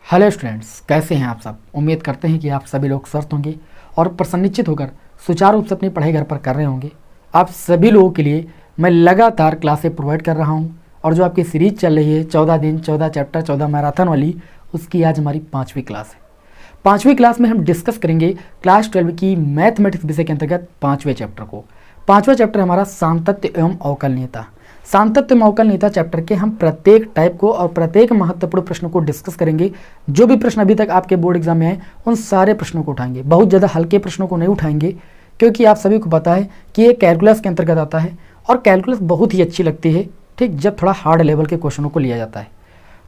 Hello students, कैसे हैं आप सब। उम्मीद करते हैं कि आप सभी लोग स्वस्थ होंगे और प्रसन्नचित होकर सुचारू रूप से अपनी पढ़ाई घर पर कर रहे होंगे। आप सभी लोगों के लिए मैं लगातार क्लासें प्रोवाइड कर रहा हूं और जो आपकी सीरीज चल रही है 14 दिन 14 चैप्टर 14 मैराथन वाली, उसकी आज हमारी 5वीं क्लास है। 5वीं क्लास में हम डिस्कस करेंगे क्लास 12 की मैथमेटिक्स विषय के अंतर्गत 5वें चैप्टर को। 5वां चैप्टर हमारा सातत्य एवं अवकलनीयता। सातत्य एवं अवकलनीयता चैप्टर के हम प्रत्येक टाइप को और प्रत्येक महत्वपूर्ण प्रश्नों को डिस्कस करेंगे। जो भी प्रश्न अभी तक आपके बोर्ड एग्जाम में आए उन सारे प्रश्नों को उठाएंगे। बहुत ज़्यादा हल्के प्रश्नों को नहीं उठाएंगे, क्योंकि आप सभी को पता है कि ये कैलकुलस के अंतर्गत आता है और कैलकुलस बहुत ही अच्छी लगती है, ठीक, जब थोड़ा हार्ड लेवल के क्वेश्चनों को लिया जाता है।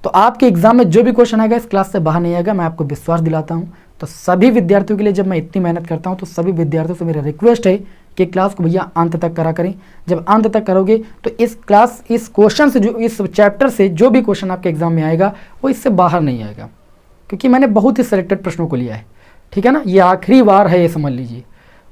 तो आपके एग्जाम में जो भी क्वेश्चन आएगा इस क्लास से बाहर नहीं आएगा, मैं आपको विश्वास दिलाता हूँ। तो सभी विद्यार्थियों के लिए जब मैं इतनी मेहनत करता हूँ तो सभी विद्यार्थियों से मेरा रिक्वेस्ट है कि क्लास को भैया अंत तक करा करें। जब अंत तक करोगे तो इस क्वेश्चन से, जो इस चैप्टर से जो भी क्वेश्चन आपके एग्जाम में आएगा वो इससे बाहर नहीं आएगा, क्योंकि मैंने बहुत ही सिलेक्टेड प्रश्नों को लिया है, ठीक है ना। ये आखिरी बार है, ये समझ लीजिए।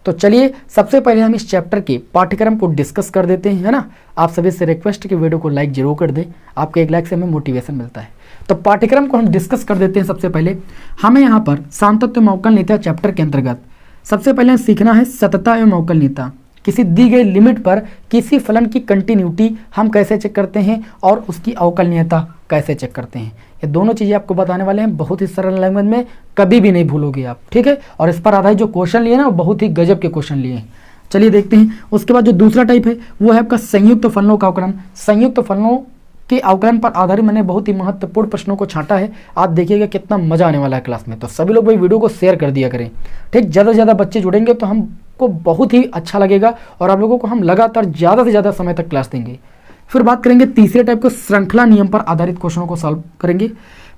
तो चलिए सबसे पहले हम इस चैप्टर के पाठ्यक्रम को डिस्कस कर देते हैं, है ना। आप सभी से रिक्वेस्ट कि वीडियो को लाइक जरूर कर दें, आपके एक लाइक से हमें मोटिवेशन मिलता है। तो पाठ्यक्रम को हम डिस्कस कर देते हैं। सबसे पहले हमें यहाँ पर सातत्य एवं अवकलनीयता चैप्टर के अंतर्गत सबसे पहले सीखना है सततता एवं अवकलनीयता। किसी दी गई लिमिट पर किसी फलन की कंटिन्यूटी हम कैसे चेक करते हैं और उसकी अवकलनीयता कैसे चेक करते हैं, ये दोनों चीज़ें आपको बताने वाले हैं। बहुत ही सरल लैंग्वेज में, कभी भी नहीं भूलोगे आप, ठीक है। और इस पर आधारित जो क्वेश्चन लिए ना वो बहुत ही गजब के क्वेश्चन लिए हैं। चलिए देखते हैं। उसके बाद जो दूसरा टाइप है वो है आपका संयुक्त फलनों का अवकलन। संयुक्त फलनों के अवकलन पर आधारित मैंने बहुत ही महत्वपूर्ण प्रश्नों को छांटा है। आप देखिएगा कितना मजा आने वाला है क्लास में। तो सभी लोग भाई वीडियो को शेयर कर दिया करें, ठीक। ज़्यादा से ज़्यादा बच्चे जुड़ेंगे तो हमको बहुत ही अच्छा लगेगा और आप लोगों को हम लगातार ज़्यादा से ज़्यादा समय तक क्लास देंगे। फिर बात करेंगे तीसरे टाइप को, श्रृंखला नियम पर आधारित क्वेश्चनों को सॉल्व करेंगे।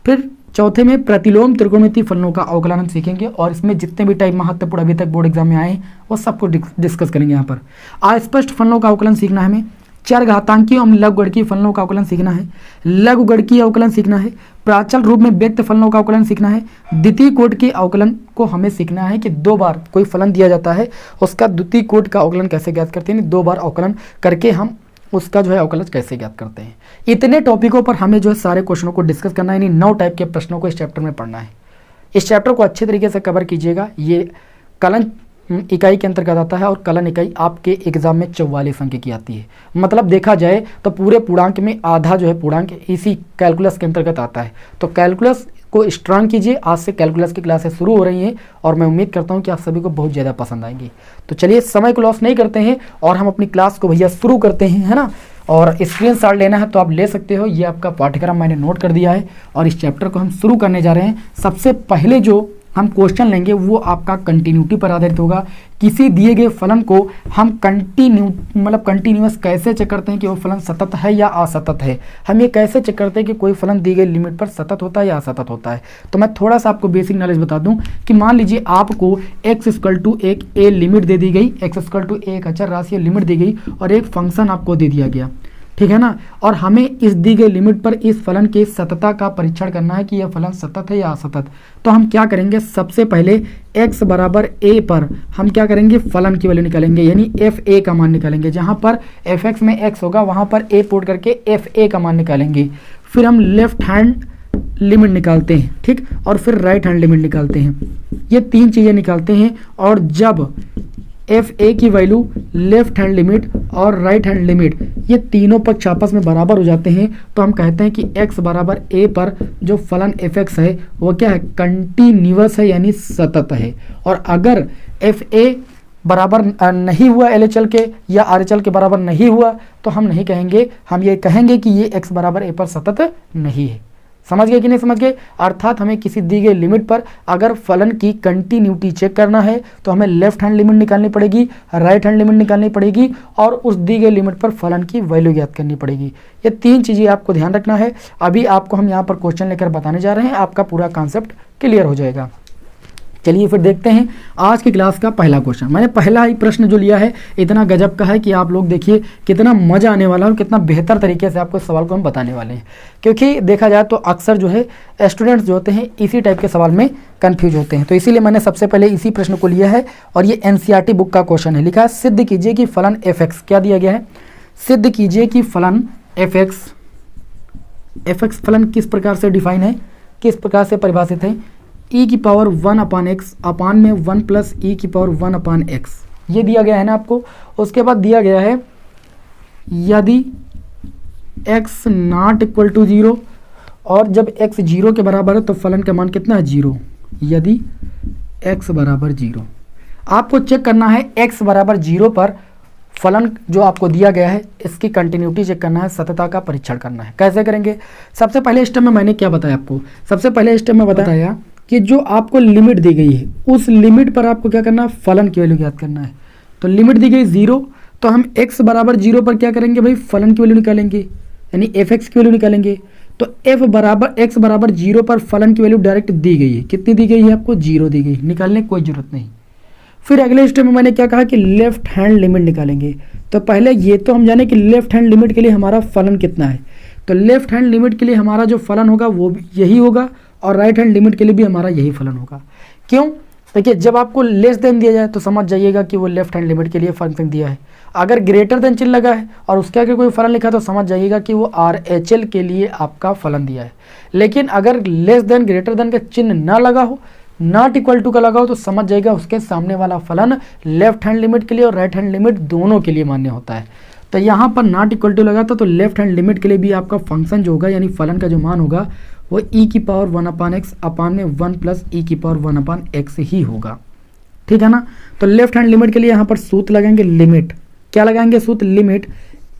फिर चौथे में प्रतिलोम त्रिकोणमितीय फलनों का अवकलन हम सीखेंगे और इसमें जितने भी टाइप महत्वपूर्ण अभी तक बोर्ड एग्जाम में आए हैं वो सबको डिस्कस करेंगे। यहाँ पर अस्पष्ट फलनों का अवकलन सीखना है हमें, चरघातांकी एवं लघुगणकीय फलनों का अवकलन सीखना है, लघुगणकीय अवकलन सीखना है, प्राचल रूप में व्यक्त फलनों का अवकलन सीखना है, द्वितीय कोटि के अवकलन को हमें सीखना है कि दो बार कोई फलन दिया जाता है उसका द्वितीय कोटि का अवकलन कैसे ज्ञात करते हैं, दो बार अवकलन करके हम उसका जो है अवकलन कैसे ज्ञात करते हैं। इतने टॉपिकों पर हमें जो है सारे क्वेश्चनों को डिस्कस करना है, यानी 9 टाइप के प्रश्नों को इस चैप्टर में पढ़ना है। इस चैप्टर को अच्छे तरीके से कवर कीजिएगा। ये कलन इकाई के अंतर्गत आता है और कलन इकाई आपके एग्जाम में 44 अंक की आती है। मतलब देखा जाए तो पूरे पूर्णांक में आधा जो है पूर्णांक इसी कैलकुलस के अंतर्गत आता है। तो कैलकुलस को स्ट्रांग कीजिए। आज से कैलकुलस की क्लासेस शुरू हो रही हैं और मैं उम्मीद करता हूं कि आप सभी को बहुत ज़्यादा पसंद आएंगी। तो चलिए समय को लॉस नहीं करते हैं और हम अपनी क्लास को भैया शुरू करते हैं, है ना। और स्क्रीनशॉट लेना है तो आप ले सकते हो। ये आपका पाठ्यक्रम मैंने नोट कर दिया है और इस चैप्टर को हम शुरू करने जा रहे हैं। सबसे पहले जो हम क्वेश्चन लेंगे वो आपका कंटिन्यूटी पर आधारित होगा। किसी दिए गए फलन को हम कंटिन्यूअस कैसे चेक करते हैं कि वो फलन सतत है या असतत है। हम ये कैसे चेक करते हैं कि कोई फलन दी गई लिमिट पर सतत होता है या असतत होता है। तो मैं थोड़ा सा आपको बेसिक नॉलेज बता दूं कि मान लीजिए आपको x एक ए लिमिट दे दी गई, x एक अचर राशि लिमिट दी गई और एक फंक्शन आपको दे दिया गया, ठीक है ना। और हमें इस दी गई लिमिट पर इस फलन के सततता का परीक्षण करना है कि यह फलन सतत है या असतत। तो हम क्या करेंगे, सबसे पहले x बराबर a पर हम क्या करेंगे, फलन की वैल्यू निकालेंगे, यानी एफ ए का मान निकालेंगे। जहां पर एफ एक्स में x होगा वहां पर a पुट करके एफ ए का मान निकालेंगे। फिर हम लेफ्ट हैंड लिमिट निकालते हैं, ठीक, और फिर राइट हैंड लिमिट निकालते हैं। ये 3 चीजें निकालते हैं और जब एफ ए की वैल्यू, लेफ्ट हैंड लिमिट और राइट हैंड लिमिट ये तीनों पक्ष आपस में बराबर हो जाते हैं तो हम कहते हैं कि x बराबर a पर जो फलन एफ एक्स है वो क्या है, कंटिन्यूअस है, यानी सतत है। और अगर एफ ए बराबर नहीं हुआ एल एच एल के या आर एच एल के बराबर नहीं हुआ तो हम नहीं कहेंगे, हम ये कहेंगे कि ये x बराबर a पर सतत नहीं है। समझ गए कि नहीं समझ गए। अर्थात हमें किसी दी गई लिमिट पर अगर फलन की कंटिन्यूटी चेक करना है तो हमें लेफ्ट हैंड लिमिट निकालनी पड़ेगी, राइट हैंड लिमिट निकालनी पड़ेगी और उस दी गई लिमिट पर फलन की वैल्यू ज्ञात करनी पड़ेगी। ये 3 चीज़ें आपको ध्यान रखना है। अभी आपको हम यहाँ पर क्वेश्चन लेकर बताने जा रहे हैं, आपका पूरा कॉन्सेप्ट क्लियर हो जाएगा। चलिए फिर देखते हैं आज की क्लास का पहला क्वेश्चन। मैंने पहला ही प्रश्न जो लिया है इतना गजब का है कि आप लोग देखिए कितना मजा आने वाला है और कितना बेहतर तरीके से आपको सवाल को हम बताने वाले हैं। क्योंकि देखा जाए तो अक्सर जो है स्टूडेंट्स जो होते हैं इसी टाइप के सवाल में कंफ्यूज होते हैं। तो इसीलिए मैंने सबसे पहले इसी प्रश्न को लिया है और ये एनसीईआरटी बुक का क्वेश्चन है। लिखा है सिद्ध कीजिए कि फलन एफ एक्स, क्या दिया गया है, सिद्ध कीजिए कि फलन एफ एक्स फलन किस प्रकार से डिफाइन है, किस प्रकार से परिभाषित है, e की पावर 1 अपान एक्स अपान में 1 प्लस e की पावर 1 अपान एक्स, ये दिया गया है ना आपको। उसके बाद दिया गया है यदि x नॉट इक्वल टू 0 और जब x 0 के बराबर है तो फलन का मान कितना है 0, यदि x बराबर 0। आपको चेक करना है x बराबर 0 पर फलन जो आपको दिया गया है इसकी कंटिन्यूटी चेक करना है, सततता का परीक्षण करना है। कैसे करेंगे, सबसे पहले स्टेप में मैंने क्या बताया आपको, सबसे पहले स्टेप में बताया कि जो आपको लिमिट दी गई है उस लिमिट पर आपको क्या करना है, फलन की वैल्यू ज्ञात करना है। तो लिमिट दी गई 0, तो हम x बराबर 0 पर क्या करेंगे भाई, फलन की वैल्यू निकालेंगे, यानी fx की वैल्यू निकालेंगे। तो x बराबर 0 पर फलन की वैल्यू डायरेक्ट दी गई है, कितनी दी गई है आपको, 0 दी गई, निकालने की कोई जरूरत नहीं। फिर अगले स्टेप में मैंने क्या कहा कि लेफ्ट हैंड लिमिट निकालेंगे। तो पहले ये तो हम जाने कि लेफ्ट हैंड लिमिट के लिए हमारा फलन कितना है, तो लेफ्ट हैंड लिमिट के लिए हमारा जो फलन होगा वो भी यही होगा और राइट हैंड लिमिट के लिए भी हमारा यही फलन होगा। क्यों, देखिए जब आपको लेस देन दिया जाए तो समझ जाइएगा कि वो लेफ्ट हैंड लिमिट के लिए फंक्शन दिया है, अगर ग्रेटर देन चिन्ह लगा है और उसके आगे कोई फलन लिखा है तो समझ जाइएगा कि वो RHL के लिए आपका फलन दिया है। लेकिन अगर लेस देन ग्रेटर देन का चिन्ह ना लगा हो, नॉट इक्वल टू का लगा हो, तो समझ जाइएगा उसके सामने वाला फलन लेफ्ट हैंड लिमिट के लिए और राइट हैंड लिमिट दोनों के लिए मान्य होता है। तो यहाँ पर नॉट इक्वल टू लगा था तो लेफ्ट हैंड लिमिट के लिए भी आपका फंक्शन जो होगा यानी फलन का जो मान होगा वो e की पावर 1 अपान एक्स अपान में 1 प्लस e की पावर 1 अपान एक्स ही होगा, ठीक है ना। तो लेफ्ट हैंड लिमिट के लिए यहाँ पर सूत्र लगाएंगे लिमिट, क्या लगाएंगे सूत्र, लिमिट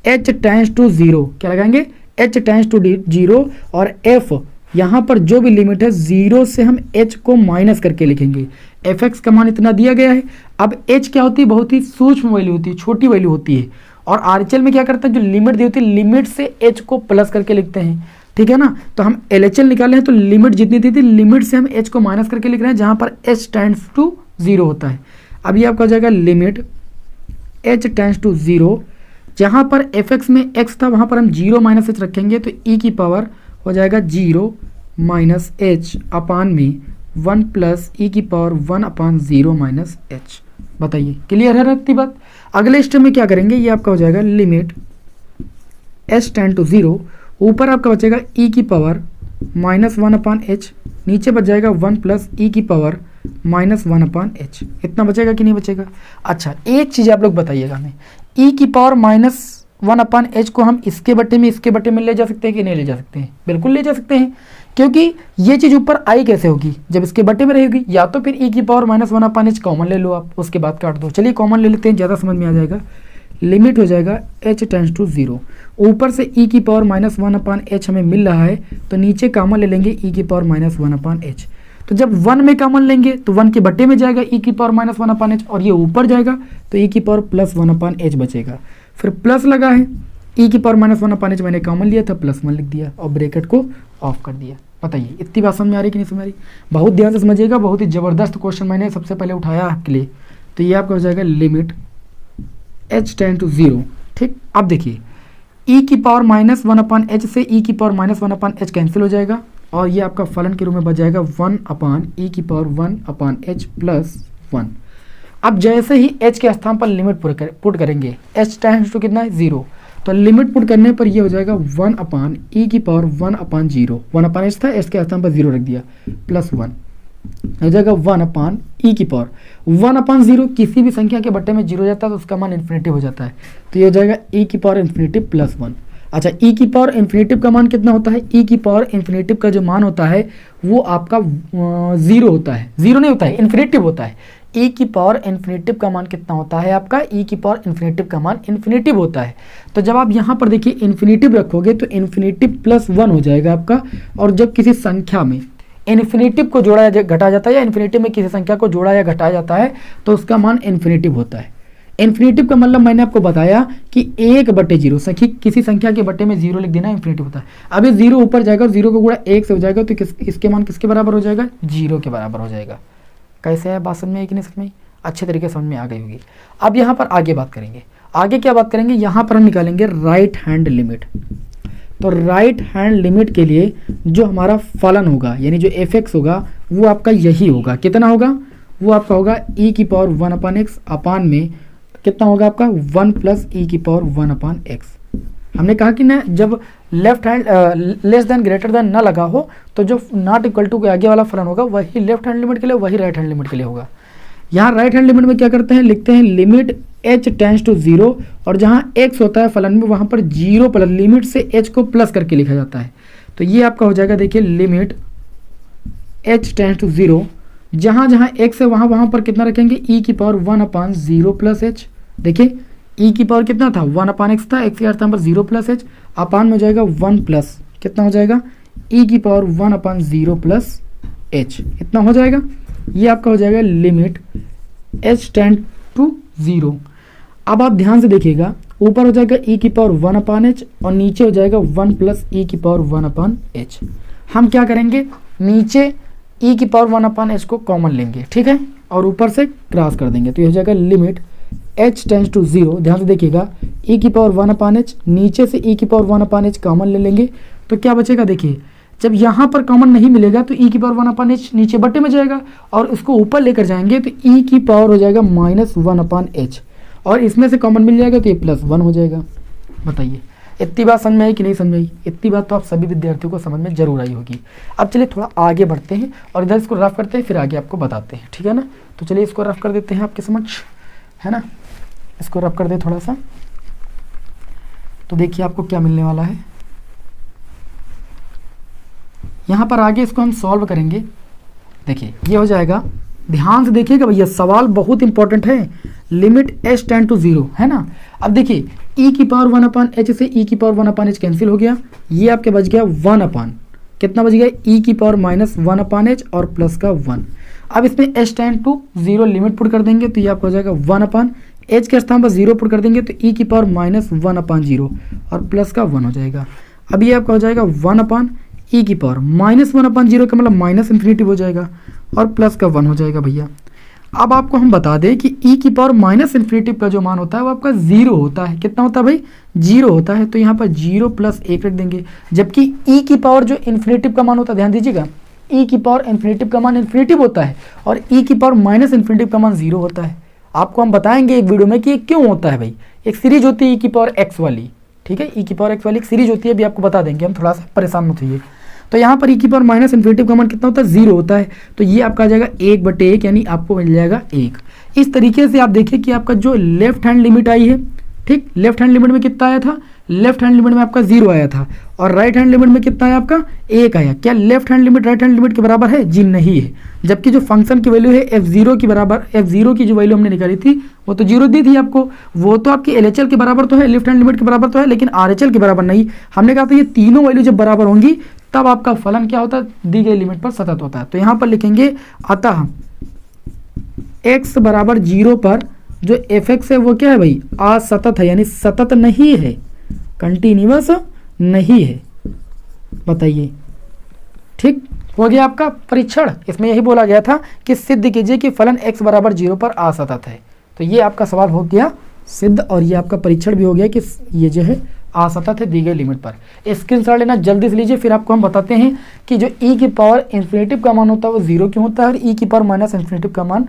h टेंड्स टू 0, क्या लगाएंगे h टेंड्स टू 0 और f यहाँ पर जो भी लिमिट है 0 से हम h को माइनस करके लिखेंगे। fx का मान इतना दिया गया है। अब h क्या होती है, बहुत ही सूक्ष्म वैल्यू होती है, छोटी वैल्यू होती है, और RHL में क्या करते हैं, जो लिमिट दी होती है लिमिट से h को प्लस करके लिखते हैं, ठीक है ना। तो हम LHL निकाले हैं तो लिमिट जितनी दी थी लिमिट से हम h को माइनस करके लिख रहे हैं जहाँ पर h टेंड्स टू 0 होता है। अब ये आपका हो जाएगा लिमिट h टेंड्स टू 0, जहाँ पर fx में x था वहाँ पर हम 0 माइनस h रखेंगे तो e की पावर हो जाएगा 0 माइनस h अपान में 1 प्लस e की पावर 1 अपान 0 माइनस h। बताइए क्लियर है रखती बात। अगले स्टेप में क्या करेंगे, ये आपका हो जाएगा लिमिट h टेंड टू 0, ऊपर आपका बचेगा e की पावर माइनस 1 अपान h, नीचे बच जाएगा 1 प्लस e की पावर माइनस 1 अपान h। इतना बचेगा कि नहीं बचेगा। अच्छा एक चीज़ आप लोग बताइएगा हमें, e की पावर माइनस 1 अपान एच को हम इसके बटे में ले जा सकते हैं कि नहीं ले जा सकते हैं, बिल्कुल ले जा सकते हैं, क्योंकि ये चीज़ ऊपर आई कैसे होगी, जब इसके बटे में रहेगी। या तो फिर e की पावर माइनस 1 अपान एच कॉमन ले लो आप, उसके बाद काट दो। चलिए कॉमन ले लेते हैं, ज़्यादा समझ में आ जाएगा। लिमिट हो जाएगा h टेंड्स टू 0, ऊपर से e की पावर माइनस 1 अपान एच हमें मिल रहा है तो नीचे कॉमन ले लेंगे e की पावर माइनस 1 अपान एच। तो जब 1 में कॉमन लेंगे तो 1 के बटे में जाएगा e की पावर माइनस 1 अपान एच, और ये ऊपर जाएगा तो e की पावर प्लस 1 अपान एच बचेगा। फिर प्लस लगा है, e की पावर माइनस 1 अपान एच मैंने कॉमन लिया था, प्लस 1 लिख दिया और ब्रैकेट को ऑफ कर दिया। बताइए इतनी बात समझ में आ रही कि नहीं समझ आ रही। बहुत ध्यान से समझिएगा, बहुत ही ज़बरदस्त क्वेश्चन मैंने सबसे पहले उठाया आपके लिए। तो ये आपका हो जाएगा लिमिट h टेंड टू 0, ठीक। अब देखिए e की पावर माइनस 1 अपान एच से e की पावर माइनस 1 अपान एच कैंसिल हो जाएगा और ये आपका फलन के रूप में बच जाएगा 1 अपान e की पावर 1 अपान एच प्लस 1। अब जैसे ही h के स्थान पर लिमिट पुट करेंगे, h टेंड्स टू कितना है 0, तो लिमिट पुट करने पर ये हो जाएगा 1 अपान e की पावर 1 अपान 0, 1 अपान h था, h के स्थान पर 0 रख दिया, प्लस 1 हो जाएगा 1 अपान e की पावर 1 अपान 0। किसी भी संख्या के बट्टे में 0 जाता है तो उसका मान इन्फिनेटिव हो जाता है, तो ये हो जाएगा e की पावर इन्फिनेटिव प्लस 1। अच्छा e की पावर इन्फिनेटिव का मान कितना होता है, e की पावर इन्फिनेटिव का जो मान होता है वो आपका 0 होता है, 0 नहीं होता है, इन्फिनेटिव होता है। e की पावर इन्फिनेटिव का मान कितना होता है आपका, e की पावर इन्फिनेटिव का मान इन्फिनेटिव होता है। तो जब आप यहाँ पर देखिए इन्फिनेटिव रखोगे तो इन्फिनेटिव प्लस 1 हो जाएगा आपका, और जब किसी संख्या में इन्फिनेटिव को जोड़ा या घटाया जाता है या इन्फिनेटिव में किसी संख्या को जोड़ा या घटाया जाता है तो उसका मान इन्फिनेटिव होता है। इन्फिनेटिव का मतलब मैंने आपको बताया कि 1/0 किसी संख्या के बट्टे में 0 लिख देना इन्फिनेटिव होता है। अब ये 0 ऊपर जाएगा, 0 का गुणा 1 से हो जाएगा तो इसके मान किसके बराबर हो जाएगा, 0 के बराबर हो जाएगा। कैसे है बात समझ में आई कि नहीं समझ में, अच्छे तरीके से समझ में आ गई होगी। अब यहाँ पर आगे बात करेंगे, आगे क्या बात करेंगे, यहाँ पर हम निकालेंगे राइट हैंड लिमिट। तो राइट हैंड लिमिट के लिए जो हमारा फलन होगा यानी जो fx होगा वो आपका यही होगा, कितना होगा, वो आपका होगा e की पावर 1 अपान एक्स अपान में कितना होगा आपका 1 प्लस e की पावर 1 अपान एक्स। हमने कहा कि ना जब left hand less than greater than ना लगा हो तो जो नॉट इक्वल टू के आगे वाला फलन होगा वही लेफ्ट हैंड लिमिट के लिए, वही राइट हैंड लिमिट के लिए होगा। यहाँ राइट हैंड लिमिट में क्या करते हैं, लिखते हैं लिमिट h टेंड्स टू 0, और जहाँ x होता है फलन में वहाँ पर 0 प्लस लिमिट से h को प्लस करके लिखा जाता है। तो ये आपका हो जाएगा, देखिए लिमिट h टेंड्स टू 0, जहाँ जहाँ x है वहाँ पर कितना रखेंगे, e की पावर 1/0 प्लस h। देखिए e की पावर कितना था, 1/x था, x के अर्थ पर 0 प्लस h, अपान में हो जाएगा 1 प्लस कितना हो जाएगा, e की पावर 1/0 प्लस h, इतना हो जाएगा। ये आपका हो जाएगा लिमिट h टेंड टू 0। अब आप ध्यान से देखिएगा, ऊपर हो जाएगा e की पावर 1/h और नीचे हो जाएगा 1 प्लस e की पावर 1/h। हम क्या करेंगे, नीचे e की पावर 1/h को कॉमन लेंगे, ठीक है, और ऊपर से क्रॉस कर देंगे। तो ये हो जाएगा लिमिट h टेंड्स टू 0। ध्यान से देखिएगा, e की पावर 1/h, नीचे से e की पावर 1/h कॉमन ले लेंगे तो क्या बचेगा, देखिए जब यहाँ पर कॉमन नहीं मिलेगा तो e की पावर 1/h नीचे बट्टे में जाएगा, और उसको ऊपर लेकर जाएंगे तो e की पावर हो जाएगा -1/h, और इसमें से कॉमन मिल जाएगा तो ये +1 हो जाएगा। बताइए इतनी बात समझ में आई कि नहीं समझ में आई? इतनी बात तो आप सभी विद्यार्थियों को समझ में जरूर आई होगी। अब चलिए थोड़ा आगे बढ़ते हैं और इधर इसको रफ करते हैं, फिर आगे आपको बताते हैं, ठीक है ना। तो चलिए इसको रफ कर देते हैं आपके समझ, है ना, इसको रफ कर दे थोड़ा सा। तो देखिए आपको क्या मिलने वाला है यहाँ पर, आगे इसको हम सॉल्व करेंगे। देखिए ये हो जाएगा, ध्यान से देखिएगा भैया, सवाल बहुत इंपॉर्टेंट है। लिमिट h टेंड टू 0 है ना। अब देखिए e की पावर 1/h से e की पावर 1/h कैंसिल हो गया, ये आपके बच गया 1 कितना बच गया, e की पावर -1/h और प्लस का 1। अब इसमें h tend to 0 limit put कर देंगे तो ये आपको हो जाएगा 1/h के स्थान पर 0 पुट कर देंगे तो e की पावर -1/0 और प्लस का 1 हो जाएगा। अब ये आपका हो जाएगा 1/e की पावर -1/0 का मतलब माइनस इन्फिनिटी हो जाएगा और प्लस का 1 हो जाएगा भैया। अब आपको हम बता दें कि e की पावर माइनस इन्फिनिटी का जो मान होता है वो आपका 0 होता है। कितना होता है भाई, 0 होता है। तो यहाँ पर 0 + 1 रख देंगे, जबकि e की पावर जो इन्फिनिटिव का मान होता है, ध्यान दीजिएगा, e की पावर इन्फिनिटिव का मान इन्फिनिटिव होता है और e की पावर माइनस इन्फिनिटिव का मान 0 होता है। आपको हम बताएंगे एक वीडियो में कि ये क्यों होता है भाई। एक सीरीज होती है e की पावर x वाली, ठीक है, e की पावर x वाली एक सीरीज होती है, अभी आपको बता देंगे हम, थोड़ा सा परेशान मत होइए। तो यहाँ पर e की पावर माइनस इन्फिनिटिव का मान कितना होता है, 0 होता है। तो ये आपका आ जाएगा 1/1, यानी आपको मिल जाएगा 1। इस तरीके से आप देखिए कि आपका जो लेफ्ट हैंड लिमिट आई है, ठीक, लेफ्ट हैंड लिमिट में कितना आया था, लेफ्ट हैंड लिमिट में आपका 0 आया था, और राइट हैंड लिमिट में कितना आया आपका, 1 आया। क्या left hand limit right hand limit के बराबर है, जी नहीं है। जबकि जो फंक्शन की वैल्यू है f0 की बराबर, f0 की जो वैल्यू हमने निकाली थी वो तो 0 दी थी आपको, वो तो आपकी LHL के बराबर तो है, लेफ्ट हैंड लिमिट के बराबर तो है, लेकिन RHL के बराबर नहीं। हमने कहा था ये तीनों वैल्यू जब बराबर होंगी तब आपका फलन क्या होता है, दी गई लिमिट पर सतत होता है। तो यहाँ पर लिखेंगे अतः x बराबर 0 पर जो fx है वो क्या है भाई, असतत है, यानी सतत नहीं है, कंटिन्यूअस नहीं है। बताइए, ठीक हो गया आपका परीक्षण। इसमें यही बोला गया था कि सिद्ध कीजिए कि फलन x बराबर 0 पर असतत है। तो ये आपका सवाल हो गया सिद्ध, और ये आपका परीक्षण भी हो गया कि ये जो है असतत है दी गई लिमिट पर। स्क्रीनशॉट लेना जल्दी से लीजिए, फिर आपको हम बताते हैं कि जो e की पावर इन्फिनिटिव का मान होता है वो 0 क्यों होता है, और e की पावर माइनस इन्फिनिटिव का मान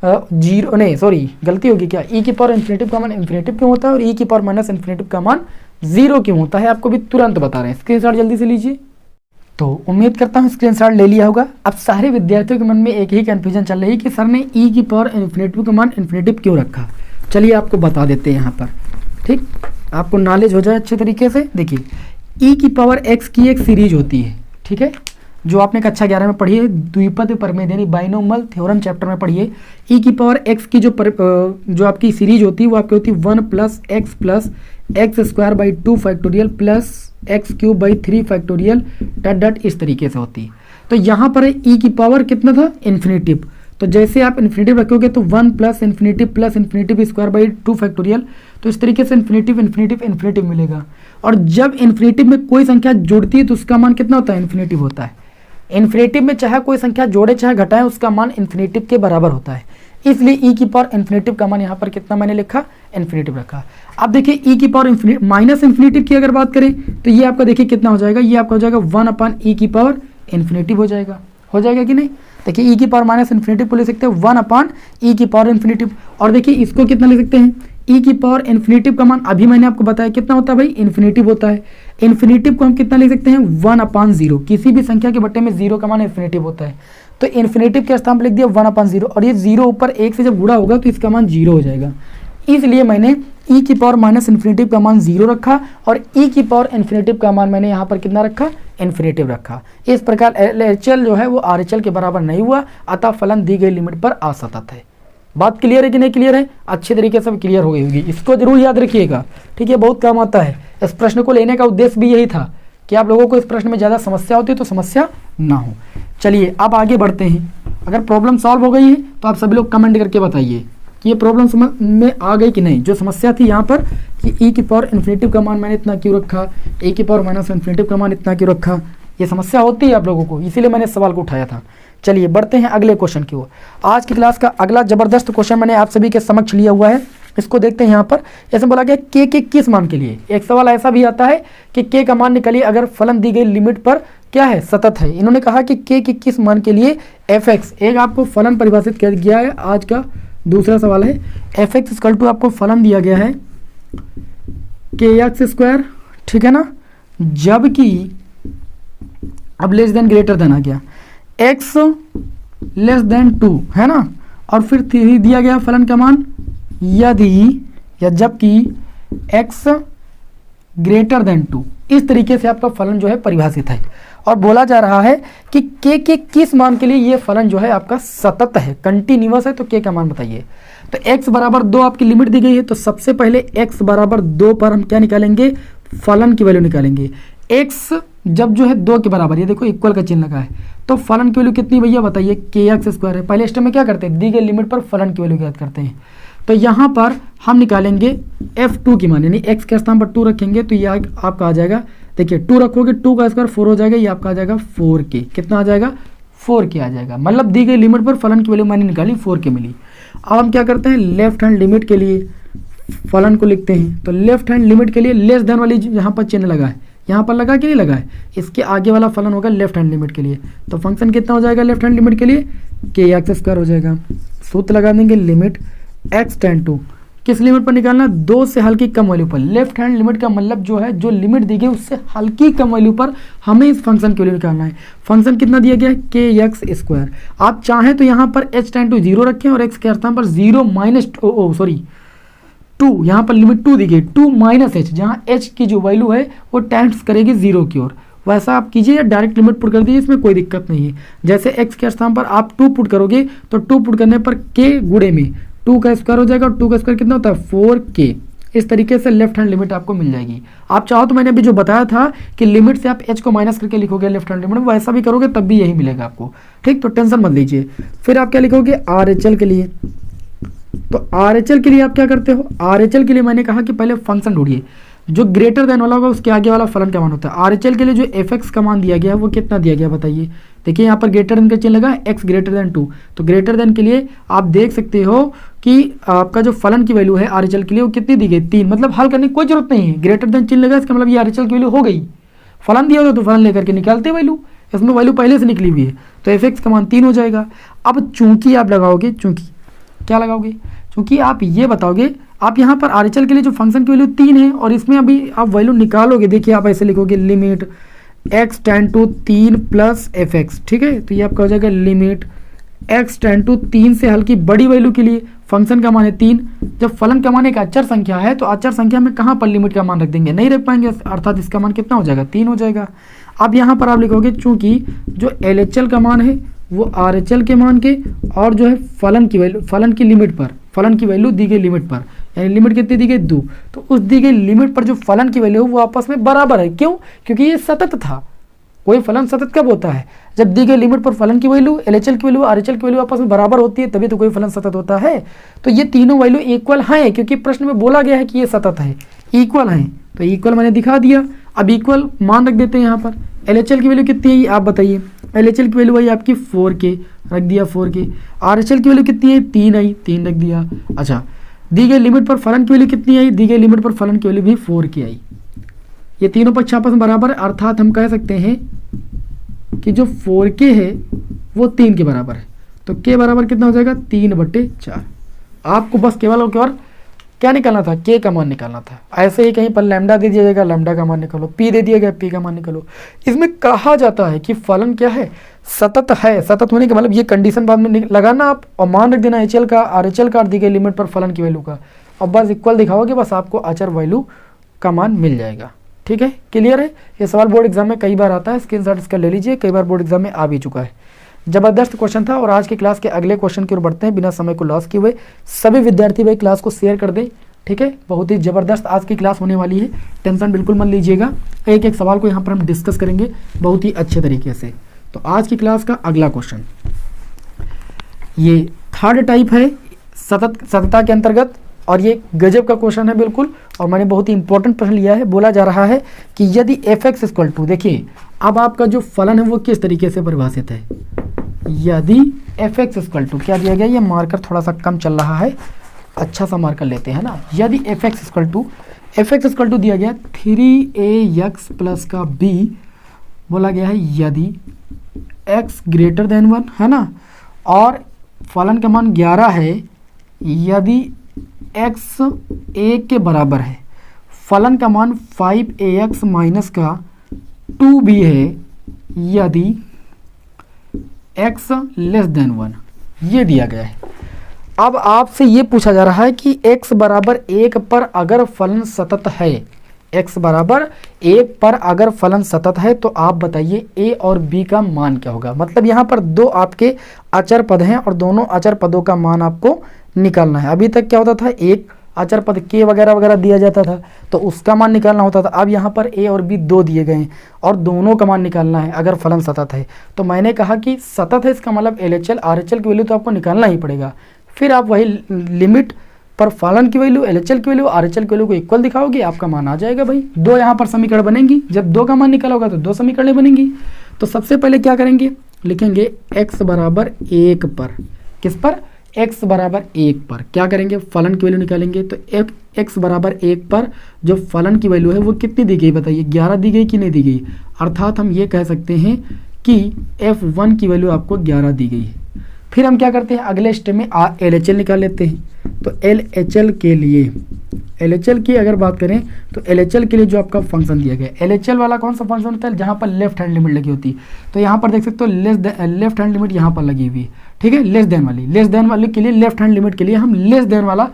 0, नहीं सॉरी गलती होगी, क्या e की पावर इन्फिनिटिव का मान इन्फिनिटिव क्यों होता है और e की पावर माइनस इन्फिनिटिव का मान 0 क्यों होता है, आपको भी तुरंत बता रहे हैं। स्क्रीनशॉट जल्दी से लीजिए। तो उम्मीद करता हूँ स्क्रीनशॉट ले लिया होगा। अब सारे विद्यार्थियों के मन में एक ही कन्फ्यूजन चल रही है कि सर ने e की पावर इन्फिनिटिव का मान इन्फिनिटिव क्यों रखा। चलिए आपको बता देते हैं यहाँ पर, ठीक, आपको नॉलेज हो जाए अच्छे तरीके से। देखिए e की पावर x की एक सीरीज होती है, ठीक है, जो आपने कक्षा 11 में पढ़ी है, द्विपद प्रमेय यानी बाइनोमियल थ्योरम चैप्टर में पढ़ी है। e की पावर x की जो आपकी सीरीज होती है वो आपकी होती है 1 + x + x² प्लस x³ 3 डट इस तरीके से होती है। तो यहाँ पर e की पावर कितना था, इन्फिनिटिव। तो जैसे आप इन्फिनिटिव रखोगे तो 1 + इन्फिनिटिव प्लस इन्फिनिटिव (2 तो इस तरीके से इन्फिनिटिव इन्फिनिटिव इन्फिनिटिव मिलेगा। और जब इन्फिनिटिव में कोई संख्या जुड़ती है तो उसका मान कितना होता है, इन्फिनिटिव होता है। इन्फिनिटिव में चाहे कोई संख्या जोड़े चाहे घटाए उसका मान इन्फिनिटिव के बराबर होता है। इसलिए e की पावर इन्फिनिटिव का मान यहाँ पर कितना मैंने लिखा, इन्फिनिटिव रखा। अब देखिए e की पावर माइनस इन्फिनिटिव की अगर बात करें तो ये आपका देखिए कितना हो जाएगा, ये आपका हो जाएगा 1/e की पावर इन्फिनिटिव हो जाएगा कि नहीं। देखिए e की पावर माइनस इन्फिनिटिव को ले सकते हैं 1/e की पावर इन्फिनिटिव। और देखिए इसको कितना ले सकते हैं, ई की पावर इन्फिनेटिव का मान अभी मैंने आपको बताया कितना होता है भाई, इन्फिनेटिव होता है। इन्फिनेटिव को हम कितना लिख सकते हैं, 1/0। किसी भी संख्या के बट्टे में 0 का मान इन्फिनेटिव होता है, तो इन्फिनेटिव के स्थान पर लिख दिया 1/0, और ये 0 ऊपर 1 से जब गुणा होगा तो इसका मान 0 हो जाएगा। इसलिए मैंने ई की पावर माइनस इन्फिनेटिव का मान 0 रखा, और ई की पावर इन्फिनेटिव का मान मैंने यहाँ पर कितना रखा, इन्फिनेटिव रखा। इस प्रकार LHL जो है वो RHL के बराबर नहीं हुआ, अतः फलन दी गई लिमिट पर असतत है। बात क्लियर है कि नहीं क्लियर है, अच्छे तरीके से क्लियर हो गई होगी, इसको जरूर याद रखिएगा, ठीक है, बहुत काम आता है। इस प्रश्न को लेने का उद्देश्य भी यही था कि आप लोगों को इस प्रश्न में ज़्यादा समस्या होती है तो समस्या ना हो। चलिए अब आगे बढ़ते हैं। अगर प्रॉब्लम सॉल्व हो गई है तो आप सभी लोग कमेंट करके बताइए कि ये प्रॉब्लम समझ में आ गई कि नहीं। जो समस्या थी यहाँ पर कि ई की पावर इन्फिनेटिव का मान मैंने इतना क्यों रखा, ए की पावर माइनस इन्फिनेटिव का मान इतना क्यों रखा, ये समस्या होती है आप लोगों को, इसीलिए मैंने इस सवाल को उठाया था। चलिए बढ़ते हैं अगले क्वेश्चन की ओर। आज की क्लास का अगला जबरदस्त क्वेश्चन मैंने आप सभी के समक्ष लिया हुआ है, इसको देखते हैं। यहाँ पर ऐसे बोला गया के किस मान के लिए। एक सवाल ऐसा भी आता है कि के का मान निकालिए अगर फलन दी गई लिमिट पर क्या है, सतत है। इन्होंने कहा कि के किस मान के लिए f(x) एक आपको फलन परिभाषित कर गया है। आज का दूसरा सवाल है f(x) इक्वल टू आपको फलन दिया गया है kx², ठीक है ना, जबकि अब लेस देन ग्रेटर देन आ गया x लेस देन 2 है ना, और फिर दिया गया फलन का मान यदि या जबकि x ग्रेटर देन 2। इस तरीके से आपका फलन जो है परिभाषित है, और बोला जा रहा है कि के किस मान के लिए ये फलन जो है आपका सतत है, कंटिन्यूअस है। तो के का मान बताइए। तो x बराबर 2 आपकी लिमिट दी गई है, तो सबसे पहले x बराबर 2 पर हम क्या निकालेंगे, फलन की वैल्यू निकालेंगे। x जब जो है 2 के बराबर, ये देखो इक्वल का चिन्ह लगा है, तो फलन की वैल्यू कितनी भैया बताइए, kx² है। पहले स्टेप में क्या करते हैं, दी गई लिमिट पर फलन की वैल्यू ज्ञात करते हैं। तो यहाँ पर हम निकालेंगे f2 की मान, यानी x के स्थान पर 2 रखेंगे तो ये आपका आ जाएगा, देखिए 2 रखोगे 2 का स्क्वायर 4 हो जाएगा, ये आपका आ जाएगा 4k। कितना आ जाएगा, 4k आ जाएगा। मतलब दी गई लिमिट पर फलन की वैल्यू मैंने निकाली 4k मिली। अब हम क्या करते हैं, लेफ्ट हैंड लिमिट के लिए फलन को लिखते हैं। तो लेफ्ट हैंड लिमिट के लिए लेस देन वाली यहाँ पर चिन्ह लगा है, यहाँ पर लगा कि नहीं लगा है, इसके आगे वाला फलन होगा लेफ्ट हैंड लिमिट के लिए। तो फंक्शन कितना हो जाएगा लेफ्ट हैंड लिमिट के लिए, kx² हो जाएगा। सूत्र लगा देंगे लिमिट x टेंड टू, किस लिमिट पर निकालना, 2 से हल्की कम वैल्यू पर। लेफ्ट हैंड लिमिट का मतलब जो है जो लिमिट दी गई उससे हल्की कम वैल्यू पर हमें इस फंक्शन की वैल्यू निकालना है। फंक्शन कितना दिया गया है, kx²। आप चाहें तो यहाँ पर h टेंड टू 0 रखें और x के स्थान पर 0 माइनस 2, यहाँ पर लिमिट 2 दी गई, 2 माइनस h, जहाँ h की जो वैल्यू है वो टेंड्स करेगी 0 की ओर। वैसा आप कीजिए या डायरेक्ट लिमिट पुट कर दीजिए, इसमें कोई दिक्कत नहीं है। जैसे x के स्थान पर आप 2 पुट करोगे तो 2 पुट करने पर k गुणे में 2 का स्क्वायर हो जाएगा, और 2 का स्क्वायर कितना होता है 4k। इस तरीके से लेफ्ट हैंड लिमिट आपको मिल जाएगी। आप चाहो तो मैंने अभी जो बताया था कि लिमिट से आप h को माइनस करके लिखोगे लेफ्ट हैंड लिमिट, वैसा भी करोगे तब भी यही मिलेगा आपको, ठीक। तो टेंशन मत लीजिए। फिर आप क्या लिखोगे, RHL के लिए। तो RHL के लिए आप क्या करते हो, RHL के लिए मैंने कहा कि पहले फंक्शन ढूंढिए, जो ग्रेटर देन वाला होगा उसके आगे वाला फलन का मान होता है। RHL के लिए जो f(x) का मान दिया गया है वो कितना दिया गया बताइए। देखिए यहाँ पर ग्रेटर देन का चिन्ह लगा है, x ग्रेटर देन 2। तो ग्रेटर देन के लिए आप देख सकते हो कि आपका जो फलन की वैल्यू है RHL के लिए वो कितनी दी गई, 3। मतलब हल करने की कोई जरूरत नहीं है, ग्रेटर देन चिन्ह लगा इसका मतलब ये RHL की वैल्यू हो गई। फलन दिया होगा तो फलन लेकर के निकालते वैल्यू, इसमें वैल्यू पहले से निकली हुई है, तो f(x) का मान 3 हो जाएगा। अब चूंकि आप लगाओगे, चूंकि क्या लगाओगे, चूंकि आप ये बताओगे, आप यहाँ पर RHL के लिए जो फंक्शन की वैल्यू 3 है और इसमें अभी आप वैल्यू निकालोगे। देखिए आप ऐसे लिखोगे limit x tend to 3 plus f(x), ठीक है। तो ये आपका हो जाएगा लिमिट x टेंड टू 3 से हल्की बड़ी वैल्यू के लिए फंक्शन का मान है 3। जब फलन का मान एक अचर संख्या है तो अचर संख्या में कहाँ पर लिमिट का मान रख देंगे, नहीं रख पाएंगे, अर्थात इसका मान कितना हो जाएगा, 3 हो जाएगा। अब यहाँ पर आप लिखोगे चूंकि जो LHL का मान है वो RHL के मान के और जो है फलन की वैल्यू, फलन की लिमिट पर, फलन की वैल्यू दी गई लिमिट पर, यानी लिमिट कितनी दी गई 2, तो उस दी गई लिमिट पर जो फलन की वैल्यू है वो आपस में बराबर है। क्यों, क्योंकि ये सतत था। कोई फलन सतत कब होता है, जब दी गई लिमिट पर फलन की वैल्यू, LHL की वैल्यू, RHL की वैल्यू आपस में बराबर होती है, तभी तो कोई फलन सतत होता है। तो ये तीनों वैल्यू इक्वल हैं, क्योंकि प्रश्न में बोला गया है कि ये सतत है, इक्वल हैं। तो इक्वल मैंने दिखा दिया। अब इक्वल मान रख देते हैं यहाँ पर। LHL की वैल्यू कितनी है आप बताइए, LHL की वैल्यू आई आपकी 4k, रख दिया 4k। RHL की वैल्यू कितनी है, 3 आई, 3 रख दिया। अच्छा, दी गई लिमिट पर फलन की वैल्यू कितनी आई, दी गई लिमिट पर फलन की वैल्यू भी 4k आई। ये तीनों पक्ष आपस में बराबर है, अर्थात हम कह सकते हैं कि जो 4k है वो 3 के बराबर है। तो k बराबर कितना हो जाएगा, 3/4। आपको बस केवल और केवल क्या निकालना था, के का मान निकालना था। ऐसे ही कहीं पर लैम्डा दे दिया जाएगा, लैम्डा का मान निकालो, पी दे दिया गया, पी का मान निकालो। इसमें कहा जाता है कि फलन क्या है, सतत है। सतत होने का मतलब ये कंडीशन बाद में लगाना आप, और मान रख देना एच एल का आर एच एल का दी गई लिमिट पर फलन की वैल्यू का, और बस इक्वल दिखाओगे, बस आपको अचर वैल्यू का मान मिल जाएगा। ठीक है, क्लियर है। ये सवाल बोर्ड एग्जाम में कई बार आता है, स्क्रीनशॉट इसका ले लीजिए, कई बार बोर्ड एग्जाम में आ भी चुका है। जबरदस्त क्वेश्चन था। और आज की क्लास के अगले क्वेश्चन की ओर बढ़ते हैं बिना समय को लॉस किए हुए। सभी विद्यार्थी भाई क्लास को शेयर कर दें, ठीक है। बहुत ही जबरदस्त आज की क्लास होने वाली है, टेंशन बिल्कुल मत लीजिएगा। एक एक सवाल को यहाँ पर हम डिस्कस करेंगे बहुत ही अच्छे तरीके से। तो आज की क्लास का अगला क्वेश्चन, ये थर्ड टाइप है सततता के अंतर्गत, और ये गजब का क्वेश्चन है बिल्कुल, और मैंने बहुत ही इंपॉर्टेंट प्रश्न लिया है। बोला जा रहा है कि यदि एफ एक्स इक्वल टू, देखिए अब आपका जो फलन है वो किस तरीके से परिभाषित है। यदि एफ एक्स इक्वल टू क्या दिया गया, ये मार्कर थोड़ा सा कम चल रहा है, अच्छा सा मार्कर लेते हैं ना। यदि एफ एक्स इक्वल टू दिया गया 3ax प्लस का b, बोला गया है यदि x ग्रेटर देन 1 है ना, और फलन का मान 11 है, यदि x 1 के बराबर है, फलन का मान 5ax माइनस का 2b है, यदि x लेस देन 1, ये दिया गया है। अब आपसे ये पूछा जा रहा है कि x बराबर 1 पर अगर फलन सतत है, x बराबर 1 पर अगर फलन सतत है तो आप बताइए a और b का मान क्या होगा। मतलब यहाँ पर दो आपके अचर पद हैं और दोनों अचर पदों का मान आपको निकालना है। अभी तक क्या होता था, एक अचर पद k वगैरह वगैरह दिया जाता था तो उसका मान निकालना होता था। अब यहाँ पर a और b दो दिए गए हैं और दोनों का मान निकालना है अगर फलन सतत है। तो मैंने कहा कि सतत है, इसका मतलब LHL RHL की वैल्यू तो आपको निकालना ही पड़ेगा। फिर आप वही लिमिट पर फलन की वैल्यू, LHL की वैल्यू, RHL की वैल्यू को इक्वल दिखाओगे, आपका मान आ जाएगा भाई। दो यहाँ पर समीकरण बनेंगी, जब दो का मान निकाला होगा तो दो समीकरण बनेंगी। तो सबसे पहले क्या करेंगे, लिखेंगे x बराबर 1 पर, किस पर, x बराबर 1 पर क्या करेंगे, फलन की वैल्यू निकालेंगे। तो x बराबर 1 पर जो फलन की वैल्यू है वो कितनी दी गई बताइए, 11 दी गई कि नहीं दी गई। अर्थात हम ये कह सकते हैं कि f1 की वैल्यू आपको 11 दी गई है। फिर हम क्या करते हैं, अगले स्टेप में LHL निकाल लेते हैं। तो LHL के लिए, LHL की अगर बात करें तो LHL के लिए जो आपका फंक्शन दिया गया, LHL वाला कौन सा फंक्शन होता है, जहाँ पर लेफ्ट हैंड लिमिट लगी होती है। तो यहाँ पर देख सकते हो लेफ्ट हैंड लिमिट यहाँ पर लगी हुई है, ठीक है। लेस देन वाली के लिए, लेफ्ट हैंड लिमिट के लिए हम लेस देन वाला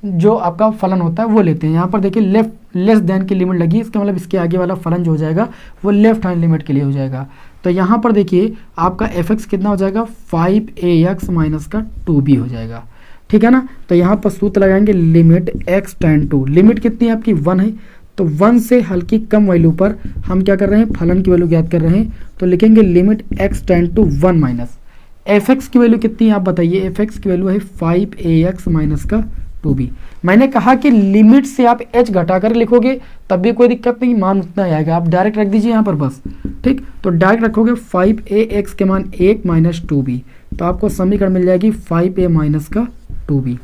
जो आपका फलन होता है वो लेते हैं। यहाँ पर देखिए लेस देन की लिमिट लगी, इसका मतलब इसके आगे वाला फलन जो हो जाएगा वो लेफ्ट हैंड लिमिट के लिए हो जाएगा। तो यहाँ पर देखिए आपका fx कितना हो जाएगा, 5ax माइनस का 2b हो जाएगा, ठीक है ना। तो यहाँ पर सूत्र लगाएंगे limit x tend to, limit कितनी है आपकी 1 है, तो 1 से हल्की कम वैल्यू पर हम क्या कर रहे हैं, फलन की वैल्यू ज्ञात कर रहे हैं। तो लिखेंगे limit x tend to 1 minus fx की वैल्यू कितनी है आप बताइए, fx की वैल्यू है 5ax माइनस का 2b। मैंने कहा कि लिमिट से आप h घटाकर लिखोगे तब भी कोई दिक्कत नहीं, मान उतना ही आएगा। आप डायरेक्ट रख दीजिए यहाँ पर बस, ठीक। तो डायरेक्ट रखोगे 5ax के मान 1 माइनस 2b, तो आपको समीकरण मिल जाएगी 5a माइनस का 2b।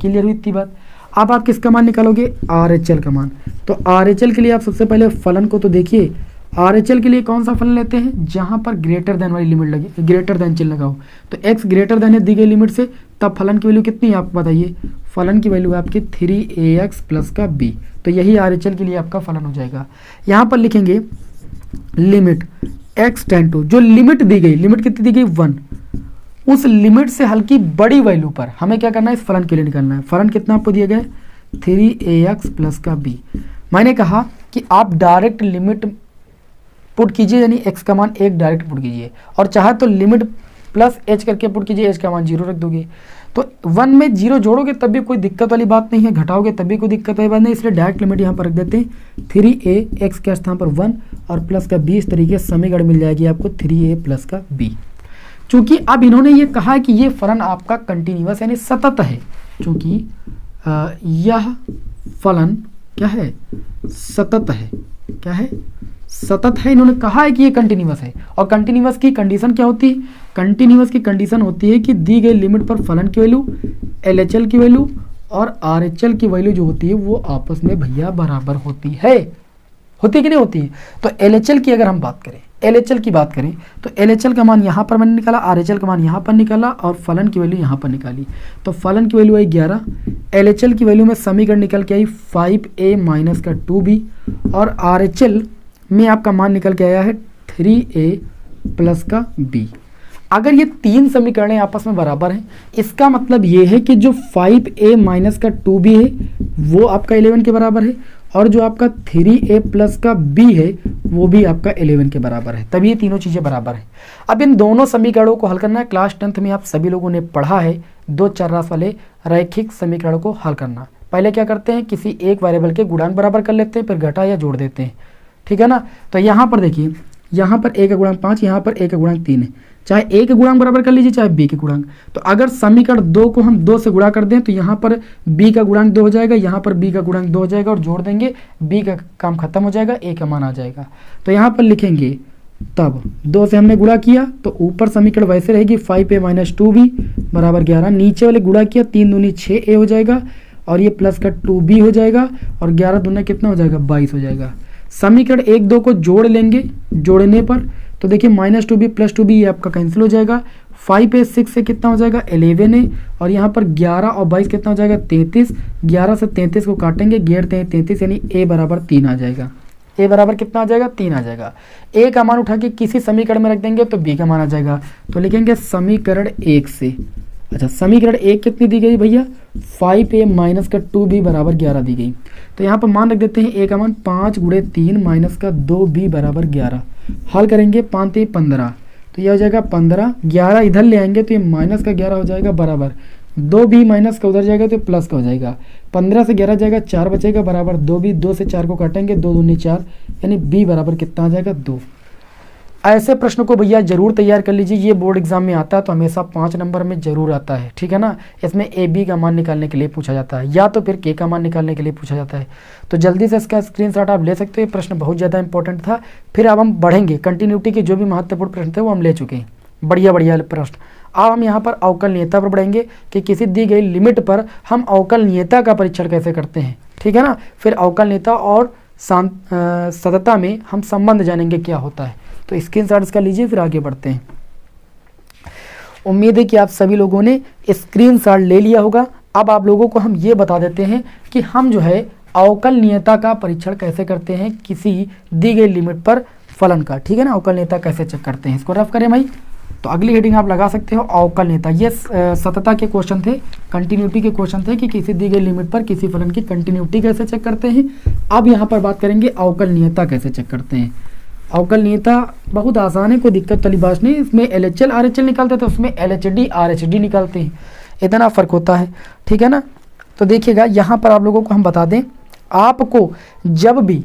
क्लियर हुई इतनी बात। अब आप किसका मान निकालोगे, RHL का मान। तो RHL के लिए आप सबसे पहले फलन को तो देखिए, RHL के लिए कौन सा फलन लेते हैं, जहां पर ग्रेटर देन वाली लिमिट लगी, ग्रेटर देन चिन्ह लगाओ। तो x ग्रेटर देन है दी गई लिमिट से, तब फलन की वैल्यू कितनी है आप बताइए, फलन की वैल्यू है आपकी 3ax प्लस का b। तो यही RHL के लिए आपका फलन हो जाएगा। यहाँ पर लिखेंगे लिमिट x टेंड टू, जो लिमिट दी गई, लिमिट कितनी दी गई 1, उस लिमिट से हल्की बड़ी वैल्यू पर हमें क्या करना है, इस फलन के लिए निकालना है। फलन कितना आपको दिया गया है, 3ax प्लस का b। मैंने कहा कि आप डायरेक्ट लिमिट पुट कीजिए, यानी x का मान 1 डायरेक्ट पुट कीजिए, और चाहे तो लिमिट प्लस h करके पुट कीजिए, h का मान 0 रख दोगे। तो 1 में 0 जोड़ोगे तब भी कोई दिक्कत वाली बात नहीं है, घटाओगे तब भी कोई दिक्कत वाली बात नहीं, इसलिए डायरेक्ट लिमिट यहाँ पर रख देते हैं 3a, x के स्थान पर 1 और प्लस का b। इस तरीके से समीकरण मिल जाएगी आपको 3a प्लस का b। चूंकि अब इन्होंने ये कहा कि ये फलन आपका कंटिन्यूअस यानी सतत है, चूंकि यह फलन क्या है, सतत है, क्या है, सतत है। इन्होंने कहा है कि ये कंटिन्यूअस है, और कंटिन्यूअस की कंडीशन क्या होती है, कंटिन्यूअस की कंडीशन होती है कि दी गई लिमिट पर फलन की वैल्यू, LHL की वैल्यू और RHL की वैल्यू जो होती है वो आपस में भैया बराबर होती है, होती कि नहीं होती है। तो LHL की अगर हम बात करें, LHL की बात करें तो LHL का मान यहाँ पर मैंने निकाला, RHL का मान यहाँ पर निकाला और फलन की वैल्यू यहाँ पर निकाली। तो फलन की वैल्यू आई 11, LHL की वैल्यू में समीकरण निकल के आई 5a माइनस का 2b और RHL में आपका मान निकल के आया है 3a प्लस का b। अगर ये तीन समीकरणें आपस में बराबर हैं, इसका मतलब ये है कि जो 5a माइनस का 2b है वो आपका 11 के बराबर है और जो आपका 3a प्लस का b है वो भी आपका 11 के बराबर है, तभी ये तीनों चीज़ें बराबर हैं। अब इन दोनों समीकरणों को हल करना है। क्लास 10th में आप सभी लोगों ने पढ़ा है दो चरराशि वाले रैखिक समीकरणों को हल करना। पहले क्या करते हैं, किसी एक वेरिएबल के गुणांक बराबर कर लेते हैं, फिर घटा या जोड़ देते हैं, ठीक है ना। तो यहाँ पर देखिए, यहाँ पर a का गुणांक 5, यहाँ पर a का गुणांक 3 है। चाहे a के गुणांक बराबर कर लीजिए चाहे b के गुणांक। तो अगर समीकरण 2 को हम 2 से गुणा कर दें तो यहाँ पर b का गुणांक 2 हो जाएगा, यहाँ पर b का गुणांक 2 हो जाएगा और जोड़ देंगे b का काम खत्म हो जाएगा, a का मान आ जाएगा। तो यहाँ पर लिखेंगे तब 2 से हमने गुणा किया तो ऊपर समीकरण वैसे रहेगी 5a माइनस 2b बराबर 11, नीचे वाले गुणा किया 3 दूनी 6a हो जाएगा और ये प्लस का 2b हो जाएगा और 11 दूना कितना हो जाएगा 22 हो जाएगा। समीकरण 1 2 को जोड़ लेंगे, जोड़ने पर तो देखिए माइनस 2b प्लस 2b ये आपका कैंसिल हो जाएगा। 5a 6 से कितना हो जाएगा 11 है और यहाँ पर 11 और 22 कितना हो जाएगा 33। 11 से 33 को काटेंगे, 33 यानी a बराबर 3 आ जाएगा। a बराबर कितना आ जाएगा 3 आ जाएगा। a का मान उठा के किसी समीकरण में रख देंगे तो b का मान आ जाएगा। तो लिखेंगे समीकरण 1 से, अच्छा समीकरण 1 कितनी दी गई भैया 5a माइनस का 2b बराबर 11 दी गई। तो यहाँ पर मान रख देते हैं a का मान 5 गुणे 3 माइनस का 2b बराबर 11। हल करेंगे 5 3 15, तो यह हो जाएगा 15, 11 इधर ले आएंगे तो ये माइनस का 11 हो जाएगा बराबर 2b माइनस का उधर जाएगा तो प्लस का हो जाएगा। 15 से 11 जाएगा 4 बचेगा बराबर 2b, 2 से 4 को काटेंगे 2 दूनी 4 यानी b बराबर कितना आ जाएगा 2। ऐसे प्रश्न को भैया जरूर तैयार कर लीजिए, ये बोर्ड एग्जाम में आता है तो हमेशा 5 नंबर में जरूर आता है, ठीक है ना। इसमें ए बी का मान निकालने के लिए पूछा जाता है या तो फिर के का मान निकालने के लिए पूछा जाता है। तो जल्दी से इसका स्क्रीनशॉट आप ले सकते हो, ये प्रश्न बहुत ज़्यादा इंपॉर्टेंट था। फिर अब हम बढ़ेंगे, कंटिन्यूटी के जो भी महत्वपूर्ण प्रश्न थे वो हम ले चुके हैं, बढ़िया बढ़िया प्रश्न। अब हम यहाँ पर अवकलनीयता पर बढ़ेंगे कि किसी दी गई लिमिट पर हम अवकलनीयता का परीक्षण कैसे करते हैं, ठीक है ना। फिर अवकलनीयता और सततता में हम संबंध जानेंगे क्या होता है। तो स्क्रीनशॉट इसका लीजिए, फिर आगे बढ़ते हैं। उम्मीद है कि आप सभी लोगों ने स्क्रीनशॉट ले लिया होगा। अब आप लोगों को हम ये बता देते हैं कि हम जो है अवकलनीयता का परीक्षण कैसे करते हैं किसी दी गई लिमिट पर फलन का, ठीक है ना। अवकलनीयता कैसे चेक करते हैं, इसको रफ करें भाई। तो अगली हेडिंग आप लगा सकते हो अवकलनीयता। ये सततता के क्वेश्चन थे, कंटिन्यूटी के क्वेश्चन थे कि किसी दी गई लिमिट पर किसी फलन की कंटिन्यूटी कैसे चेक करते हैं। अब यहाँ पर बात करेंगे अवकलनीयता कैसे चेक करते हैं। अवकलनीयता बहुत आसान है, कोई दिक्कत वाली बात नहीं। इसमें LHL RHL निकालते थे, उसमें LHD RHD निकालते हैं, इतना फ़र्क होता है, ठीक है ना। तो देखिएगा यहाँ पर आप लोगों को हम बता दें, आपको जब भी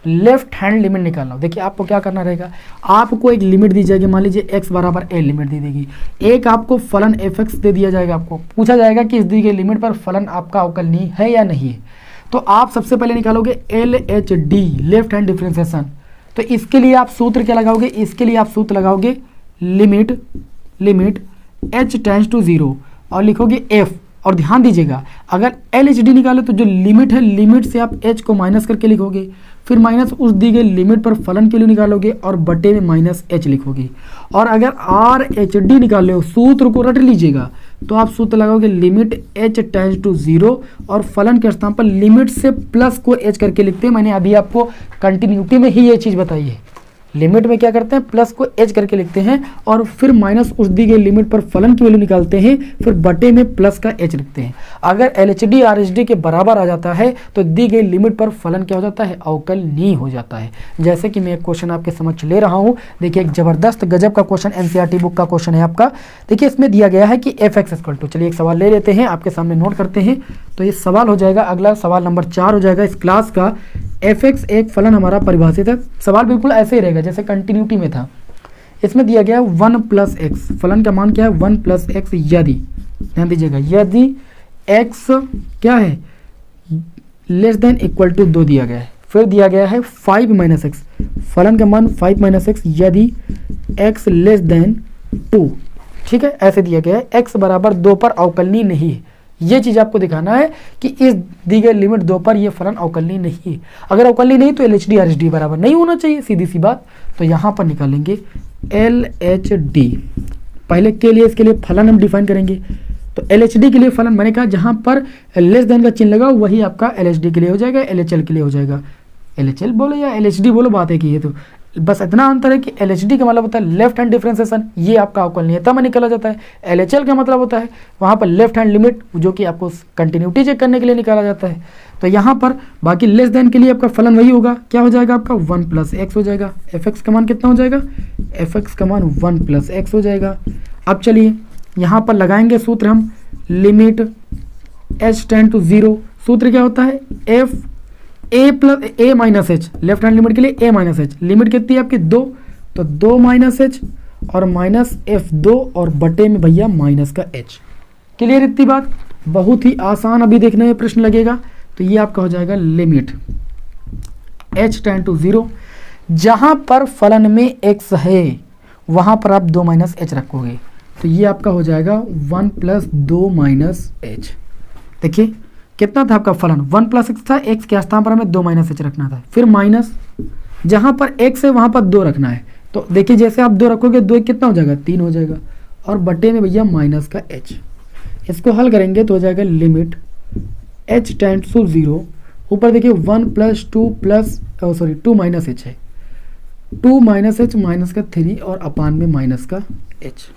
लेफ्ट हैंड लिमिट निकालना हो, देखिए आपको क्या करना रहेगा, आपको एक लिमिट दी जाएगी, मान लीजिए x बराबर a लिमिट दी देगी। एक आपको फलन fx दे दिया जाएगा, आपको पूछा जाएगा कि इस दी गई लिमिट पर फलन आपका अवकलनीय है या नहीं है। तो आप सबसे पहले निकालोगे LHD लेफ्ट हैंड डिफरेंशिएशन। तो इसके लिए आप सूत्र क्या लगाओगे, इसके लिए आप सूत्र लगाओगे लिमिट h टेंड्स टू 0 और लिखोगे f। और ध्यान दीजिएगा अगर LHD निकाले तो जो लिमिट है, लिमिट से आप h को माइनस करके लिखोगे, फिर माइनस उस दी गई लिमिट पर फलन के लिए निकालोगे और बटे में माइनस h लिखोगे। और अगर RHD निकाल हो, सूत्र को रट लीजिएगा, तो आप सूत्र लगाओगे लिमिट h टेंड्स टू 0 और फलन के स्थान पर लिमिट से प्लस को h करके लिखते हैं। मैंने अभी आपको कंटिन्यूटी में ही ये चीज़ बताई है, लिमिट में क्या करते हैं प्लस को h करके लिखते हैं और फिर माइनस उस दी गई लिमिट पर फलन की वैल्यू निकालते हैं, फिर बटे में प्लस का h लिखते हैं। अगर LHD RHD के बराबर आ जाता है तो दी गई लिमिट पर फलन क्या हो जाता है, अवकलनीय हो जाता है। जैसे कि मैं एक क्वेश्चन आपके समक्ष ले रहा हूं, देखिए एक जबरदस्त गजब का क्वेश्चन NCERT बुक का क्वेश्चन है आपका। देखिए इसमें दिया गया है कि fx इक्वल टू, चलिए एक सवाल ले लेते हैं, आपके सामने नोट करते हैं। तो ये सवाल हो जाएगा, अगला सवाल नंबर 4 हो जाएगा इस क्लास का। fx एक फलन हमारा परिभाषित है। सवाल बिल्कुल ऐसे ही रहेगा जैसे कंटिन्यूटी में था। इसमें दिया गया 1 + x, फलन का मान क्या है 1 + x, यदि, ध्यान दीजिएगा, यदि x क्या है लेस देन इक्वल टू 2 दिया गया है। फिर दिया गया है 5 - x, फलन का मान 5 - x यदि x लेस देन 2, ठीक है, ऐसे दिया गया है। x बराबर 2 पर अवकलनीय नहीं है, ये चीज़ आपको दिखाना है कि इस दी गई लिमिट 2 पर ये फलन अवकलनीय नहीं है। अगर अवकलनीय नहीं तो LHD RHD बराबर नहीं होना चाहिए, सीधी सी बात। तो यहाँ पर निकालेंगे LHD। पहले के लिए इसके लिए फलन हम डिफाइन करेंगे। तो LHD के लिए फलन मैंने कहा जहाँ पर लेस देन का चिन्ह लगा वही आपका LHD के लिए हो जाएगा, LHL के लिए हो जाएगा। LHL बोलो या LHD बोलो, बात है कि ये तो बस इतना अंतर है कि LHD का मतलब होता है लेफ्ट हैंड डिफरेंशिएशन, ये आपका अवकलनीयता में निकाला जाता है। LHL का मतलब होता है वहाँ पर लेफ्ट हैंड लिमिट, जो कि आपको कंटिन्यूटी चेक करने के लिए निकाला जाता है। तो यहाँ पर बाकी लेस देन के लिए आपका फलन वही होगा, क्या हो जाएगा आपका 1 + x हो जाएगा। fx का मान कितना हो जाएगा, fx का मान 1 + x हो जाएगा। अब चलिए यहाँ पर लगाएंगे सूत्र हम, लिमिट h टेंड टू 0। सूत्र क्या होता है, f a + a - h, left hand limit के लिए a - h। लिमिट कितनी है आपकी 2, तो 2 - h और माइनस f2 और बटे में भैया माइनस का h। क्लियर इतनी बात, बहुत ही आसान अभी देखने में प्रश्न लगेगा। तो ये आपका हो जाएगा लिमिट h टेंड टू 0। जहाँ पर फलन में x है वहाँ पर आप 2 - h रखोगे, तो ये आपका हो जाएगा 1 + 2 - h। देखिए कितना था आपका फलन, 1 + x था, x के स्थान पर हमें 2 - h रखना था, फिर माइनस जहाँ पर x है वहाँ पर 2 रखना है। तो देखिए जैसे आप 2 रखोगे 2 कितना हो जाएगा 3 हो जाएगा, और बटे में भैया माइनस का h। इसको हल करेंगे तो हो जाएगा लिमिट h टेंड्स टू 0। ऊपर देखिए 1 + 2 + 2 - h है, 2 - h माइनस का 3 और अपान में माइनस का h।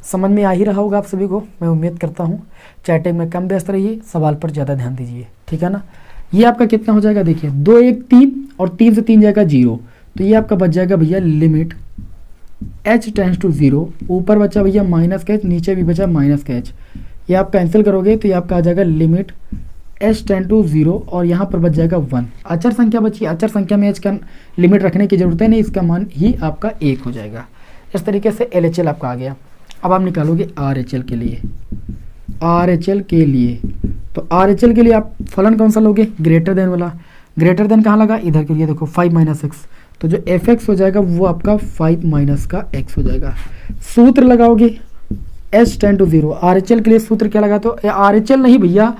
समझ में आ ही रहा होगा आप सभी को, मैं उम्मीद करता हूँ। चैटिंग में कम व्यस्त रहिए, सवाल पर ज़्यादा ध्यान दीजिए, ठीक है ना। ये आपका कितना हो जाएगा, देखिए 2 1 3 और 3 से 3 जाएगा 0, तो ये आपका बच जाएगा भैया लिमिट h टेंड्स टू 0। ऊपर बचा भैया माइनस का h, नीचे भी बचा माइनस का h। ये आप कैंसिल करोगे तो ये आपका आ जाएगा लिमिट h टेंड टू 0 और यहाँ पर बच जाएगा 1। अचर संख्या बची, अचर संख्या में h का लिमिट रखने की जरूरत है नहीं, इसका मान ही आपका 1 हो जाएगा। इस तरीके से LHL आपका आ गया। अब आप निकालोगे RHL के लिए। RHL के लिए तो RHL के लिए आप फलन कौन सा लोगे, ग्रेटर देन वाला। ग्रेटर देन कहाँ लगा, इधर के लिए देखो 5 - x, तो जो fx हो जाएगा वो आपका 5 - का x हो जाएगा। सूत्र लगाओगे h टेंड टू 0। RHL के लिए सूत्र क्या लगा, तो RHL नहीं भैया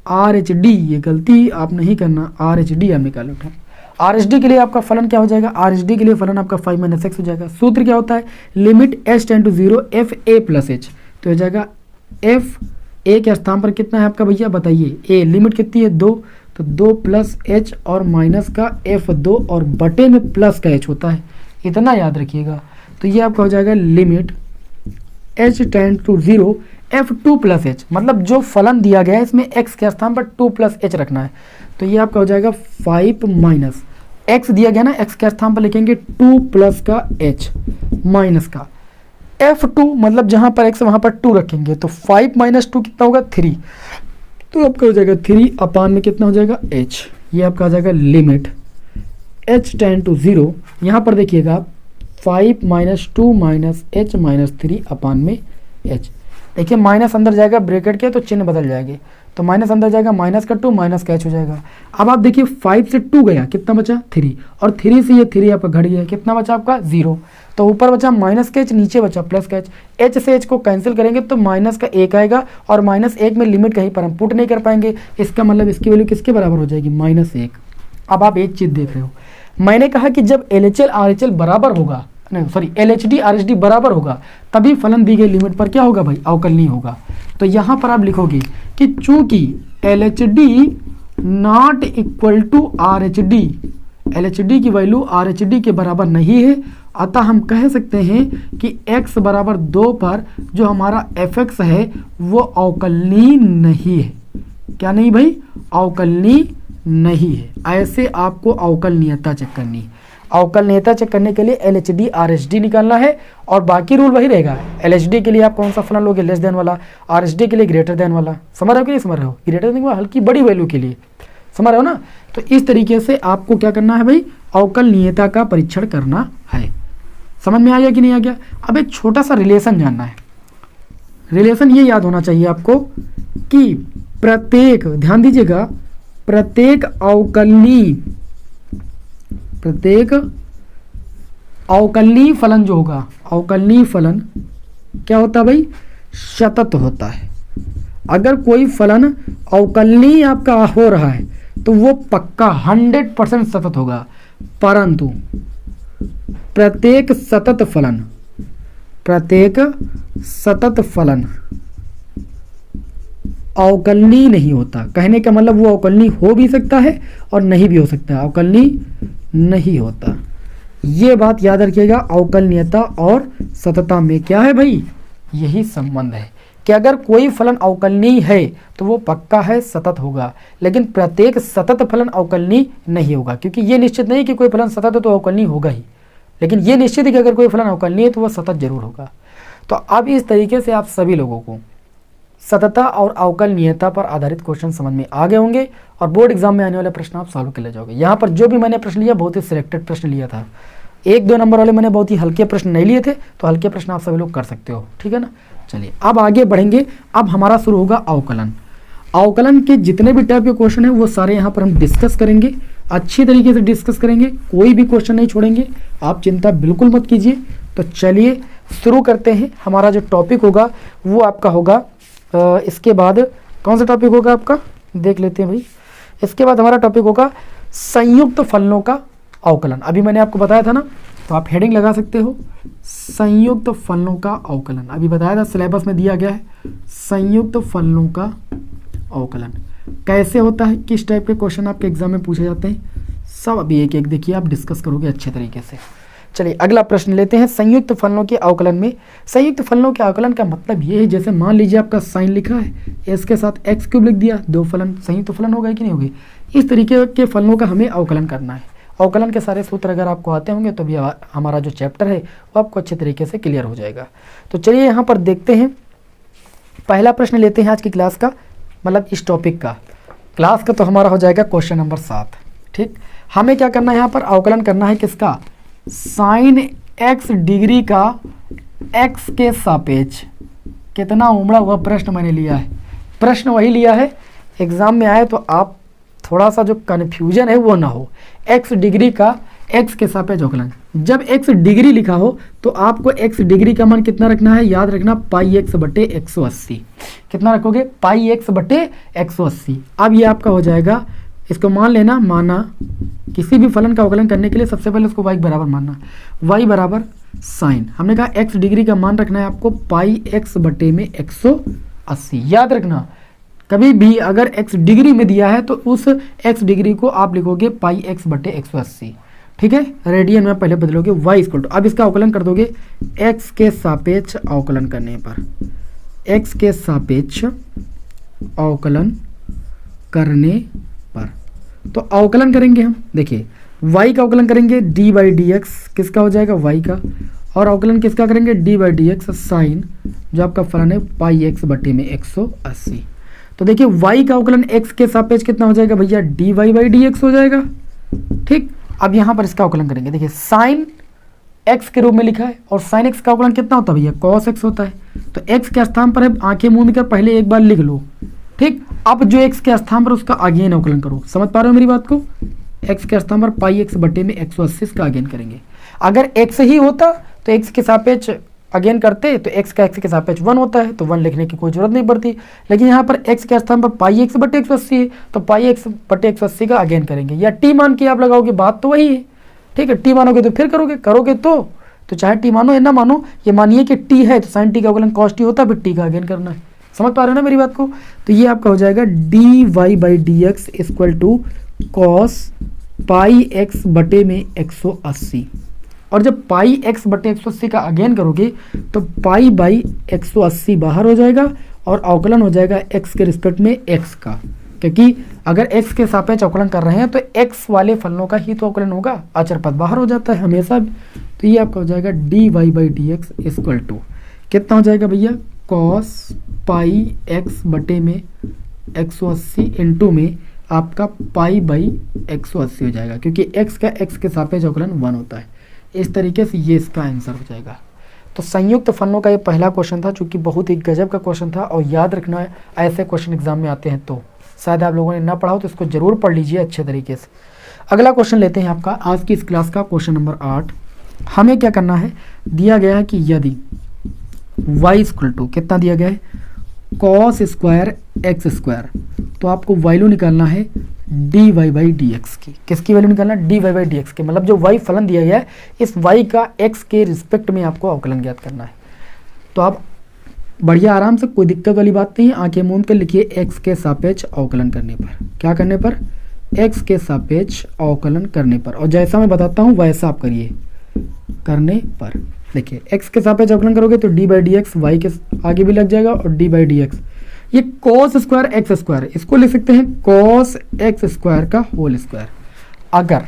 RHD, ये गलती आप नहीं करना, RHD आप निकालो। RHD के लिए आपका फलन क्या हो जाएगा, RHD के लिए फलन आपका 5 - x हो जाएगा। सूत्र क्या होता है, limit h tend to 0 f a + h, तो हो जाएगा f a के स्थान पर कितना है आपका भैया बताइए, a लिमिट कितनी है 2, तो 2 + h और माइनस का f2 और बटे में प्लस का h होता है, इतना याद रखिएगा। तो ये आपका हो जाएगा limit h tend to 0 f2 + h, मतलब जो फलन दिया गया है इसमें x के स्थान पर 2 + h रखना है। तो ये आपका हो जाएगा 5 - x दिया गया ना, x के स्थान पर लिखेंगे 2 + का h माइनस का f2, मतलब जहां पर x वहां पर 2 रखेंगे, तो 5 - 2 कितना होगा 3, तो आपका हो जाएगा 3 अपान में कितना हो जाएगा h। ये आपका हो जाएगा लिमिट h टेंड टू 0। यहाँ पर देखिएगा 5 - 2 - h - 3 अपान में h। देखिए माइनस अंदर जाएगा ब्रैकेट के तो चिन्ह बदल जाएंगे, तो माइनस अंदर जाएगा माइनस का 2 माइनस का h हो जाएगा। अब आप देखिए 5 से 2 गया, कितना बचा 3, और 3 से ये 3 आपका घट गया, कितना बचा आपका 0, तो ऊपर बचा माइनस का h, नीचे बचा प्लस का h। h से h को कैंसिल करेंगे तो माइनस का 1 आएगा, और -1 में लिमिट कहीं पर हम पुट नहीं कर पाएंगे, इसका मतलब इसकी वैल्यू किसके बराबर हो जाएगी -1। अब आप एक चीज़ देख रहे हो, मैंने कहा कि जब LHL RHL बराबर होगा, नहीं सॉरी LHD RHD बराबर होगा, तभी फलन दी गई लिमिट पर क्या होगा भाई, अवकलनीय होगा। तो यहाँ पर आप लिखोगे कि चूंकि LHD not equal to RHD, LHD की वैल्यू RHD के बराबर नहीं है, अतः हम कह सकते हैं कि x बराबर 2 पर जो हमारा fx है वो अवकलनीय नहीं है। क्या नहीं भाई, अवकलनीय नहीं है। ऐसे आपको अवकलनीयता चेक करनी है। अवकलनीयता चेक करने के लिए LHD RHD निकालना है, और बाकी रूल वही रहेगा। LHD के लिए आप कौन सा फलन लोगे, लेस देन वाला, RHD के लिए ग्रेटर देन वाला। समझ रहे हो कि नहीं समझ रहे हो, ग्रेटर देन वाला हल्की बड़ी वैल्यू के लिए, समझ रहे हो ना। तो इस तरीके से आपको क्या करना है भाई, अवकलनीयता का परीक्षण करना है। समझ में आ गया कि नहीं आ गया। अब एक छोटा सा रिलेशन जानना है। रिलेशन ये याद होना चाहिए आपको कि प्रत्येक, ध्यान दीजिएगा, प्रत्येक अवकलनीय फलन जो होगा, अवकलनीय फलन क्या होता है भाई, सतत होता है। अगर कोई फलन अवकलनीय आपका हो रहा है तो वो पक्का 100% सतत होगा, परंतु प्रत्येक सतत फलन अवकलनीय नहीं होता। कहने का मतलब वो अवकलनीय हो भी सकता है और नहीं भी हो सकता, अवकलनीय नहीं होता। ये बात याद रखिएगा, अवकलनीयता और सततता में क्या है भाई, यही संबंध है कि अगर कोई फलन अवकलनीय है तो वो पक्का है सतत होगा, लेकिन प्रत्येक सतत फलन अवकलनीय नहीं होगा, क्योंकि ये निश्चित नहीं कि कोई फलन सतत है तो अवकलनीय होगा ही, लेकिन ये निश्चित है कि अगर कोई फलन अवकलनीय है तो वह सतत जरूर होगा। तो अब इस तरीके से आप सभी लोगों को सततता और अवकलनीयता पर आधारित क्वेश्चन समझ में आ गए होंगे और बोर्ड एग्जाम में आने वाले प्रश्न आप सॉल्व कर ले जाओगे। यहाँ पर जो भी मैंने प्रश्न लिया बहुत ही सिलेक्टेड प्रश्न लिया था, 1-2 नंबर वाले मैंने बहुत ही हल्के प्रश्न नहीं लिए थे, तो हल्के प्रश्न आप सभी लोग कर सकते हो, ठीक है ना। चलिए अब आगे बढ़ेंगे। अब हमारा शुरू होगा अवकलन। अवकलन के जितने भी टाइप के क्वेश्चन हैं वो सारे यहाँ पर हम डिस्कस करेंगे, अच्छी तरीके से डिस्कस करेंगे, कोई भी क्वेश्चन नहीं छोड़ेंगे, आप चिंता बिल्कुल मत कीजिए। तो चलिए शुरू करते हैं। हमारा जो टॉपिक होगा वो आपका होगा इसके बाद कौन सा टॉपिक होगा आपका देख लेते हैं भाई। इसके बाद हमारा टॉपिक होगा संयुक्त फलनों का अवकलन। अभी मैंने आपको बताया था ना, तो आप हेडिंग लगा सकते हो, संयुक्त फलनों का अवकलन। अभी बताया था, सिलेबस में दिया गया है, संयुक्त फलनों का अवकलन कैसे होता है, किस टाइप के क्वेश्चन आपके एग्जाम में पूछे जाते हैं, सब अभी एक एक देखिए, आप डिस्कस करोगे अच्छे तरीके से। चलिए अगला प्रश्न लेते हैं। संयुक्त फलनों के अवकलन में, संयुक्त फलनों के अवकलन का मतलब ये है, जैसे मान लीजिए आपका साइन लिखा है, इसके साथ एक्स क्यूब लिख दिया, 2 फलन संयुक्त फलन हो गए कि नहीं हो गए। इस तरीके के फलनों का हमें अवकलन करना है। अवकलन के सारे सूत्र अगर आपको आते होंगे तो भी हमारा जो चैप्टर है वो आपको अच्छे तरीके से क्लियर हो जाएगा। तो चलिए यहाँ पर देखते हैं, पहला प्रश्न लेते हैं आज की क्लास का, मतलब इस टॉपिक का। क्लास का तो हमारा हो जाएगा क्वेश्चन नंबर 7। ठीक, हमें क्या करना है, यहाँ पर अवकलन करना है किसका, साइन x डिग्री का x के सापेक्ष। कितना उमड़ा हुआ प्रश्न मैंने लिया है, प्रश्न वही लिया है, एग्जाम में आए तो आप थोड़ा सा जो कन्फ्यूजन है वो ना हो। x डिग्री का x के सापेक्ष अवकलन, जब x डिग्री लिखा हो तो आपको x डिग्री का मान कितना रखना है, याद रखना पाई x बटे 180। कितना रखोगे, पाई x बटे 180। अब ये आपका हो जाएगा, इसको मान लेना, माना किसी भी फलन का अवकलन करने के लिए सबसे पहले उसको y बराबर मानना, y बराबर साइन, हमने कहा x डिग्री का मान रखना है आपको पाई x बटे में 180। याद रखना कभी भी अगर x डिग्री में दिया है तो उस x डिग्री को आप लिखोगे पाई x बटे 180। ठीक है, रेडियन में पहले बदलोगे y इक्वल टू, अब इसका अवकलन कर दोगे x के सापेक्ष अवकलन करने पर, x के सापेक्ष अवकलन करने पर। तो अवकलन करेंगे हम, देखिए y का अवकलन करेंगे डी बाई डी एक्स, किसका हो जाएगा y का, और अवकलन किसका करेंगे d by d x sine जो आपका फलन है पाई x बटे में 180। तो देखिए y का अवकलन x के सापेक्ष कितना हो जाएगा भैया, d y by d x हो जाएगा। ठीक, अब यहाँ पर इसका अवकलन करेंगे, देखिए साइन x के रूप में लिखा है और साइन x का अवकलन कितना होता है भैया, कॉस x होता है। तो x के स्थान पर है, आंखें मूंद कर पहले एक बार लिख लो। ठीक, अब जो x के स्थान पर उसका अगेन अवकलन करो। समझ पा रहे हो मेरी बात को, x के स्थान पर पाई x बटे में 180 का अगेन करेंगे। अगर x ही होता तो x के सापेक्ष अगेन करते तो x का x के सापेक्ष 1 होता है, तो 1 लिखने की कोई जरूरत नहीं पड़ती। लेकिन यहाँ पर x के स्थान पर पाई x बटे 180 है, तो पाई x बटे 180 का अगेन करेंगे, या t मान के आप लगाओगे, बात तो वही है। ठीक है, t मानोगे तो फिर करोगे तो चाहे t मानो या ना मानो, ये मानिए कि t है तो साइन t का अवकलन कॉस t होता है, फिर t का अगेन करना है। समझ पा रहे हो ना मेरी बात को। तो ये आपका हो जाएगा d y by d x equal to cos pi x बटे में 180, और जब पाई x बटे 180 का अगेन करोगे तो पाई बाई 180 बाहर हो जाएगा और अवकलन हो जाएगा x के रिस्पेक्ट में x का, क्योंकि अगर x के सापेक्ष अवकलन कर रहे हैं तो x वाले फलनों का ही तो अवकलन होगा, अचर पद बाहर हो जाता है हमेशा। तो ये आपका हो जाएगा d y by d x equal to कितना हो जाएगा भैया, कॉस पाई x बटे में 180 इंटू में आपका पाई बाई 180 हो जाएगा, क्योंकि x का x के सापेक्ष अवकलन 1 होता है। इस तरीके से ये इसका आंसर हो जाएगा। तो संयुक्त फलनों का ये पहला क्वेश्चन था, जो कि बहुत ही गजब का क्वेश्चन था, और याद रखना है ऐसे क्वेश्चन एग्जाम में आते हैं, तो शायद आप लोगों ने ना पढ़ा हो तो इसको जरूर पढ़ लीजिए अच्छे तरीके से। अगला क्वेश्चन लेते हैं आपका आज की इस क्लास का क्वेश्चन नंबर 8। हमें क्या करना है, दिया गया है कि यदि y इक्वल टू कितना दिया गया है, कॉस स्क्वायर एक्स स्क्वायर, तो आपको वैल्यू निकालना है d y by d x की। किसकी वैल्यू निकालना है? D y by d x की, मतलब जो वाई फलन दिया गया है इस वाई का एक्स के रिस्पेक्ट में आपको अवकलन ज्ञात करना है। तो आप बढ़िया आराम से, कोई दिक्कत वाली बात नहीं है, आंखें मूंद कर लिखिए एक्स के सापेक्ष अवकलन करने पर। क्या करने पर? एक्स के सापेक्ष अवकलन करने पर। और जैसा मैं बताता हूँ वैसा आप करिए, करने पर। देखिए एक्स के सापेक्ष अवकलन करोगे तो d by d x y के आगे भी लग जाएगा और डी बाई डी एक्स, ये कॉस स्क्वायर एक्स स्क्वायर, इसको लिख सकते हैं कॉस एक्स स्क्वायर का होल स्क्वायर। अगर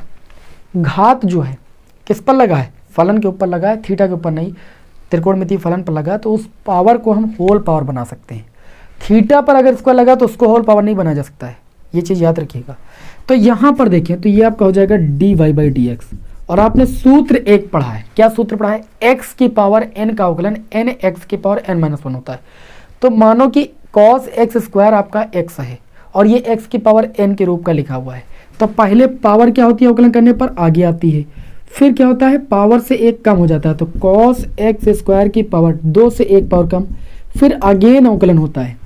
घात जो है किस पर लगा है? फलन के ऊपर लगा है, थीटा के ऊपर नहीं, त्रिकोणमितीय फलन पर लगा, तो उस पावर को हम होल पावर बना सकते हैं। थीटा पर अगर स्क्वायर लगा तो उसको होल पावर नहीं बनाया जा सकता है, ये चीज़ याद रखिएगा। तो यहाँ पर देखिए तो ये आपका हो जाएगा d y by d x, और आपने सूत्र एक पढ़ा है। क्या सूत्र पढ़ा है? एक्स की पावर एन का अवकलन एन एक्स की पावर एन माइनस वन होता है। तो मानो कि कॉस एक्स स्क्वायर आपका एक्स है और ये एक्स की पावर एन के रूप का लिखा हुआ है, तो पहले पावर क्या होती है अवकलन करने पर? आगे आती है। फिर क्या होता है? पावर से एक कम हो जाता है, तो कॉस एक्स स्क्वायर की पावर 2 से 1 पावर कम, फिर अगेन अवकलन होता है।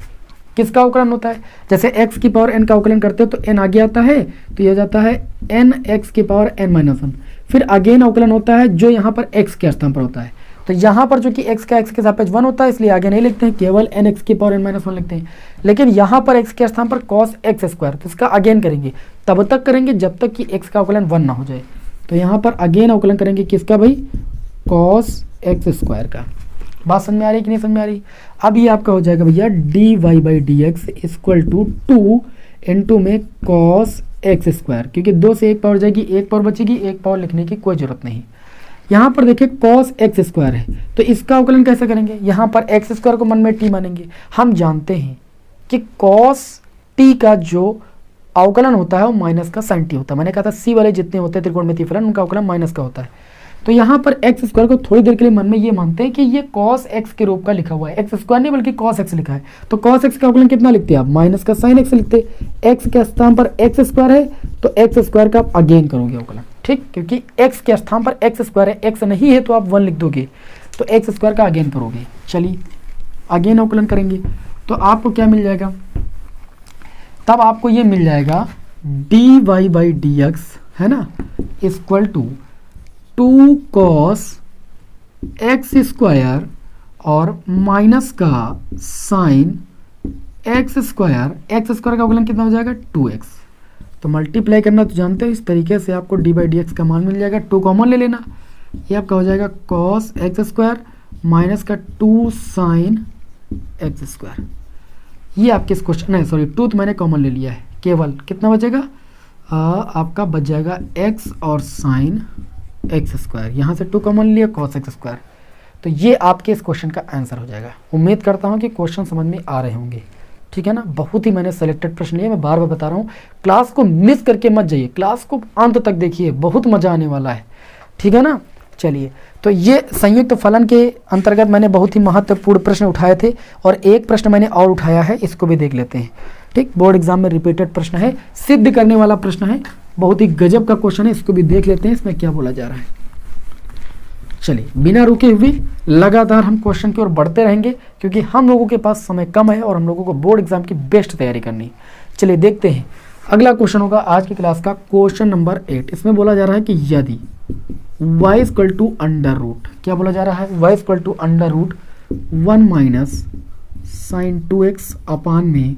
किसका अवकलन होता है? जैसे x की पावर n का अवकलन करते हो तो n आगे आता है, तो ये हो जाता है n x की पावर n माइनस वन। फिर अगेन अवकलन होता है जो यहाँ पर x के स्थान पर होता है, तो यहाँ पर जो कि x का x के सापेक्ष 1 होता है इसलिए आगे नहीं लिखते हैं, केवल n x की पावर n माइनस वन लिखते हैं। लेकिन यहाँ पर x के स्थान पर cos x स्क्वायर, तो इसका अगेन करेंगे, तब तक करेंगे जब तक कि x का अवकलन 1 ना हो जाए। तो यहाँ पर अगेन अवकलन करेंगे किसका भाई? cos x स्क्वायर का। बात समझ में आ रही कि नहीं समझ में आ रही? अब ये आपका हो जाएगा भैया d y by d x equal to 2 into में कॉस एक्स स्क्वायर, क्योंकि 2 से 1 पावर जाएगी, 1 पावर बचेगी, 1 पावर लिखने की कोई जरूरत नहीं। यहाँ पर देखिए कॉस एक्स स्क्वायर है, तो इसका अवकलन कैसे करेंगे? यहाँ पर एक्स स्क्वायर को मन में टी मानेंगे। हम जानते हैं कि कॉस टी का जो अवकलन होता है वो माइनस का साइन टी होता है। मैंने कहा था सी वाले जितने होते हैं त्रिकोणमितीय फलन उनका अवकलन माइनस का होता है। तो यहाँ पर एक्स स्क्वायर को थोड़ी देर के लिए मन में ये मानते हैं कि ये कॉस एक्स के रूप का लिखा हुआ है, एक्स स्क्वायर नहीं बल्कि कॉस एक्स लिखा है। तो कॉस एक्स का अवकलन कितना लिखते हैं आप? माइनस का साइन एक्स लिखते। एक्स के स्थान पर एक्स स्क्वायर है तो एक्स स्क्वायर का आप अगेन करोगे अवकलन, ठीक, क्योंकि एक्स के स्थान पर एक्स स्क्वायर है, एक्स नहीं है तो आप 1 लिख दोगे, तो एक्स स्क्वायर का अगेन करोगे। चलिए अगेन अवकलन करेंगे तो आपको क्या मिल जाएगा? तब आपको ये मिल जाएगा d y by d x, है ना, equal to 2 cos x square और माइनस का sine x square. X square का अवकलन कितना हो जाएगा? 2x। तो मल्टीप्लाई करना तो जानते हो, इस तरीके से आपको डी बाई डी एक्स का मान मिल जाएगा। 2 कॉमन ले लेना, ये आपका हो जाएगा कॉस एक्स स्क्वायर माइनस का 2 साइन एक्स स्क्वायर। ये आपके इस क्वेश्चन नहीं, सॉरी 2 तो मैंने कॉमन ले लिया है, केवल कितना बचेगा? आपका बच जाएगा x और साइन एक्स स्क्वायर। यहाँ से 2 कॉमन लिया, कॉस एक्स स्क्वायर। तो ये आपके इस क्वेश्चन का आंसर हो जाएगा। उम्मीद करता हूँ कि क्वेश्चन समझ में आ रहे होंगे, ठीक है ना। बहुत ही मैंने सेलेक्टेड प्रश्न लिए, मैं बार बार बता रहा हूँ, क्लास को मिस करके मत जाइए, क्लास को अंत तक देखिए, बहुत मजा आने वाला है, ठीक है ना। चलिए, तो ये संयुक्त फलन के अंतर्गत मैंने बहुत ही महत्वपूर्ण प्रश्न उठाए थे और एक प्रश्न मैंने और उठाया है, इसको भी देख लेते हैं, ठीक। बोर्ड एग्जाम में रिपीटेड प्रश्न है, सिद्ध करने वाला प्रश्न है, बहुत ही गजब का क्वेश्चन है, इसको भी देख लेते हैं इसमें क्या बोला जा रहा है। चलिए बिना रुके हुए लगातार हम क्वेश्चन की ओर बढ़ते रहेंगे, क्योंकि हम लोगों के पास समय कम है और हम लोगों को बोर्ड एग्जाम की बेस्ट तैयारी करनी है। चलिए देखते हैं, अगला क्वेश्चन होगा आज की क्लास का क्वेश्चन नंबर 8। इसमें बोला जा रहा है कि यदि y equal to under root, क्या बोला जा रहा है? y equal to under root 1 minus sine 2x अपान में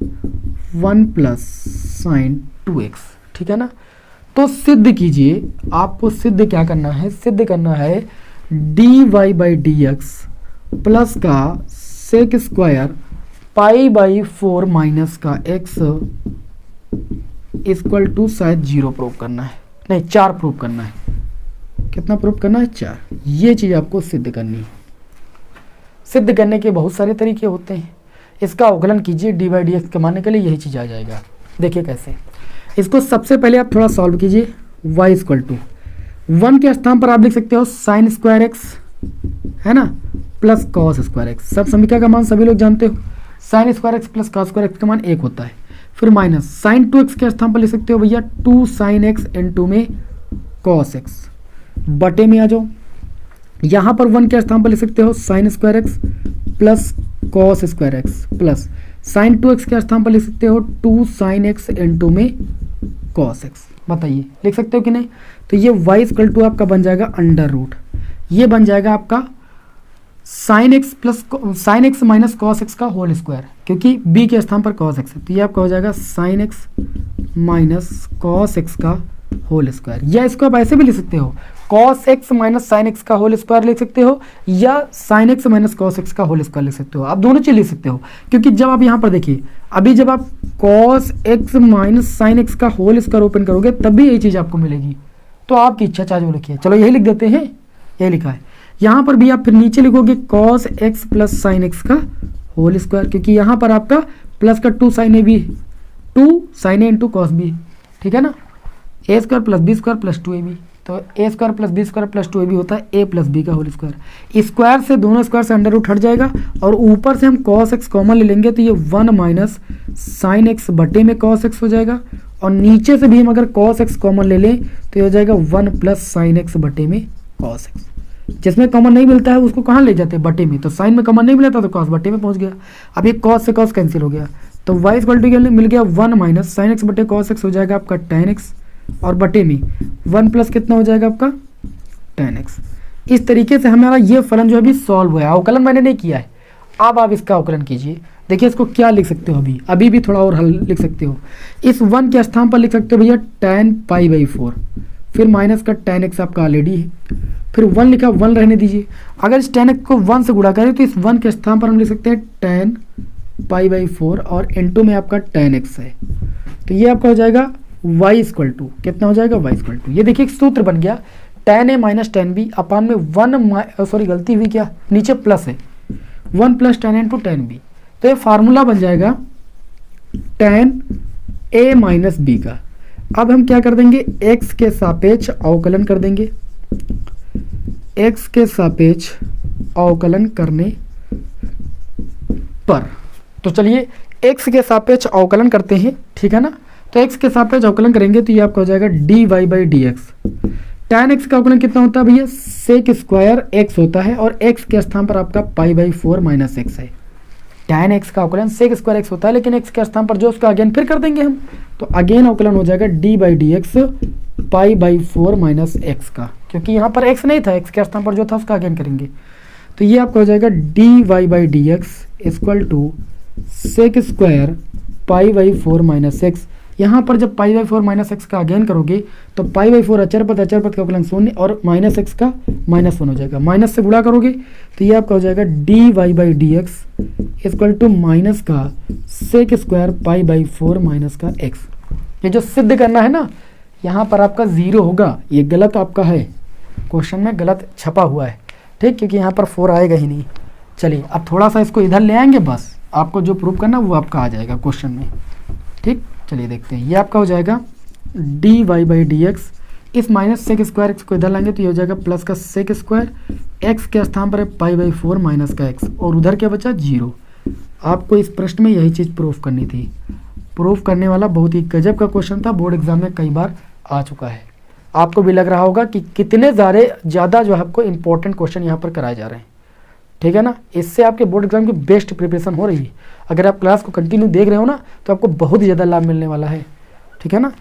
1 प्लस साइन 2x, ठीक है ना। तो सिद्ध कीजिए, आपको सिद्ध क्या करना है? सिद्ध करना है d y by d x plus का sec square pi by 4 minus का x इक्वल टू शायद 0 प्रूव करना है, नहीं 4 प्रूव करना है। कितना प्रूव करना है? 4। ये चीज़ आपको सिद्ध करनी है। सिद्ध करने के बहुत सारे तरीके होते हैं, इसका अवकलन कीजिए डी बाई डी एक्स कमाने के लिए, यही चीज़ आ जाएगा। देखिए कैसे, इसको सबसे पहले आप थोड़ा सॉल्व कीजिए। y इक्वल टू 1 के स्थान पर आप लिख सकते हो साइन स्क्वायर एक्स, है ना, प्लस कॉस स्क्वायर एक्स। सब समीकरण का मान सभी लोग जानते हो, sine square x plus cos square x का मान 1 होता है। फिर माइनस साइन 2x के स्थान पर लिख सकते हो भैया 2 साइन एक्स इंटू में कॉस एक्स, बटे में आ जाओ, यहाँ पर 1 के स्थान पर लिख सकते हो sine square x plus cos square x plus sign 2x के स्थान पर लिख सकते हो 2 sin x इंटू में cos x। बताइए लिख सकते हो कि नहीं? तो ये y इक्वल टू आपका बन जाएगा अंडर रूट, ये बन जाएगा आपका sine x minus cos x का होल स्क्वायर, क्योंकि b के स्थान पर cos x है, तो ये आपका हो जाएगा sine x minus cos x का होल स्क्वायर। या इसको आप ऐसे भी लिख सकते हो, cos x minus sine x का होल स्क्वायर लिख सकते हो, या sine x minus cos x का होल स्क्वायर लिख सकते हो। आप दोनों चीज लिख सकते हो, क्योंकि जब आप यहाँ पर देखिए, अभी जब आप cos x minus sine x का होल स्क्वायर ओपन करोगे तब भी यही चीज आपको मिलेगी। तो आपकी इच्छा चाहे जो लिखिए, चलो यही लिख देते हैं, यही लिखा है। यहाँ पर भी आप फिर नीचे लिखोगे cos x plus sine x का होल स्क्वायर, क्योंकि यहाँ पर आपका प्लस का 2 sin a भी, 2 sin a into cos b, ठीक है ना, a square plus b square plus 2ab, तो a square plus b square plus 2ab होता है a प्लस बी का होल स्क्वायर। स्क्वायर से दोनों स्क्वायर से अंडर रूट हट जाएगा, और ऊपर से हम cos x कॉमन ले लेंगे, तो ये 1 माइनस साइन एक्स बटे में cos x हो जाएगा, और नीचे से भी हम अगर cos x कॉमन ले लें तो ये हो जाएगा 1 प्लस साइन एक्स बटे में cos x। जिसमें कॉमन नहीं मिलता है उसको कहाँ ले जाते हैं? बटे में। तो साइन में कॉमन नहीं मिला था तो cos बटे में पहुंच गया। अब ये cos से cos कैंसिल हो गया, तो y इक्वल टू मिल गया 1 माइनस साइन एक्स बटे cos x हो जाएगा आपका tan x, और बटे में 1 प्लस कितना हो जाएगा आपका tan x। इस तरीके से हमारा ये फलन जो अभी सॉल्व हुआ है, अवकलन मैंने नहीं किया है। अब आप इसका अवकलन कीजिए, देखिए इसको क्या लिख सकते हो, अभी भी थोड़ा और हल लिख सकते हो। इस 1 के स्थान पर लिख सकते हो भैया tan π/4, फिर माइनस का tan x आपका ऑलरेडी है, फिर 1 लिखा, 1 रहने दीजिए। अगर इस tan x को 1 से गुणा करें तो इस 1 के स्थान पर हम लिख सकते हैं tan π/4, और इंटू में आपका tan x है, तो ये आपका हो जाएगा y इक्वल टू कितना हो जाएगा, y इक्वल टू, ये देखिए एक सूत्र बन गया tan a minus tan b अपान में 1 सॉरी गलती हुई, क्या नीचे प्लस है, 1 plus tan a into tan b, तो ये फार्मूला बन जाएगा tan a माइनस b का। अब हम क्या कर देंगे, x के सापेक्ष अवकलन कर देंगे, x के सापेक्ष अवकलन करने पर, तो चलिए x के सापेक्ष अवकलन करते हैं, ठीक है ना। तो x के सापेक्ष अवकलन करेंगे तो ये आपका हो जाएगा dy/dx। tan x का अवकलन कितना होता है भैया, sec स्क्वायर x होता है, और x के स्थान पर आपका π/4 माइनस x है। tan x का अवकलन sec स्क्वायर x होता है, लेकिन x के स्थान पर जो उसका अगेन फिर कर देंगे हम, तो अगेन अवकलन हो जाएगा dy/dx π/4 माइनस x का, क्योंकि यहाँ पर x नहीं था, x के स्थान पर जो था उसका अगेन करेंगे, तो ये आपका हो जाएगा dy/dx equal to sec square π/4 minus x। यहाँ पर जब π/4 माइनस एक्स का अगेन करोगे तो π/4 अचर पद का अवकलन शून्य, और माइनस एक्स का -1 हो जाएगा, माइनस से गुणा करोगे तो ये आपका हो जाएगा dy/dx इक्वल टू माइनस का सेक स्क्वायर π/4 माइनस का x। ये जो सिद्ध करना है ना, यहाँ पर आपका 0 होगा, ये गलत आपका है, क्वेश्चन में गलत छपा हुआ है, ठीक, क्योंकि यहाँ पर 4 आएगा ही नहीं। चलिए अब थोड़ा सा इसको इधर ले आएंगे, बस आपको जो प्रूव करना वो आपका आ जाएगा क्वेश्चन में, ठीक। चलिए देखते हैं, ये आपका हो जाएगा dy/dx, इस माइनस सेक स्क्वायर एक्स को इधर लाएंगे तो ये हो जाएगा प्लस का सेक स्क्वायर, एक्स के स्थान पर है π/4 माइनस का एक्स, और उधर क्या बचा 0। आपको इस प्रश्न में यही चीज़ प्रूफ करनी थी। प्रूफ करने वाला बहुत ही गजब का क्वेश्चन था, बोर्ड एग्जाम में कई बार आ चुका है। आपको भी लग रहा होगा कि कितने ज़्यादा जो है आपको इंपॉर्टेंट क्वेश्चन यहाँ पर कराए जा रहे हैं, ठीक है ना। इससे आपके बोर्ड एग्जाम की बेस्ट प्रिपरेशन हो रही है। अगर आप क्लास को कंटिन्यू देख रहे हो ना तो आपको बहुत ही ज़्यादा लाभ मिलने वाला है, ठीक है ना।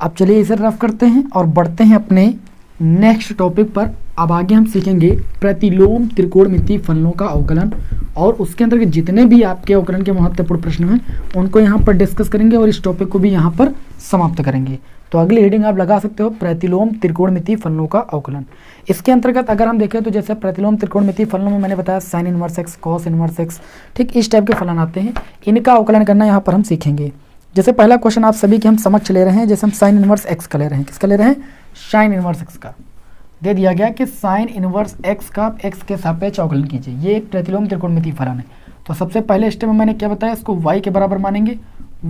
अब चलिए इसे रफ करते हैं और बढ़ते हैं अपने नेक्स्ट टॉपिक पर। अब आगे हम सीखेंगे प्रतिलोम त्रिकोणमितीय फलनों का अवकलन, और उसके अंदर जितने भी आपके अवकलन के महत्वपूर्ण प्रश्न हैं उनको यहाँ पर डिस्कस करेंगे, और इस टॉपिक को भी यहाँ पर समाप्त करेंगे। तो अगली हेडिंग आप लगा सकते हो प्रतिलोम त्रिकोणमितीय फलनों का अवकलन। इसके अंतर्गत अगर हम देखें तो जैसे प्रतिलोम त्रिकोणमितीय फलनों में मैंने बताया sign inverse x, cos inverse x, ठीक, इस टाइप के फलन आते हैं, इनका अवकलन करना यहाँ पर हम सीखेंगे। जैसे पहला क्वेश्चन आप सभी के हम समक्ष ले रहे हैं, जैसे हम साइन इनवर्स एक्स का ले रहे हैं, किसका ले रहे हैं, साइन इनवर्स एक्स का। दे दिया गया कि साइन इनवर्स एक्स का एक्स के सापेक्ष अवकलन कीजिए, ये एक प्रतिलोम त्रिकोणमितीय फलन है। तो सबसे पहले स्टेप में मैंने क्या बताया, इसको y के बराबर मानेंगे,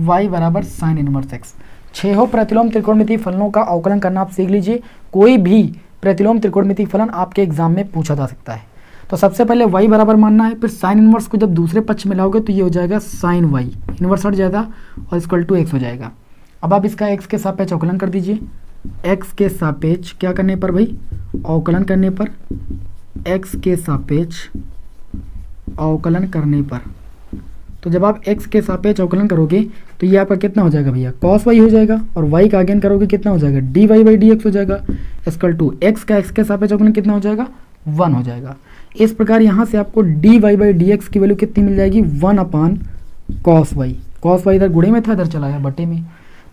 y बराबर साइन इनवर्स एक्स। 6 प्रतिलोम त्रिकोणमितीय फलनों का अवकलन करना आप सीख लीजिए। कोई भी प्रतिलोम त्रिकोणमितीय फलन आपके एग्जाम में पूछा जा सकता है। तो सबसे पहले y बराबर मानना है, फिर साइन इनवर्स को जब दूसरे पक्ष में लाओगे तो ये हो जाएगा साइन y, इनवर्स हट जाएगा और इक्वल टू एक्स हो जाएगा। अब आप इसका x के सापेक्ष अवकलन कर दीजिए, x के सापेक्ष क्या करने पर भाई, अवकलन करने पर, x के सापेक्ष अवकलन करने पर। तो जब आप x के सापेक्ष अवकलन करोगे तो ये आपका कितना हो जाएगा भैया, cos y हो जाएगा, और y का अगेन करोगे कितना हो जाएगा, dy बाई dx हो जाएगा, इक्वल टू x का x के सापेक्ष अवकलन कितना हो जाएगा, 1 हो जाएगा। इस प्रकार यहाँ से आपको dy बाई dx की वैल्यू कितनी मिल जाएगी, 1 अपान cos y। cos y इधर गुणे में था, इधर चला गया बटे में।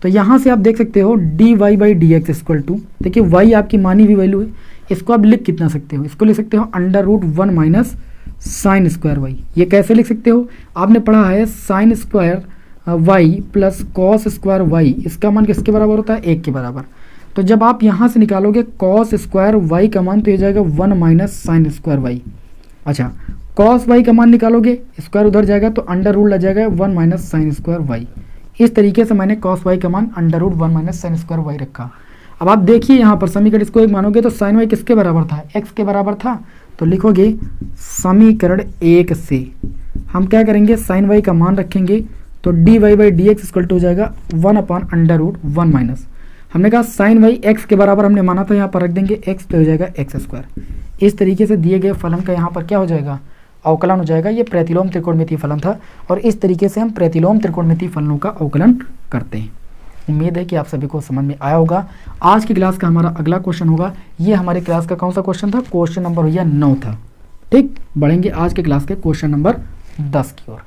तो यहाँ से आप देख सकते हो dy by dx equal to, देखिए y आपकी मानी हुई वैल्यू है, इसको आप लिख कितना सकते हो, इसको लिख सकते हो √1 माइनस साइन स्क्वायर वाई। ये कैसे लिख सकते हो, आपने पढ़ा है sine square y plus cos square y, इसका मान किसके बराबर होता है, 1 के बराबर। तो जब आप यहाँ से निकालोगे कॉस स्क्वायर वाई का मान तो ये जाएगा 1 माइनस साइन स्क्वायर वाई। अच्छा, कॉस वाई का मान निकालोगे, स्क्वायर उधर जाएगा तो अंडर रूट लग जाएगा 1 माइनस साइन स्क्वायर वाई। इस तरीके से मैंने कॉस वाई का मान √1 माइनस साइन स्क्वायर वाई रखा। अब आप देखिए यहाँ पर समीकरण इसको 1 मानोगे तो साइन वाई किसके बराबर था, x के बराबर था। तो लिखोगे समीकरण 1 से हम क्या करेंगे, साइन वाई का मान रखेंगे तो dy by dx equal to हो जाएगा 1 अपान √1 माइनस, हमने कहा साइन वाई x के बराबर हमने माना था, यहाँ पर रख देंगे x तो हो जाएगा x स्क्वायर। इस तरीके से दिए गए फलन का यहाँ पर क्या हो जाएगा, अवकलन हो जाएगा। ये प्रतिलोम त्रिकोणमितीय फलन था और इस तरीके से हम प्रतिलोम त्रिकोणमितीय फलनों का अवकलन करते हैं। उम्मीद है कि आप सभी को समझ में आया होगा। आज की क्लास का हमारा अगला क्वेश्चन होगा, ये हमारी क्लास का कौन सा क्वेश्चन था, क्वेश्चन नंबर भैया 9 था। ठीक, बढ़ेंगे आज के क्लास के क्वेश्चन नंबर 10 की ओर।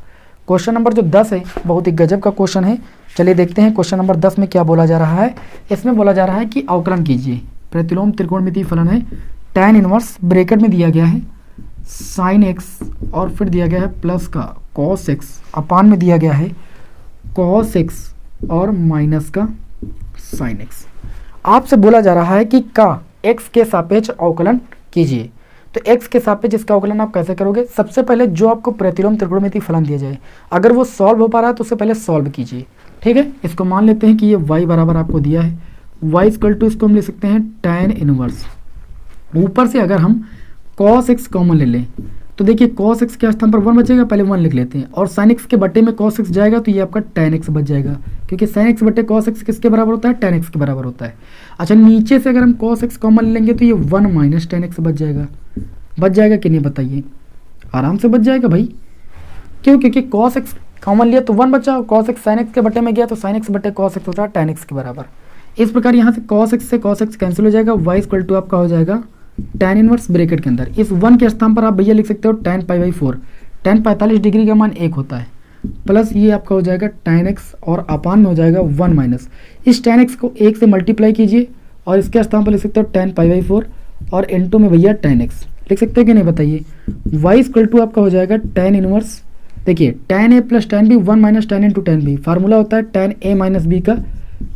क्वेश्चन नंबर जो 10 है बहुत ही गजब का क्वेश्चन है। चलिए देखते हैं क्वेश्चन नंबर 10 में क्या बोला जा रहा है। इसमें बोला जा रहा है कि अवकलन कीजिए, प्रतिलोम त्रिकोणमितीय फलन है, tan इनवर्स ब्रैकेट में दिया गया है sin x और फिर दिया गया है प्लस का cos x, अपान में दिया गया है cos x और माइनस का sin x। आपसे बोला जा रहा है कि का x के सापेक्ष अवकलन कीजिए। तो x के सापेक्ष इसका अवकलन आप कैसे करोगे, सबसे पहले जो आपको प्रतिलोम त्रिकोणमितीय फलन दिया जाए अगर वो सॉल्व हो पा रहा है तो उससे पहले सॉल्व कीजिए। ठीक है, इसको मान लेते हैं कि ये y बराबर आपको दिया है, y इक्वल टू इसको हम लिख सकते हैं tan इनवर्स, ऊपर से अगर हम cos x कॉमन ले लें तो देखिए cos x के स्थान पर 1 बचेगा, पहले 1 लिख लेते हैं, और sin x के बट्टे में cos x जाएगा तो ये आपका tan x बच जाएगा, क्योंकि sin x बट्टे cos x किसके बराबर होता है, tan x के बराबर होता है। अच्छा, नीचे से अगर हम cos x कॉमन लेंगे तो ये 1 माइनस tan x बच जाएगा कि नहीं बताइए, आराम से बच जाएगा भाई। क्यों, क्योंकि cos x कॉमन लिया तो 1 बचा, cos x sin x के बट्टे में गया तो sin x बट्टे cos x होता है tan x के बराबर। इस प्रकार यहाँ से cos x से cos x कैंसिल हो जाएगा, y इक्वल टू आपका हो जाएगा tan इनवर्स ब्रैकेट के अंदर इस 1 के स्थान पर आप भैया लिख सकते हो tan pi by 4, tan 45 degree का मान 1 होता है, प्लस ये आपका हो जाएगा tan x और अपान में हो जाएगा 1 माइनस, इस tan x को 1 से मल्टीप्लाई कीजिए और इसके स्थान पर लिख सकते हो tan पाई बाई 4 और इनटू में भैया tan x लिख सकते हो कि नहीं बताइए। y इक्वल टू आपका हो जाएगा tan इनवर्स, देखिए tan a plus tan b 1 minus tan into tan b, formula होता है tan a माइनस b का,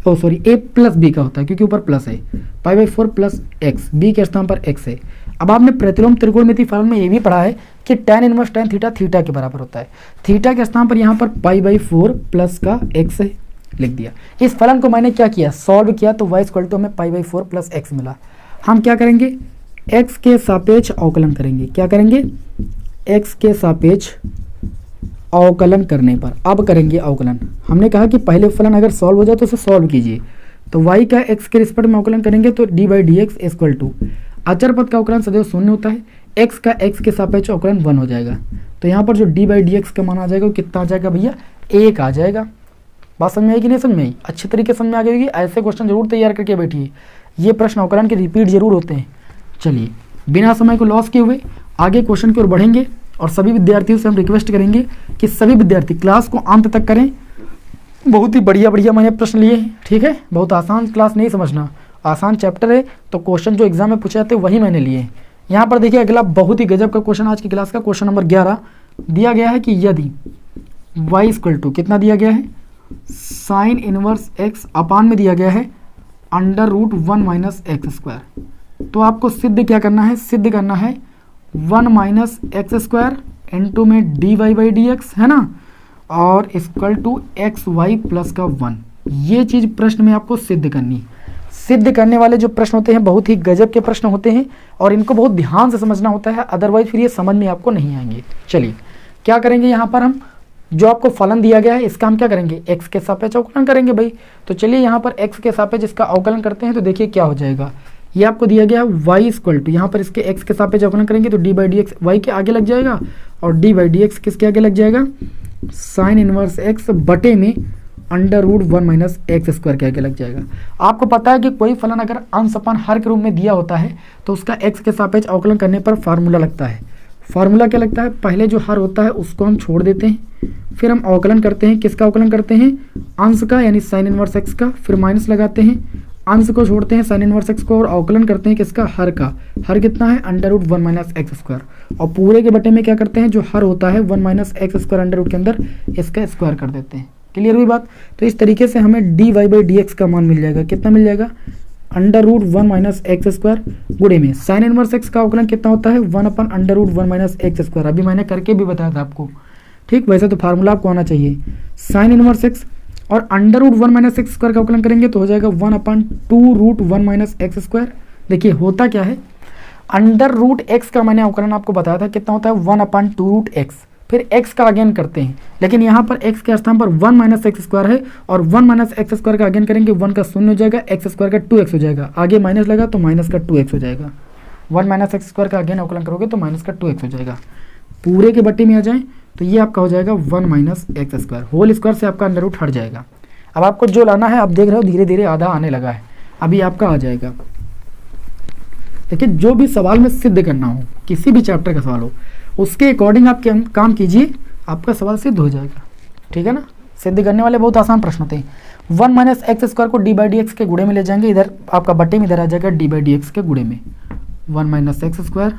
a प्लस b का होता है क्योंकि ऊपर प्लस है, पाई बाई 4 प्लस x, b के स्थान पर x है। अब आपने प्रतिलोम त्रिकोणमितीय फलन में ये भी पढ़ा है कि tan inverse tan theta theta के बराबर होता है, थीटा के स्थान पर यहाँ पर पाई बाई 4 प्लस का x है, लिख दिया। इस फलन को मैंने क्या किया, सॉल्व किया तो y इक्वल टू हमें पाई बाई 4 प्लस x मिला। हम क्या करेंगे, x के सापेक्ष अवकलन करेंगे। क्या करेंगे, x के सापेक्ष अवकलन करने पर अब करेंगे अवकलन। हमने कहा कि पहले फलन अगर सॉल्व हो जाए तो उसे सॉल्व कीजिए, तो y का x के रिस्पेक्ट में अवकलन करेंगे तो d by d x equal to अचर पद का अवकलन सदैव शून्य होता है, x का x के सापेक्ष अवकलन 1 हो जाएगा। तो यहाँ पर जो डी बाई डी एक्स का मान आ जाएगा वो कितना आ जाएगा भैया, 1 आ जाएगा। बात समझ में आई कि नहीं समझ में आई, अच्छे तरीके से समझ में आ गई। ऐसे क्वेश्चन जरूर तैयार करके बैठिए, ये प्रश्न अवकलन के रिपीट जरूर होते हैं। चलिए बिना समय को लॉस किए हुए आगे क्वेश्चन की ओर बढ़ेंगे और सभी विद्यार्थियों से हम रिक्वेस्ट करेंगे कि सभी विद्यार्थी क्लास को अंत तक करें। बहुत ही बढ़िया बढ़िया मैंने प्रश्न लिए हैं, ठीक है, बहुत आसान क्लास नहीं समझना, आसान चैप्टर है तो क्वेश्चन जो एग्जाम में पूछे जाते हैं वही मैंने लिए हैं। यहाँ पर देखिए अगला बहुत ही गजब का क्वेश्चन आज की क्लास का क्वेश्चन नंबर 11 दिया गया है कि यदि y इक्वल टू कितना दिया गया है, साइन इनवर्स x अपान में दिया गया है √1 माइनस एक्स स्क्वायर, तो आपको सिद्ध क्या करना है, सिद्ध करना है 1 माइनस एक्स स्क्वायर इंटू में d y by d x है ना, और equal to x y plus का 1। ये चीज़ प्रश्न में आपको सिद्ध करनी। सिद्ध करने वाले जो प्रश्न होते हैं बहुत ही गजब के प्रश्न होते हैं और इनको बहुत ध्यान से समझना होता है, अदरवाइज फिर ये समझ में आपको नहीं आएंगे। चलिए क्या करेंगे, यहाँ पर हम जो आपको फलन दिया गया है इसका हम क्या करेंगे, x के सापेक्ष अवकलन करेंगे भाई। तो चलिए यहाँ पर x के सापेक्ष इसका अवकलन करते हैं तो देखिए क्या हो जाएगा। ये आपको दिया गया है y इक्वल टू, यहाँ पर इसके x के सापेक्ष अवकलन करेंगे तो d by d x y के आगे लग जाएगा और डी बाई डी एक्स किसके आगे लग जाएगा, साइन इनवर्स एक्स बटे में under root 1 minus x square क्या लग जाएगा। आपको पता है कि कोई फलन अगर अंश अपान हर के रूप में दिया होता है तो उसका एक्स के सापेक्ष अवकलन करने पर फार्मूला लगता है। फार्मूला क्या लगता है, पहले जो हर होता है उसको हम छोड़ देते हैं, फिर हम अवकलन करते हैं, किसका अवकलन करते हैं, अंश का यानी साइन इनवर्स एक्स का, फिर माइनस लगाते हैं, अंश को छोड़ते हैं साइन इनवर्स एक्स को और अवकलन करते हैं किसका, हर का। हर कितना है, under root 1 minus x square, और पूरे के बटे में क्या करते हैं, जो हर होता है 1 minus x square under root के अंदर इसका स्क्वायर कर देते हैं। क्लियर हुई बात। तो इस तरीके से हमें d y by d x का मान मिल जाएगा। कितना मिल जाएगा, under root 1 minus x square गुणे में साइन इनवर्स एक्स का अवकलन कितना होता है, 1 अपन under root 1 minus x square. अभी मैंने करके भी बताया था आपको, ठीक। वैसे तो फार्मूला आपको आना चाहिए, साइन इनवर्स एक्स और under root 1 minus x square का अवकलन करेंगे तो हो जाएगा 1 अपन 2 रूट 1 माइनस एक्स स्क्वायर। देखिए होता क्या है, अंडर रूट एक्स का मैंने अवकलन आपको बताया था कितना होता है, 1 अपन 2 रूट एक्स, फिर x का अगेन करते हैं, लेकिन यहाँ पर x के स्थान पर 1 माइनस एक्स स्क्वायर है और 1 माइनस एक्स स्क्वायर का अगेन करेंगे, 1 का 0 हो जाएगा, एक्स स्क्वायर का 2x हो जाएगा, आगे माइनस लगा तो माइनस का 2x हो जाएगा। 1 माइनस एक्स स्क्वायर का अगेन अवकलन करोगे तो माइनस का 2x हो जाएगा। पूरे के बट्टे में आ जाए तो ये आपका हो जाएगा 1 minus x square, whole square से आपका अंडर रूट हट जाएगा। अब आपको जो लाना है, आप देख रहे हो धीरे धीरे आधा आने लगा है, अभी आपका आ जाएगा। देखिए जो भी सवाल में सिद्ध करना हो, किसी भी चैप्टर का सवाल हो, उसके अकॉर्डिंग आप काम कीजिए, आपका सवाल सिद्ध हो जाएगा। ठीक है ना, सिद्ध करने वाले बहुत आसान प्रश्न होते हैं। 1 माइनस एक्स स्क्वायर को डी बाई डी एक्स के गुणे में ले जाएंगे, इधर आपका बट्टे में इधर आ जाएगा डी बाई डी एक्स के गुणे में, 1 minus x square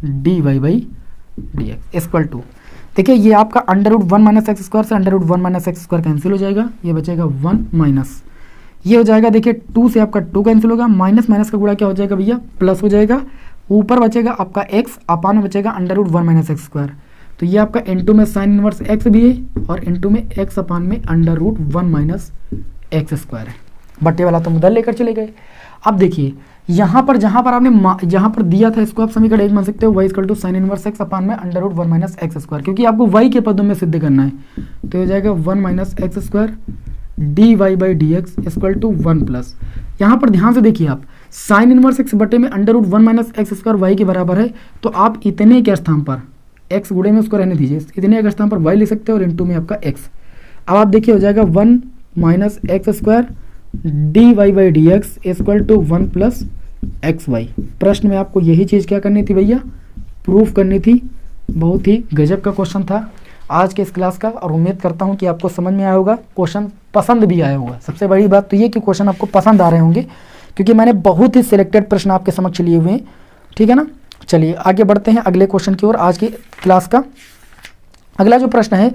d y by d x equal to, देखिए ये आपका under root 1 minus x square से under root 1 minus x square cancel हो जाएगा, ये बचेगा 1 माइनस, ये हो जाएगा देखिए 2 से आपका 2 कैंसिल होगा, माइनस माइनस का गुणा क्या हो जाएगा भैया, प्लस हो जाएगा, ऊपर बचेगा आपका x, अपान में बचेगा under root 1 minus x square. तो ये आपका इंटू में साइन इनवर्स एक्स भी है और इंटू में एक्स अपान में under root 1 minus x square है। बट्टे वाला तो मुद्दा लेकर चले गए। अब देखिए यहाँ पर जहाँ पर आपने जहाँ पर दिया था इसको आप समीकरण 1 मान सकते हो, y equal to sine inverse x अपान में under root 1 minus x square, क्योंकि आपको y के पदों में सिद्ध करना है। तो हो जाएगा 1 minus x square d y by d x equal to 1 plus, यहाँ पर ध्यान से देखिए आप, साइन इनवर्स एक्स बटे में under root 1 minus x square y के बराबर है, तो आप इतने के स्थान पर x गुणे में उसको रहने दीजिए, इतने के स्थान पर y लिख सकते हो और इंटू में आपका x। अब आप देखिए हो जाएगा 1 minus x square d y by d x equal to 1 plus x y. प्रश्न में आपको यही चीज़ क्या करनी थी भैया, प्रूफ करनी थी। बहुत ही गजब का क्वेश्चन था आज के इस क्लास का, और उम्मीद करता हूँ कि आपको समझ में आया होगा, क्वेश्चन पसंद भी आया होगा। सबसे बड़ी बात तो ये कि क्वेश्चन आपको पसंद आ रहे होंगे, क्योंकि मैंने बहुत ही सिलेक्टेड प्रश्न आपके समक्ष लिए हुए हैं। ठीक है ना, चलिए आगे बढ़ते हैं अगले क्वेश्चन की ओर। आज की क्लास का अगला जो प्रश्न है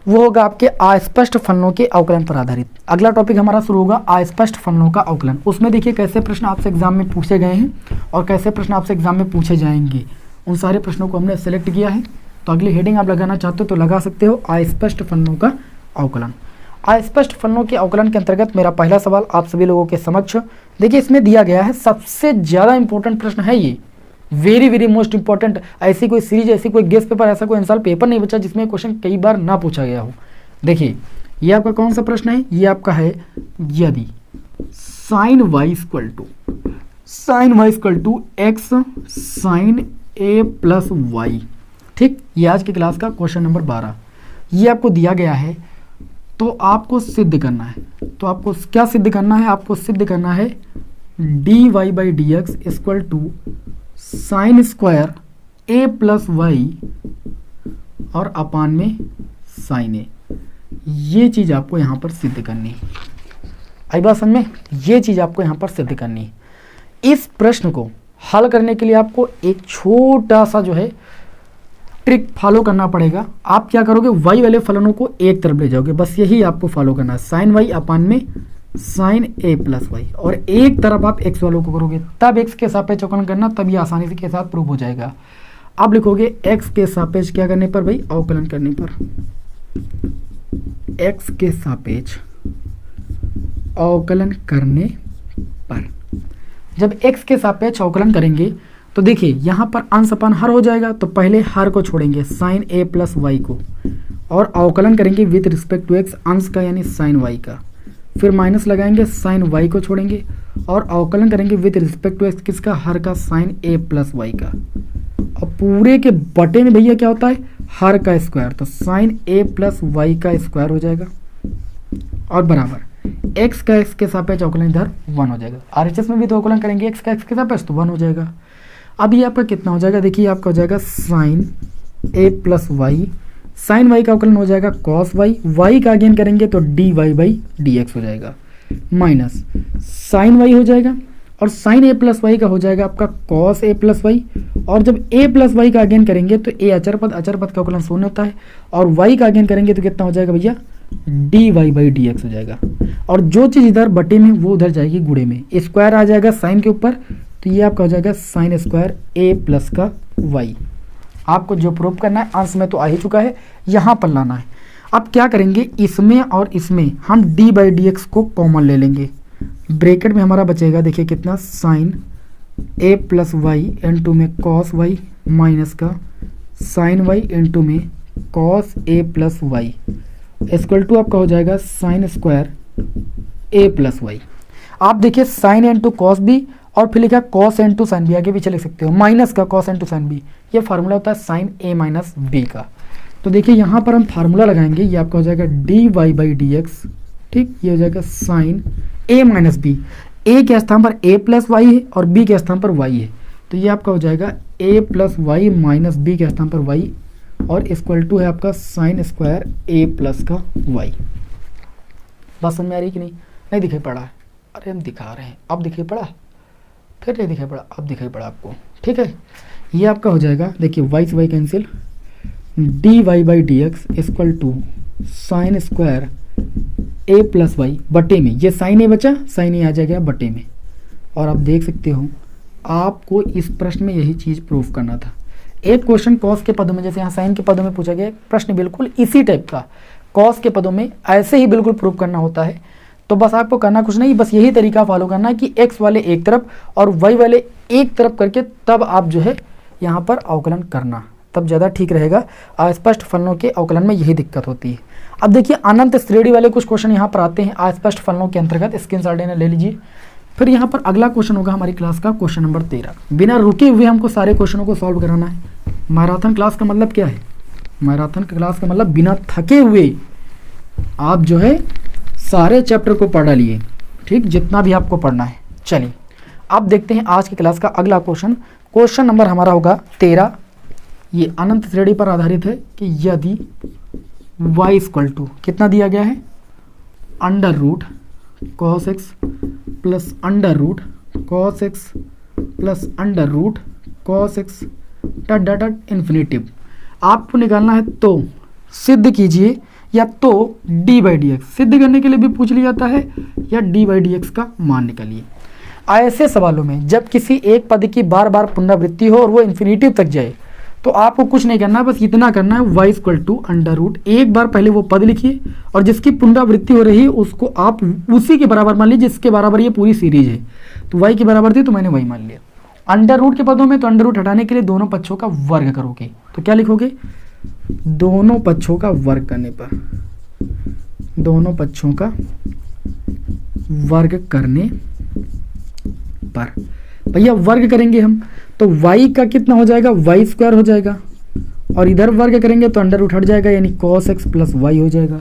वो होगा आपके अस्पष्ट फलनों के अवकलन पर आधारित। अगला टॉपिक हमारा शुरू होगा अस्पष्ट फलनों का अवकलन। उसमें देखिए कैसे प्रश्न आपसे एग्जाम में पूछे गए हैं और कैसे प्रश्न आपसे एग्जाम में पूछे जाएंगे, उन सारे प्रश्नों को हमने सेलेक्ट किया है। तो अगली हेडिंग आप लगाना चाहते हो तो लगा सकते हो, अस्पष्ट फलनों का अवकलन। अस्पष्ट फलनों के अवकलन के अंतर्गत मेरा पहला सवाल आप सभी लोगों के समक्ष, देखिए इसमें दिया गया है, सबसे ज़्यादा इंपॉर्टेंट प्रश्न है ये, वेरी वेरी मोस्ट इंपॉर्टेंट। ऐसी कोई सीरीज, ऐसी कोई गेस्ट पेपर, ऐसा कोई इंसान पेपर नहीं बचा जिसमें क्वेश्चन कई बार ना पूछा गया हो। देखिए ये आपका कौन सा प्रश्न है, ये आपका है, यदि sine y equal to x sine a plus y, ठीक, ये आज की क्लास का क्वेश्चन नंबर 12। ये आपको दिया गया है तो आपको सिद्ध करना है। तो आपको क्या सिद्ध करना है, आपको सिद्ध करना है d y by d x equal to sine square a plus y और अपान में साइन ए। ये चीज़ आपको यहाँ पर सिद्ध करनी है। आई बात समझ में, ये चीज़ आपको यहाँ पर सिद्ध करनी है। इस प्रश्न को हल करने के लिए आपको एक छोटा सा जो है ट्रिक फॉलो करना पड़ेगा। आप क्या करोगे, वाई वाले फलनों को एक तरफ ले जाओगे, बस यही आपको फॉलो करना है, साइन वाई अपान में साइन ए प्लस वाई, और एक तरफ आप एक्स वालों को करोगे, तब एक्स के सापेक्ष अवकलन करना, तब ये आसानी से के साथ प्रूव हो जाएगा। अब लिखोगे एक्स के सापेक्ष क्या करने पर भाई, अवकलन करने पर, एक्स के सापेक्ष अवकलन करने पर। जब एक्स के सापेक्ष अवकलन करेंगे तो देखिए यहाँ पर अंश अपान हर हो जाएगा, तो पहले हर को छोड़ेंगे साइन ए प्लस वाई को, और अवकलन करेंगे विथ रिस्पेक्ट टू एक्स अंश का यानी साइन वाई का, फिर माइनस लगाएंगे, साइन वाई को छोड़ेंगे और अवकलन करेंगे विथ रिस्पेक्ट टू एक्स किसका, हर का, साइन ए प्लस वाई का। और पूरे के बटे में भैया क्या होता है, हर का स्क्वायर, तो साइन ए प्लस वाई का स्क्वायर हो जाएगा और बराबर एक्स का एक्स के सापेक्ष अवकलन इधर 1 हो जाएगा। आरएचएस में भी तो अवकलन करेंगे एक्स का एक्स के सापेक्ष, तो 1 हो जाएगा। अब ये आपका कितना हो जाएगा, देखिए आपका हो जाएगा sine a plus y, sine y का अवकलन हो जाएगा कॉस वाई, वाई का अगेन करेंगे तो d y by d x हो जाएगा, माइनस साइन वाई हो जाएगा और साइन ए प्लस वाई का हो जाएगा आपका कॉस ए प्लस वाई, और जब ए प्लस वाई का अगेन करेंगे तो ए अचर पद का अवकलन शून्य होता है, और वाई का अगेन करेंगे तो कितना हो जाएगा भैया, d y by d x हो जाएगा। और जो चीज़ इधर बटे में वो उधर जाएगी गुणे में, स्क्वायर आ जाएगा साइन के ऊपर, तो ये आपका हो जाएगा साइन स्क्वायर ए प्लस का वाई। आपको जो प्रूव करना है अंश में तो आ ही चुका है, यहाँ पर लाना है। अब क्या करेंगे, इसमें और इसमें हम डी बाई डी एक्स को कॉमन ले लेंगे, ब्रैकेट में हमारा बचेगा देखिए कितना, sine a plus y into में कॉस वाई माइनस का साइन वाई इंटू में cos a plus y equal to आपका हो जाएगा sine square a plus y. आप देखिए साइन इंटू कॉस बी और फिर लिखा कॉस इंटू साइन बी, आगे पीछे लिख सकते हो, माइनस का कॉस इंटू साइन बी, ये फार्मूला होता है साइन ए माइनस बी का। तो देखिए यहाँ पर हम फार्मूला लगाएंगे, ये आपका हो जाएगा d y by d x, ठीक, ये हो जाएगा sine a minus b, a के स्थान पर ए प्लस वाई है और बी के स्थान पर वाई है, तो ये आपका हो जाएगा ए प्लस वाई माइनस बी के स्थान पर वाई, और इक्वल टू है आपका साइन स्क्वायर ए प्लस का वाई। बात समझ में आ रही कि नहीं दिखाई पड़ा है, अरे हम दिखा रहे हैं, अब दिखाई पड़ा, फिर नहीं दिखाई पड़ा, अब दिखाई पड़ा आपको, ठीक है। ये आपका हो जाएगा देखिए वाई से y cancel, d y by d x equal to sine square a plus y बटे में, ये साइन ए बचा, साइन ए आ जाएगा बटे में। और आप देख सकते हो आपको इस प्रश्न में यही चीज़ प्रूफ करना था। एक क्वेश्चन कॉस के पदों में, जैसे यहाँ साइन के पदों में पूछा गया, प्रश्न बिल्कुल इसी टाइप का कॉस के पदों में ऐसे ही बिल्कुल प्रूफ करना होता है। तो बस आपको करना कुछ नहीं, बस यही तरीका फॉलो करना है कि एक्स वाले एक तरफ और वाई वाले एक तरफ करके तब आप जो है यहाँ पर अवकलन करना, तब ज़्यादा ठीक रहेगा। अस्पष्ट फलनों के अवकलन में यही दिक्कत होती है। अब देखिए अनंत श्रेणी वाले कुछ क्वेश्चन यहाँ पर आते हैं अस्पष्ट फलनों के अंतर्गत, स्क्रीनशॉट ले लीजिए। फिर यहाँ पर अगला क्वेश्चन होगा हमारी क्लास का क्वेश्चन नंबर 13। बिना रुके हुए हमको सारे क्वेश्चनों को सॉल्व कराना है। मैराथन क्लास का मतलब क्या है, मैराथन क्लास का मतलब बिना थके हुए आप जो है सारे चैप्टर को पढ़ लिए, ठीक, जितना भी आपको पढ़ना है। चलिए अब देखते हैं आज की क्लास का अगला क्वेश्चन। क्वेश्चन नंबर हमारा होगा 13। ये अनंत श्रेणी पर आधारित है कि यदि y इक्वल टू कितना दिया गया है, under root cos x plus under root cos x plus under root cos x dot dot dot infinitive आपको निकालना है। तो सिद्ध कीजिए, या तो डी बाई डी एक्स सिद्ध करने के लिए भी पूछ लिया जाता है, या डी बाई डी एक्स का मान निकालिए। ऐसे सवालों में जब किसी एक पद की बार बार पुनरावृत्ति हो और वो इन्फिनिटिव तक जाए, तो आपको कुछ नहीं करना, बस इतना करना है, y equal to under root, एक बार पहले वो पद लिखिए और जिसकी पुनरावृत्ति हो रही है उसको आप उसी के बराबर मान लीजिए जिसके बराबर ये पूरी सीरीज है। तो y की बराबर थी तो मैंने y मान लिया। अंडर रूट के पदों में तो अंडर रूट हटाने के लिए दोनों पक्षों का वर्ग करोगे, तो क्या लिखोगे, दोनों पक्षों का वर्ग करने पर, दोनों पक्षों का वर्ग करने पर भैया वर्ग करेंगे हम, तो y का कितना हो जाएगा, वाई स्क्वायर हो जाएगा, और इधर वर्ग करेंगे तो अंडर रूट हट जाएगा, यानी कॉस एक्स प्लस वाई हो जाएगा।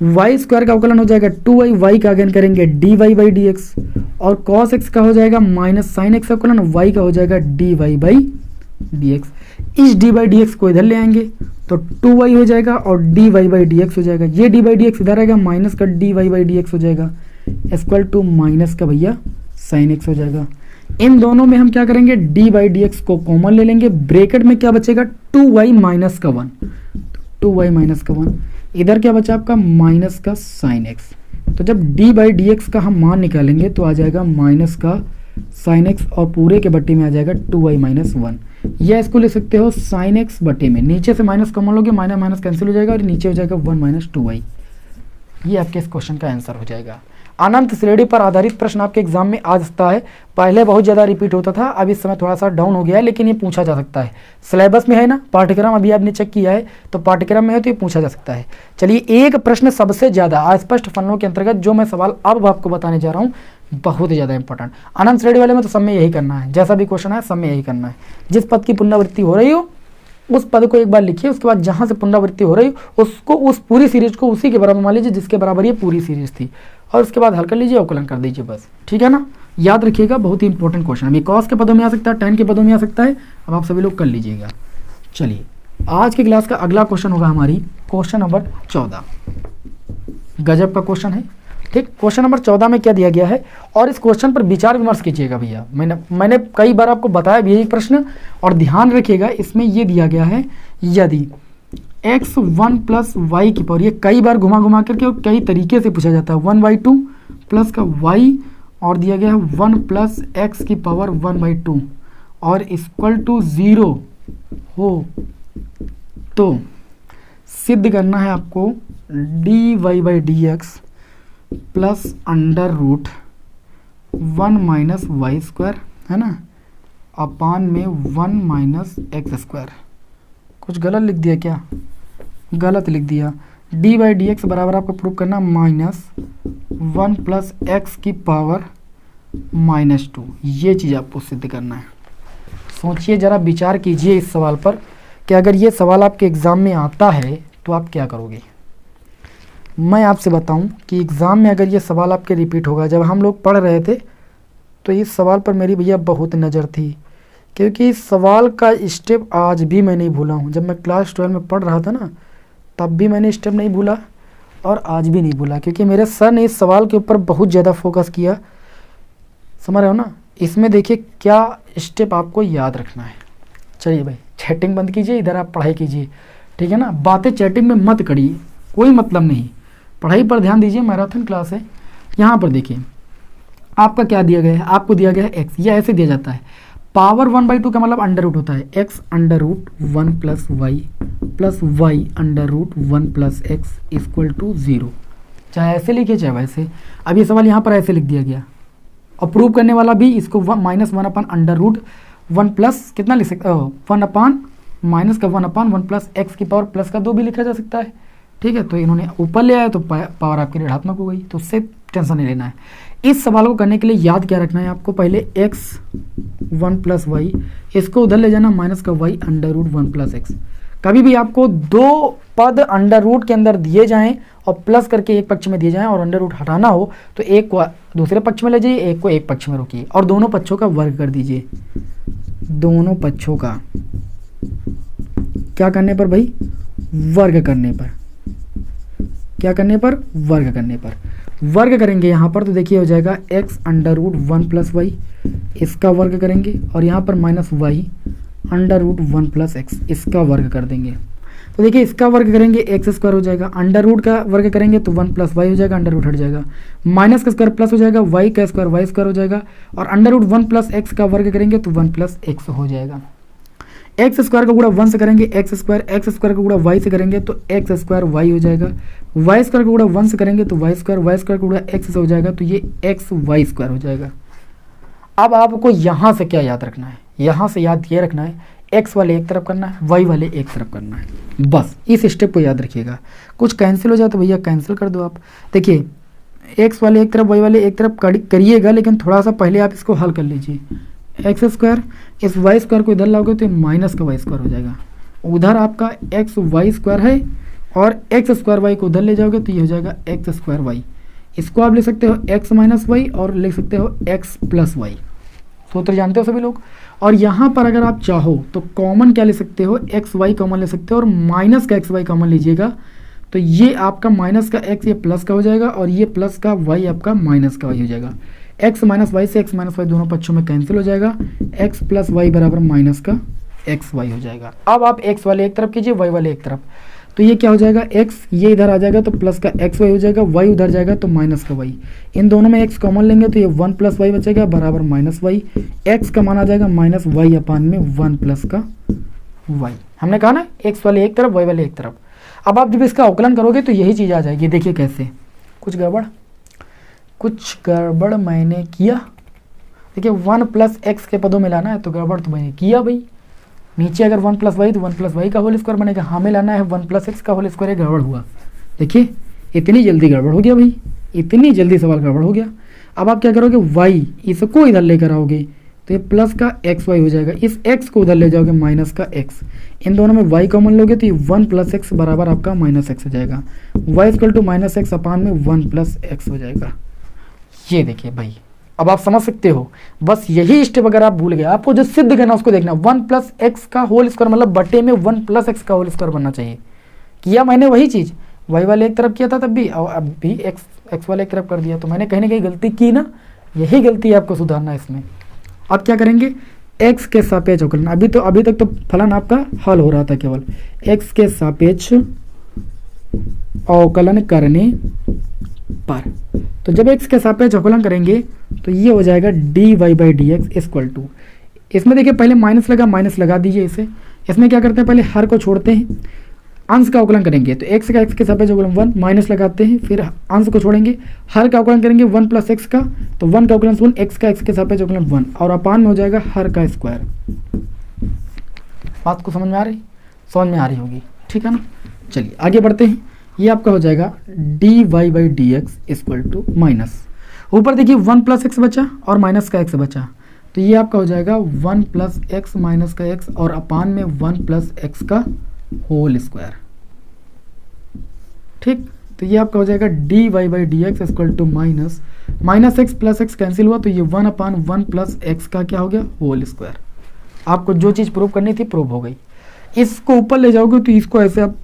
वाई स्क्वायर का अवकलन हो जाएगा 2y, वाई का अगेन करेंगे d y by d x, और कॉस एक्स का हो जाएगा माइनस साइन एक्स अवकलन, वाई का हो जाएगा d y by d x. इस डी बाई डी एक्स को इधर ले आएंगे तो 2y हो जाएगा और d y by d x हो जाएगा। ये डी बाई डी एक्स इधर आएगा, माइनस का d y by d x हो जाएगा, इक्वल टू माइनस का भैया साइन एक्स हो जाएगा। इन दोनों में हम क्या करेंगे, डी बाई डी एक्स को कॉमन ले लेंगे, ब्रैकेट में क्या बचेगा, 2y माइनस का 1, 2y माइनस का 1, इधर क्या बचा आपका माइनस का साइन एक्स। तो जब डी बाई डी एक्स का हम मान निकालेंगे तो आ जाएगा माइनस का साइन एक्स और पूरे के बट्टे में आ जाएगा 2y माइनस 1, या इसको ले सकते हो साइन एक्स बटे में, नीचे से माइनस कॉमन लोगे, माइनस माइनस कैंसिल हो जाएगा और नीचे हो जाएगा 1 माइनस 2y। ये आपके इस क्वेश्चन का आंसर हो जाएगा। अनंत श्रेणी पर आधारित प्रश्न आपके एग्जाम में आ सकता है, पहले बहुत ज़्यादा रिपीट होता था, अब इस समय थोड़ा सा डाउन हो गया है, लेकिन ये पूछा जा सकता है। सिलेबस में है ना, पाठ्यक्रम अभी आपने चेक किया है तो पाठ्यक्रम में है तो ये पूछा जा सकता है। चलिए एक प्रश्न सबसे ज़्यादा अस्पष्ट फलनों के अंतर्गत जो मैं सवाल अब आपको बताने जा रहा हूँ, बहुत ही ज़्यादा इंपॉर्टेंट। अनंत श्रेणी वाले में तो सब में यही करना है, जैसा भी क्वेश्चन है सब में यही करना है। जिस पद की पुनरावृत्ति हो रही हो उस पद को एक बार लिखिए, उसके बाद जहाँ से पुनरावृत्ति हो रही उसको, उस पूरी सीरीज को उसी के बराबर मान लीजिए जिसके बराबर ये पूरी सीरीज थी, और उसके बाद हल कर लीजिए, अवकलन कर दीजिए, बस। ठीक है ना, याद रखिएगा, बहुत ही इंपॉर्टेंट क्वेश्चन है। ये कॉस के पदों में आ सकता है, tan के पदों में आ सकता है। अब आप सभी लोग कर लीजिएगा। चलिए, आज की क्लास का अगला क्वेश्चन होगा हमारी क्वेश्चन नंबर 14। गजब का क्वेश्चन है। ठीक, क्वेश्चन नंबर 14 में क्या दिया गया है, और इस क्वेश्चन पर विचार विमर्श कीजिएगा भैया। मैंने कई बार आपको बताया भी यही प्रश्न, और ध्यान रखिएगा, इसमें ये दिया गया है, यदि x1 प्लस वाई की पावर, ये कई बार घुमा घुमा करके और कई तरीके से पूछा जाता है, 1/2 प्लस का y, और दिया गया है 1 प्लस एक्स की पावर 1/2 और इक्वल टू 0 हो तो सिद्ध करना है आपको dy/dx plus under root 1 minus y square, है ना, अपान में 1 माइनस एक्स स्क्वायर। कुछ गलत लिख दिया क्या? गलत लिख दिया। dy/dx बराबर आपको प्रूव करना -1 प्लस एक्स की पावर -2, ये चीज़ आपको सिद्ध करना है। सोचिए ज़रा, विचार कीजिए इस सवाल पर कि अगर ये सवाल आपके एग्ज़ाम में आता है तो आप क्या करोगे। मैं आपसे बताऊं कि एग्ज़ाम में अगर ये सवाल आपके रिपीट होगा, जब हम लोग पढ़ रहे थे तो इस सवाल पर मेरी भैया बहुत नज़र थी, क्योंकि इस सवाल का स्टेप आज भी मैं नहीं भूला हूँ। जब मैं क्लास 12 में पढ़ रहा था ना, तब भी मैंने स्टेप नहीं भूला और आज भी नहीं भूला, क्योंकि मेरे सर ने इस सवाल के ऊपर बहुत ज़्यादा फोकस किया। समझ रहे हो ना? इसमें देखिए क्या स्टेप आपको याद रखना है। चलिए भाई, चैटिंग बंद कीजिए, इधर आप पढ़ाई कीजिए, ठीक है ना। बातें चैटिंग में मत करिए, कोई मतलब नहीं, पढ़ाई पर ध्यान दीजिए, मैराथन क्लास है। यहाँ पर देखिए आपका क्या दिया गया है, आपको दिया गया है एक्स, ये ऐसे दिया जाता है। पावर 1/2 का मतलब अंडर रूट होता है, x under root 1 plus y under root 1 plus x equal to 0। चाहे ऐसे लिखिए चाहे वैसे। अब ये सवाल यहाँ पर ऐसे लिख दिया गया, और प्रूव करने वाला भी इसको -1 अपान अंडर रूट 1 प्लस कितना लिख सकते हो, 1 अपान माइनस का 1 अपान 1 प्लस एक्स की पावर प्लस का 2 भी लिखा जा सकता है। ठीक है, तो इन्होंने ऊपर ले आया तो पावर आपकी ऋणात्मक हो गई, तो उससे टेंशन नहीं लेना है। इस सवाल को करने के लिए याद क्या रखना है आपको, पहले x1 प्लस वाई, इसको उधर ले जाना माइनस का y under root 1 plus x. कभी भी आपको दो पद अंडर रूट के अंदर दिए जाएं और प्लस करके एक पक्ष में दिए जाएं और अंडर रूट हटाना हो तो एक को दूसरे पक्ष में ले जाइए, एक को एक पक्ष में रोकिए और दोनों पक्षों का वर्ग कर दीजिए। दोनों पक्षों का क्या करने पर भाई, वर्ग करने पर। क्या करने पर, वर्ग करने पर। वर्ग करेंगे यहाँ पर तो देखिए हो जाएगा x under root 1 plus y, इसका वर्ग करेंगे, और यहाँ पर minus y under root 1 plus x, इसका वर्ग कर देंगे। तो देखिए इसका वर्ग करेंगे एक्स स्क्वायर हो जाएगा, अंडर रूट का वर्ग करेंगे तो 1 प्लस वाई हो जाएगा, अंडर रूट हट जाएगा, माइनस का स्क्वायर प्लस हो जाएगा, वाई का स्क्वायर वाई स्क्वायर हो जाएगा, और अंडर रूट 1 प्लस एक्स का वर्ग करेंगे तो 1 प्लस एक्स हो जाएगा। एक्स स्क्वायर का गुणा 1 से करेंगे एक्स स्क्वायर का गुणा वाई से करेंगे तो एक्स स्क्वायर वाई हो जाएगा, वाई स्क्वायर का गुणा 1 से करेंगे तो वाई स्क्वायर का गुणा एक्स से हो जाएगा, तो ये एक्स वाई स्क्वायर हो जाएगा। अब आपको यहाँ से क्या याद रखना है, यहाँ से याद ये रखना है एक्स वाले एक तरफ करना है, वाई वाले एक तरफ करना है, बस इस स्टेप को याद रखिएगा। कुछ कैंसिल हो जाए तो भैया कैंसिल कर दो आप। देखिए एक्स वाले एक तरफ वाई वाले एक तरफ करिएगा, लेकिन थोड़ा सा पहले आप इसको हल कर लीजिए। एक्स स्क्वायर इस वाई स्क्वायर को इधर लाओगे तो माइनस का वाई स्क्वायर हो जाएगा, उधर आपका एक्स वाई स्क्वायर है और एक्स स्क्वायर वाई को उधर ले जाओगे तो ये हो जाएगा एक्स स्क्वायर वाई। इसको आप लिख सकते हो एक्स माइनस वाई और लिख सकते हो एक्स प्लस वाई, सूत्र जानते हो सभी लोग। और यहाँ पर अगर आप चाहो तो कॉमन क्या ले सकते हो, एक्स वाई कॉमन ले सकते हो और माइनस का एक्स वाई कॉमन लीजिएगा, तो ये आपका माइनस का एक्स ये प्लस का हो जाएगा और ये प्लस का वाई आपका माइनस का वाई हो जाएगा। एक्स माइनस वाई से एक्स माइनस वाई दोनों पक्षों में कैंसिल हो जाएगा, एक्स प्लस वाई बराबर माइनस का एक्स वाई हो जाएगा। अब आप एक्स वाले एक तरफ कीजिए, वाई वाले एक तरफ, तो ये क्या हो जाएगा, एक्स ये इधर आ जाएगा तो प्लस का एक्स वाई हो जाएगा, वाई उधर जाएगा तो माइनस का वाई। इन दोनों में एक्स कॉमन लेंगे तो ये 1 प्लस वाई बचेगा बराबर माइनस वाई। एक्स का मान आ जाएगा माइनस वाई अपान में 1 प्लस का वाई। हमने कहा ना एक्स वाले एक तरफ वाई वाले एक तरफ। अब आप जब इसका अवकलन करोगे तो यही चीज़ आ जाएगी। देखिए कैसे, कुछ गड़बड़ मैंने किया। देखिए 1 प्लस एक्स के पदों में लाना है तो गड़बड़ तो मैंने किया भाई। नीचे अगर 1 प्लस वाई तो 1 प्लस वाई का होल स्क्वायर बनेगा, हमें लाना है 1 प्लस एक्स का होल स्क्वायर, ये गड़बड़ हुआ। देखिए इतनी जल्दी गड़बड़ हो गया भाई, इतनी जल्दी सवाल गड़बड़ हो गया। अब आप क्या करोगे, वाई इसको इधर लेकर आओगे तो ये प्लस का एक्स वाई हो जाएगा। इस एक्स को उधर ले जाओगे माइनस का एक्स, इन दोनों में वाई कॉमन लोगे तो ये 1 प्लस एक्स बराबर आपका माइनस एक्स हो जाएगा। Y equal to minus x अपान में 1 प्लस एक्स हो जाएगा। ये देखिए भाई, अब आप समझ सकते हो। बस यही स्टेप अगर आप भूल गए, आपको जो सिद्ध करना उसको देखना, 1 प्लस एक्स का होल स्क्वायर मतलब बटे में 1 प्लस एक्स का होल स्क्वायर बनना चाहिए। किया मैंने वही चीज़, वाई वाले एक तरफ किया था तब भी, और अब भी एक्स वाले एक तरफ कर दिया, तो मैंने कहीं ना कहीं गलती की ना, यही गलती आपको सुधारना है इसमें। अब क्या करेंगे, एक्स के सापेक्ष अवकलन। अभी तक तो फलन आपका हल हो रहा था, केवल एक्स के सापेक्ष अवकलन करने पर। तो जब एक्स के सापेक्ष अवकलन करेंगे तो ये हो जाएगा d y by d x equal to, इसमें देखिए पहले माइनस लगा दीजिए इसे। इसमें क्या करते हैं, पहले हर को छोड़ते हैं, अंश का अवकलन करेंगे तो एक्स का एक्स के सापेक्ष अवकलन 1 माइनस लगाते हैं, फिर अंश को छोड़ेंगे, हर का अवकलन करेंगे 1 प्लस एक्स का, तो 1 का अवकलन 1, एक्स का एक्स के सापेक्ष अवकलन 1 और अपान में हो जाएगा हर का स्क्वायर। बात को समझ में आ रही होगी, ठीक है ना। चलिए आगे बढ़ते हैं। ये आपका हो जाएगा d y by d x equal to minus, ऊपर देखिए 1 प्लस एक्स बचा और माइनस का एक्स बचा, तो ये आपका हो जाएगा 1 प्लस एक्स माइनस का एक्स और अपान में 1 प्लस एक्स का होल स्क्वायर। ठीक, तो ये आपका हो जाएगा d y by d x equal to minus x plus x cancel हुआ, तो ये 1 अपान 1 प्लस एक्स का क्या हो गया, होल स्क्वायर। आपको जो चीज़ प्रूव करनी थी प्रूव हो गई। इसको ऊपर ले जाओगे तो इसको ऐसे आप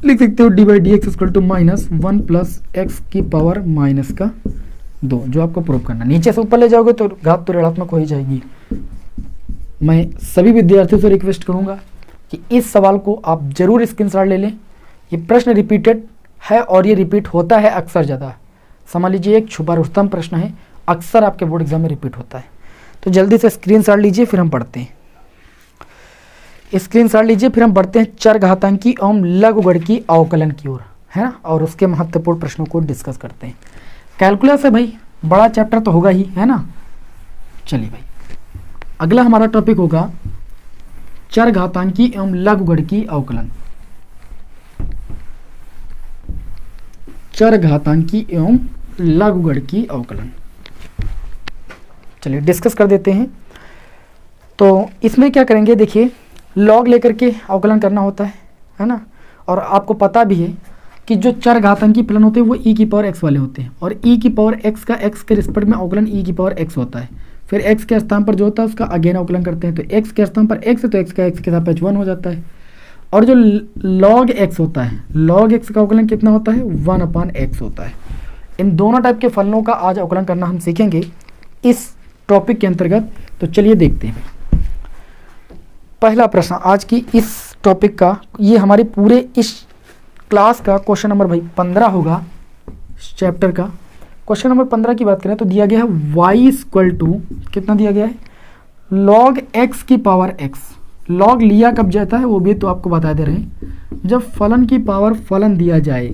लिख सकते हो, d by d x equal to minus 1 plus x की पावर माइनस का 2, जो आपको प्रूव करना। नीचे से ऊपर ले जाओगे तो घात तो ऋणात्मक हो ही जाएगी। मैं सभी विद्यार्थियों से रिक्वेस्ट करूंगा कि इस सवाल को आप जरूर स्क्रीनशॉट ले लें। ये प्रश्न रिपीटेड है और ये रिपीट होता है अक्सर ज़्यादा। समझ लीजिए एक छुपा रुस्तम प्रश्न है, अक्सर आपके बोर्ड एग्जाम में रिपीट होता है। तो जल्दी से स्क्रीनशॉट लीजिए, फिर हम पढ़ते हैं। स्क्रीनशॉट लीजिए, फिर हम बढ़ते हैं चरघातांकी एवं लघुगणकीय अवकलन की ओर, है ना, और उसके महत्वपूर्ण प्रश्नों को डिस्कस करते हैं। कैलकुलस है भाई, बड़ा चैप्टर तो होगा ही, है ना। चलिए भाई, अगला हमारा टॉपिक होगा चरघातांकी एवं लघुगणकीय अवकलन। चरघातांकी एवं लघुगणकीय अवकलन, चलिए डिस्कस कर देते हैं। तो इसमें क्या करेंगे, देखिए लॉग लेकर के अवकलन करना होता है ना। और आपको पता भी है कि जो चरघातांकी फलन होते हैं वो e की पावर x वाले होते हैं, और e की पावर x का x के रिस्पेक्ट में अवकलन e की पावर x होता है। फिर x के स्थान पर जो होता है उसका अगेन अवकलन करते हैं, तो x के स्थान पर x है तो x का x के सापेक्ष 1 हो जाता है। और जो log x होता है, log x का अवकलन कितना होता है, 1 अपान x होता है। इन दोनों टाइप के फलनों का आज अवकलन करना हम सीखेंगे इस टॉपिक के अंतर्गत। तो चलिए देखते हैं। पहला प्रश्न आज की इस टॉपिक का, ये हमारे पूरे इस क्लास का क्वेश्चन नंबर भाई 15 होगा। इस चैप्टर का क्वेश्चन नंबर 15 की बात करें तो दिया गया है y इक्वल टू, कितना दिया गया है, log x की पावर x। log लिया कब जाता है वो भी तो आपको बता दे रहे हैं, जब फलन की पावर फलन दिया जाए।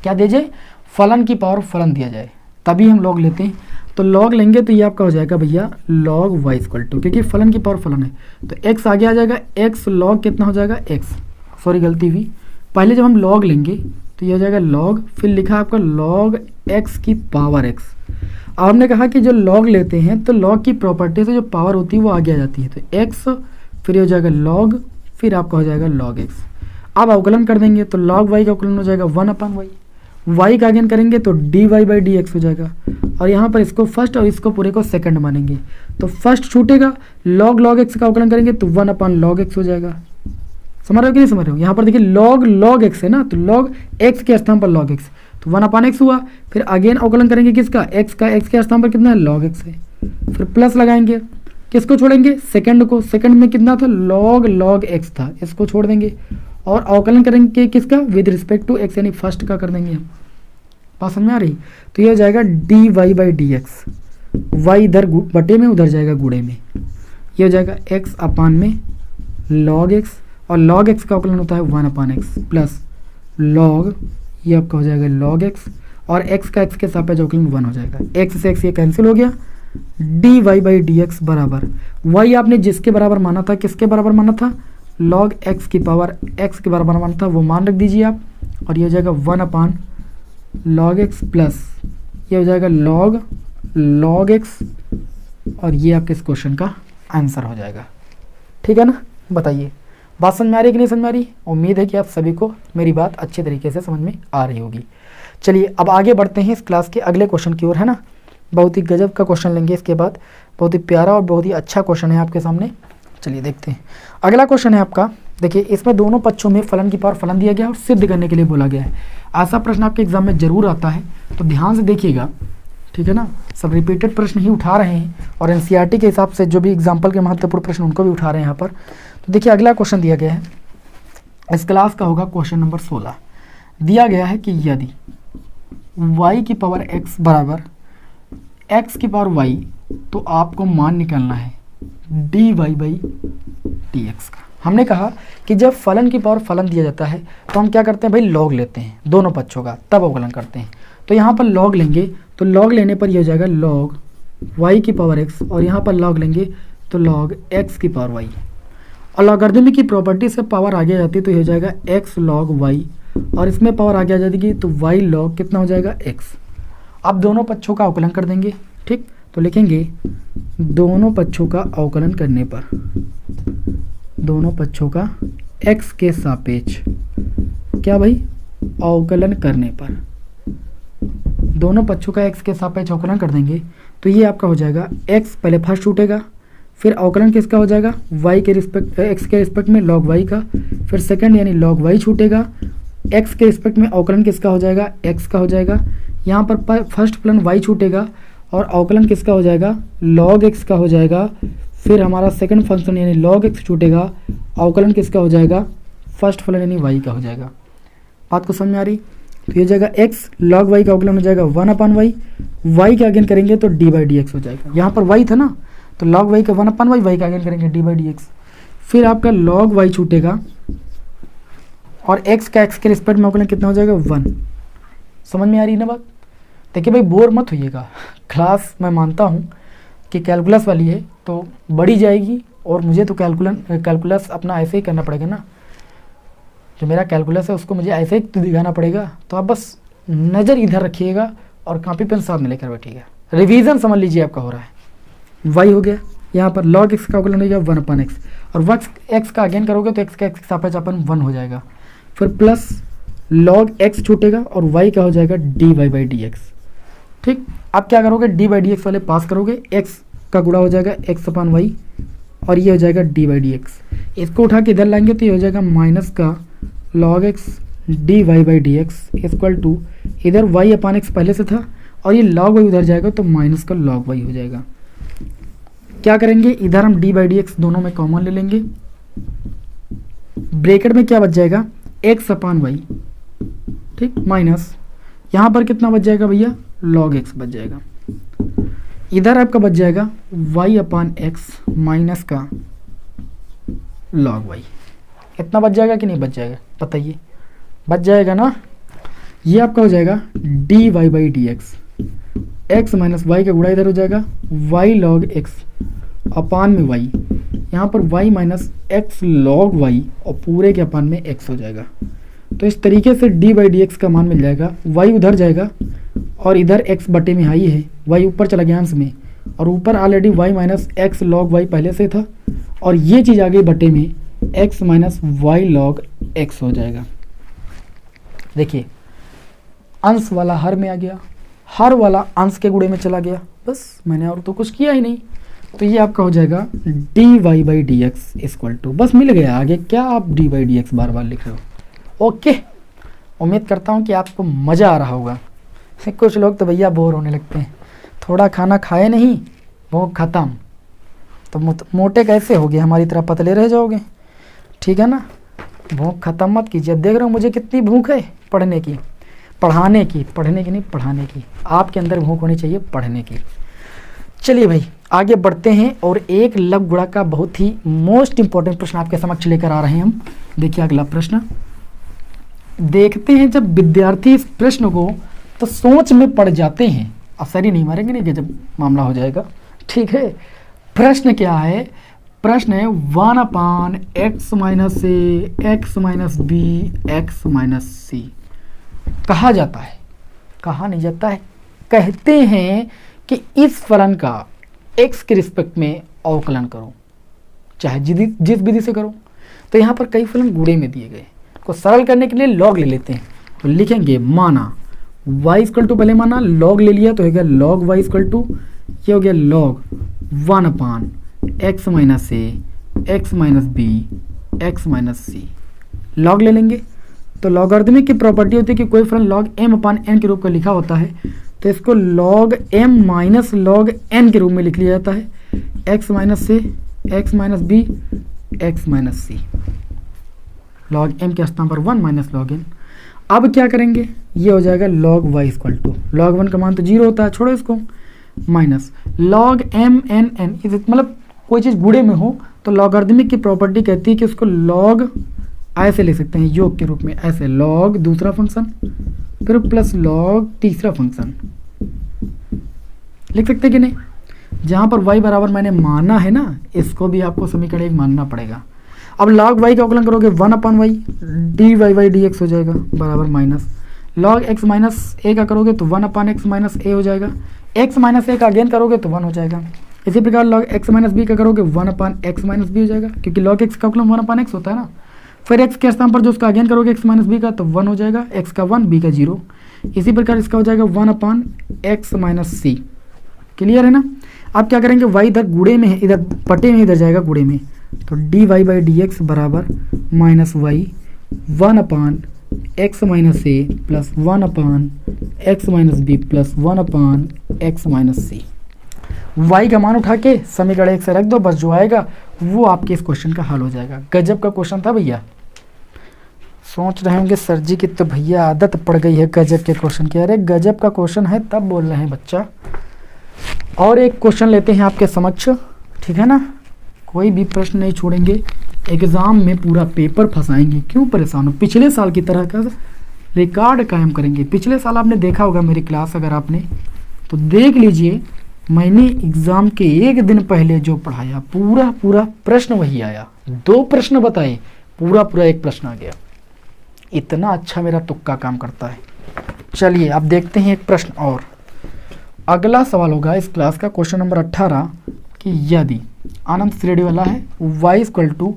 क्या दिया जाए, फलन की पावर फलन दिया जाए, तभी हम log लेते हैं। तो log लेंगे तो ये आपका हो जाएगा भैया log y इक्वल टू, क्योंकि फलन की पावर फलन है तो x आगे आ जाएगा, x log कितना हो जाएगा x, सॉरी गलती हुई, पहले जब हम log लेंगे तो ये हो जाएगा log, फिर लिखा आपका log x की पावर x। अब हमने कहा कि जो log लेते हैं तो log की प्रॉपर्टी से जो पावर होती है वो आगे आ जाती है, तो x फिर ये हो जाएगा log, फिर आपका हो जाएगा log x। अब अवकलन कर देंगे तो log y का अवकलन हो जाएगा 1 अपान y, y का अगेन करेंगे तो dy बाई डी एक्स हो जाएगा, और यहाँ पर इसको फर्स्ट और इसको पूरे को सेकंड मानेंगे तो फर्स्ट छूटेगा, log x का अवकलन करेंगे तो 1 अपान log x हो जाएगा। समझ रहे हो कि नहीं समझ रहे हो, यहाँ पर देखिए log x है ना, तो log x के स्थान पर log x, तो 1 अपान x हुआ। फिर अगेन अवकलन करेंगे किसका, x का, x के स्थान पर कितना है log x है, फिर प्लस लगाएंगे, किसको छोड़ेंगे, सेकंड को, सेकंड में कितना था log x था, इसको छोड़ देंगे और अवकलन करेंगे किसका, विद रिस्पेक्ट टू x, यानी फर्स्ट का कर देंगे हम। बात समझ में आ रही, तो ये हो जाएगा d y by d x, y इधर बटे में उधर जाएगा गुणे में, ये हो जाएगा x अपान में log x, और log x का अवकलन होता है 1 अपान x प्लस log, ये आपका हो जाएगा log x, और x का x के सापेक्ष अवकलन 1 हो जाएगा, x से x ये कैंसिल हो गया, d y by d x बराबर y आपने जिसके बराबर माना था, किसके बराबर माना था, log x की पावर x के बराबर माना था, वो मान रख दीजिए आप, और ये हो जाएगा 1 अपान log x प्लस ये हो जाएगा log x और ये आपके इस क्वेश्चन का आंसर हो जाएगा। ठीक है ना, बताइए बात समझ में आ रही है कि नहीं समझ में आ रही? उम्मीद है कि आप सभी को मेरी बात अच्छे तरीके से समझ में आ रही होगी। चलिए अब आगे बढ़ते हैं इस क्लास के अगले क्वेश्चन की ओर, है ना। बहुत ही गजब का क्वेश्चन लेंगे इसके बाद, बहुत ही प्यारा और बहुत ही अच्छा क्वेश्चन है आपके सामने। चलिए देखते हैं। अगला क्वेश्चन है आपका, देखिए इसमें दोनों पक्षों में फलन की पावर फलन दिया गया है और सिद्ध करने के लिए बोला गया है। ऐसा प्रश्न आपके एग्जाम में जरूर आता है, तो ध्यान से देखिएगा। ठीक है ना, सब रिपीटेड प्रश्न ही उठा रहे हैं और एनसीईआरटी के हिसाब से जो भी एग्जाम्पल के महत्वपूर्ण प्रश्न उनको भी उठा रहे हैं यहाँ पर। तो देखिए अगला क्वेश्चन दिया गया है, इस क्लास का होगा क्वेश्चन नंबर 16। दिया गया है कि यदि y की पावर x बराबर x की पावर y, तो आपको मान निकालना है dy बाई dx का। हमने कहा कि जब फलन की पावर फलन दिया जाता है तो हम क्या करते हैं भाई, लॉग लेते हैं दोनों पक्षों का, तब अवकलन करते हैं। तो यहाँ पर लॉग लेंगे तो लॉग लेने पर ये हो जाएगा लॉग y की पावर x, और यहाँ पर लॉग लेंगे तो लॉग x की पावर y। और लॉगरिथमिक की प्रॉपर्टी से पावर आगे आ जाती है तो ये हो जाएगा x लॉग y, और इसमें पावर आगे आ जाएगी तो y लॉग कितना हो जाएगा x। अब दोनों पक्षों का अवकलन कर देंगे। ठीक, तो लिखेंगे दोनों पक्षों का अवकलन करने पर, दोनों पक्षों का x के सापेक्ष क्या भाई, अवकलन करने पर, दोनों पक्षों का x के सापेक्ष अवकलन कर देंगे तो ये आपका हो जाएगा x पहले फर्स्ट छूटेगा, फिर अवकलन किसका हो जाएगा y के रिस्पेक्ट x के रिस्पेक्ट में लॉग y का, फिर सेकंड यानी लॉग y छूटेगा, x के रिस्पेक्ट में अवकलन किसका हो जाएगा x का हो जाएगा। यहाँ पर फर्स्ट फलन y छूटेगा और अवकलन किसका हो जाएगा log x का हो जाएगा। फिर हमारा सेकंड फंक्शन यानी log x छूटेगा, अवकलन किसका हो जाएगा फर्स्ट फलन यानी y का हो जाएगा। बात को समझ में आ रही? तो ये जाएगा x log y का अवकलन हो जाएगा 1/y, y के अगेन करेंगे तो d बाई डी एक्स हो जाएगा। यहाँ पर y था ना, तो log y का 1/y, y का अगेन करेंगे d बाई डी एक्स। फिर आपका log y छूटेगा और x का x के रिस्पेक्ट में अवकलन कितना हो जाएगा 1। समझ में आ रही है ना बात? देखिए भाई बोर मत होइएगा, क्लास मैं मानता हूँ कि कैलकुलस वाली है तो बढ़ी जाएगी, और मुझे तो कैलकुलस अपना ऐसे ही करना पड़ेगा ना, जो मेरा कैलकुलस है उसको मुझे ऐसे ही तो दिखाना पड़ेगा। तो आप बस नज़र इधर रखिएगा और कॉपी पेन साथ में लेकर बैठिएगा। रिवीजन समझ लीजिए आपका हो रहा है। y हो गया, यहाँ पर log x का अवकलन हो गया 1/x, और x का अगेन करोगे तो x का x सापेक्ष अपन 1 हो जाएगा। फिर प्लस log x छूटेगा और y का हो जाएगा dy बाई डी एक्स। ठीक, अब क्या करोगे dy बाई डी एक्स वाले पास करोगे, x का गुणा हो जाएगा x/y, और ये हो जाएगा dy बाई डी एक्स। इसको उठा के इधर लाएंगे तो ये हो जाएगा माइनस का log x dy by d x equal to, इधर y/x पहले से था और ये log y उधर जाएगा तो माइनस का log y हो जाएगा। क्या करेंगे, इधर हम dy बाई डी एक्स दोनों में कॉमन ले लेंगे, ब्रैकेट में क्या बच जाएगा x/y। ठीक, माइनस यहाँ पर कितना बच जाएगा भैया log x बच जाएगा, इधर आपका बच जाएगा y/x माइनस का log y। इतना बच जाएगा कि नहीं बच जाएगा बताइए? बच जाएगा ना। ये आपका हो जाएगा dy by d x, x minus y का गुणा इधर हो जाएगा y log x अपान में y, यहाँ पर y minus x log y और पूरे के अपान में x हो जाएगा। तो इस तरीके से dy बाई डी एक्स का मान मिल जाएगा, y उधर जाएगा और इधर x बटे में हाई है, y ऊपर चला गया अंश में, और ऊपर already y minus x log y पहले से था, और ये चीज़ आ गई बटे में x minus y log x हो जाएगा। देखिए अंश वाला हर में आ गया, हर वाला अंश के गुणे में चला गया, बस मैंने और तो कुछ किया ही नहीं। तो ये आपका हो जाएगा dy by d x equal to, बस मिल गया। आगे क्या आप dy बाई डी एक्स बार बार लिख रहे हो? ओके, उम्मीद करता हूँ कि आपको मज़ा आ रहा होगा। कुछ लोग तो भैया बोर होने लगते हैं, थोड़ा खाना खाए नहीं भूख ख़त्म, तो मोटे कैसे होगे, हमारी तरह पतले रह जाओगे। ठीक है ना, भूख ख़त्म मत कीजिए। देख रहे हो मुझे कितनी भूख है पढ़ने की, पढ़ाने की, पढ़ने की नहीं पढ़ाने की। आपके अंदर भूख होनी चाहिए पढ़ने की। चलिए भाई आगे बढ़ते हैं और एक लघु गुणा का बहुत ही मोस्ट इंपॉर्टेंट प्रश्न आपके समक्ष लेकर आ रहे हैं हम। देखिए अगला प्रश्न, देखते हैं जब विद्यार्थी इस प्रश्न को तो सोच में पड़ जाते हैं, असर ही नहीं मारेंगे नहीं कि जब मामला हो जाएगा। ठीक है, प्रश्न क्या है? प्रश्न है 1/x minus a x minus b x minus c. कहा जाता है, कहा नहीं जाता है, कहते हैं कि इस फलन का x के रिस्पेक्ट में अवकलन करो, चाहे जिस विधि से करो। तो यहाँ पर कई फलन गुणे में दिए गए, को सरल करने के लिए लॉग ले लेते हैं। तो लिखेंगे माना y इक्वल टू, पहले माना लॉग ले लिया तो हो गया लॉग y इक्वल टू, ये हो गया log 1/x minus a x minus b x minus c। Log ले लेंगे तो लॉगरिथमिक की प्रॉपर्टी होती है कि कोई फलन लॉग m/n के रूप में लिखा होता है, तो इसको log m minus log n के रूप में लिख लिया जाता है, x minus a x minus b x minus c। log m के स्थान पर 1 माइनस log n। अब क्या करेंगे, ये हो जाएगा log y equal to, log 1 का मान तो 0 होता है, छोड़ो इसको, minus log m n n, मतलब कोई चीज़ गुणे में हो तो लॉगरिथमिक की प्रॉपर्टी कहती है कि उसको log ऐसे लिख सकते हैं योग के रूप में, ऐसे log दूसरा फंक्शन फिर प्लस log तीसरा फंक्शन लिख सकते हैं कि नहीं। जहाँ पर y बराबर मैंने माना है ना, इसको भी आपको समीकरण एक मानना पड़ेगा। अब log y का अवकलन करोगे 1/y dy बाई dx हो जाएगा बराबर minus log x minus a का करोगे तो 1/x माइनस a हो जाएगा, x माइनस a का अगेन करोगे तो 1 हो जाएगा। इसी प्रकार log x माइनस b का करोगे 1/x माइनस b हो जाएगा, क्योंकि log x का अवकलन 1/x होता है ना। फिर x के स्थान पर जो उसका अगेन करोगे x माइनस b का तो 1 हो जाएगा, x का 1 b का 0। इसी प्रकार इसका हो जाएगा 1/x माइनस c। क्लियर है ना। अब क्या करेंगे, y इधर गुणे में है, इधर बटे में, इधर जाएगा गुणे में, तो dy बाई dx बराबर minus y 1/x minus a plus 1/x minus b plus 1/x minus c। y का मान उठा के समीकरण 1 से रख दो, बस जो आएगा वो आपके इस क्वेश्चन का हल हो जाएगा। गजब का क्वेश्चन था भैया। सोच रहे होंगे सर जी की तो भैया आदत पड़ गई है गजब के क्वेश्चन की। अरे गजब का क्वेश्चन है तब बोल रहे हैं बच्चा। और एक क्वेश्चन लेते हैं आपके समक्ष, ठीक है ना। कोई भी प्रश्न नहीं छोड़ेंगे, एग्जाम में पूरा पेपर फंसाएंगे, क्यों परेशान हो। पिछले साल की तरह का रिकॉर्ड कायम करेंगे। पिछले साल आपने देखा होगा मेरी क्लास, अगर आपने तो देख लीजिए, मैंने एग्ज़ाम के एक दिन पहले जो पढ़ाया पूरा पूरा प्रश्न वही आया। 2 प्रश्न बताए, पूरा पूरा एक प्रश्न आ गया। इतना अच्छा मेरा तुक्का काम करता है। चलिए अब देखते हैं एक प्रश्न और। अगला सवाल होगा इस क्लास का क्वेश्चन नंबर 18 कि यदि अनंत श्रेणी वाला है y इक्वल टू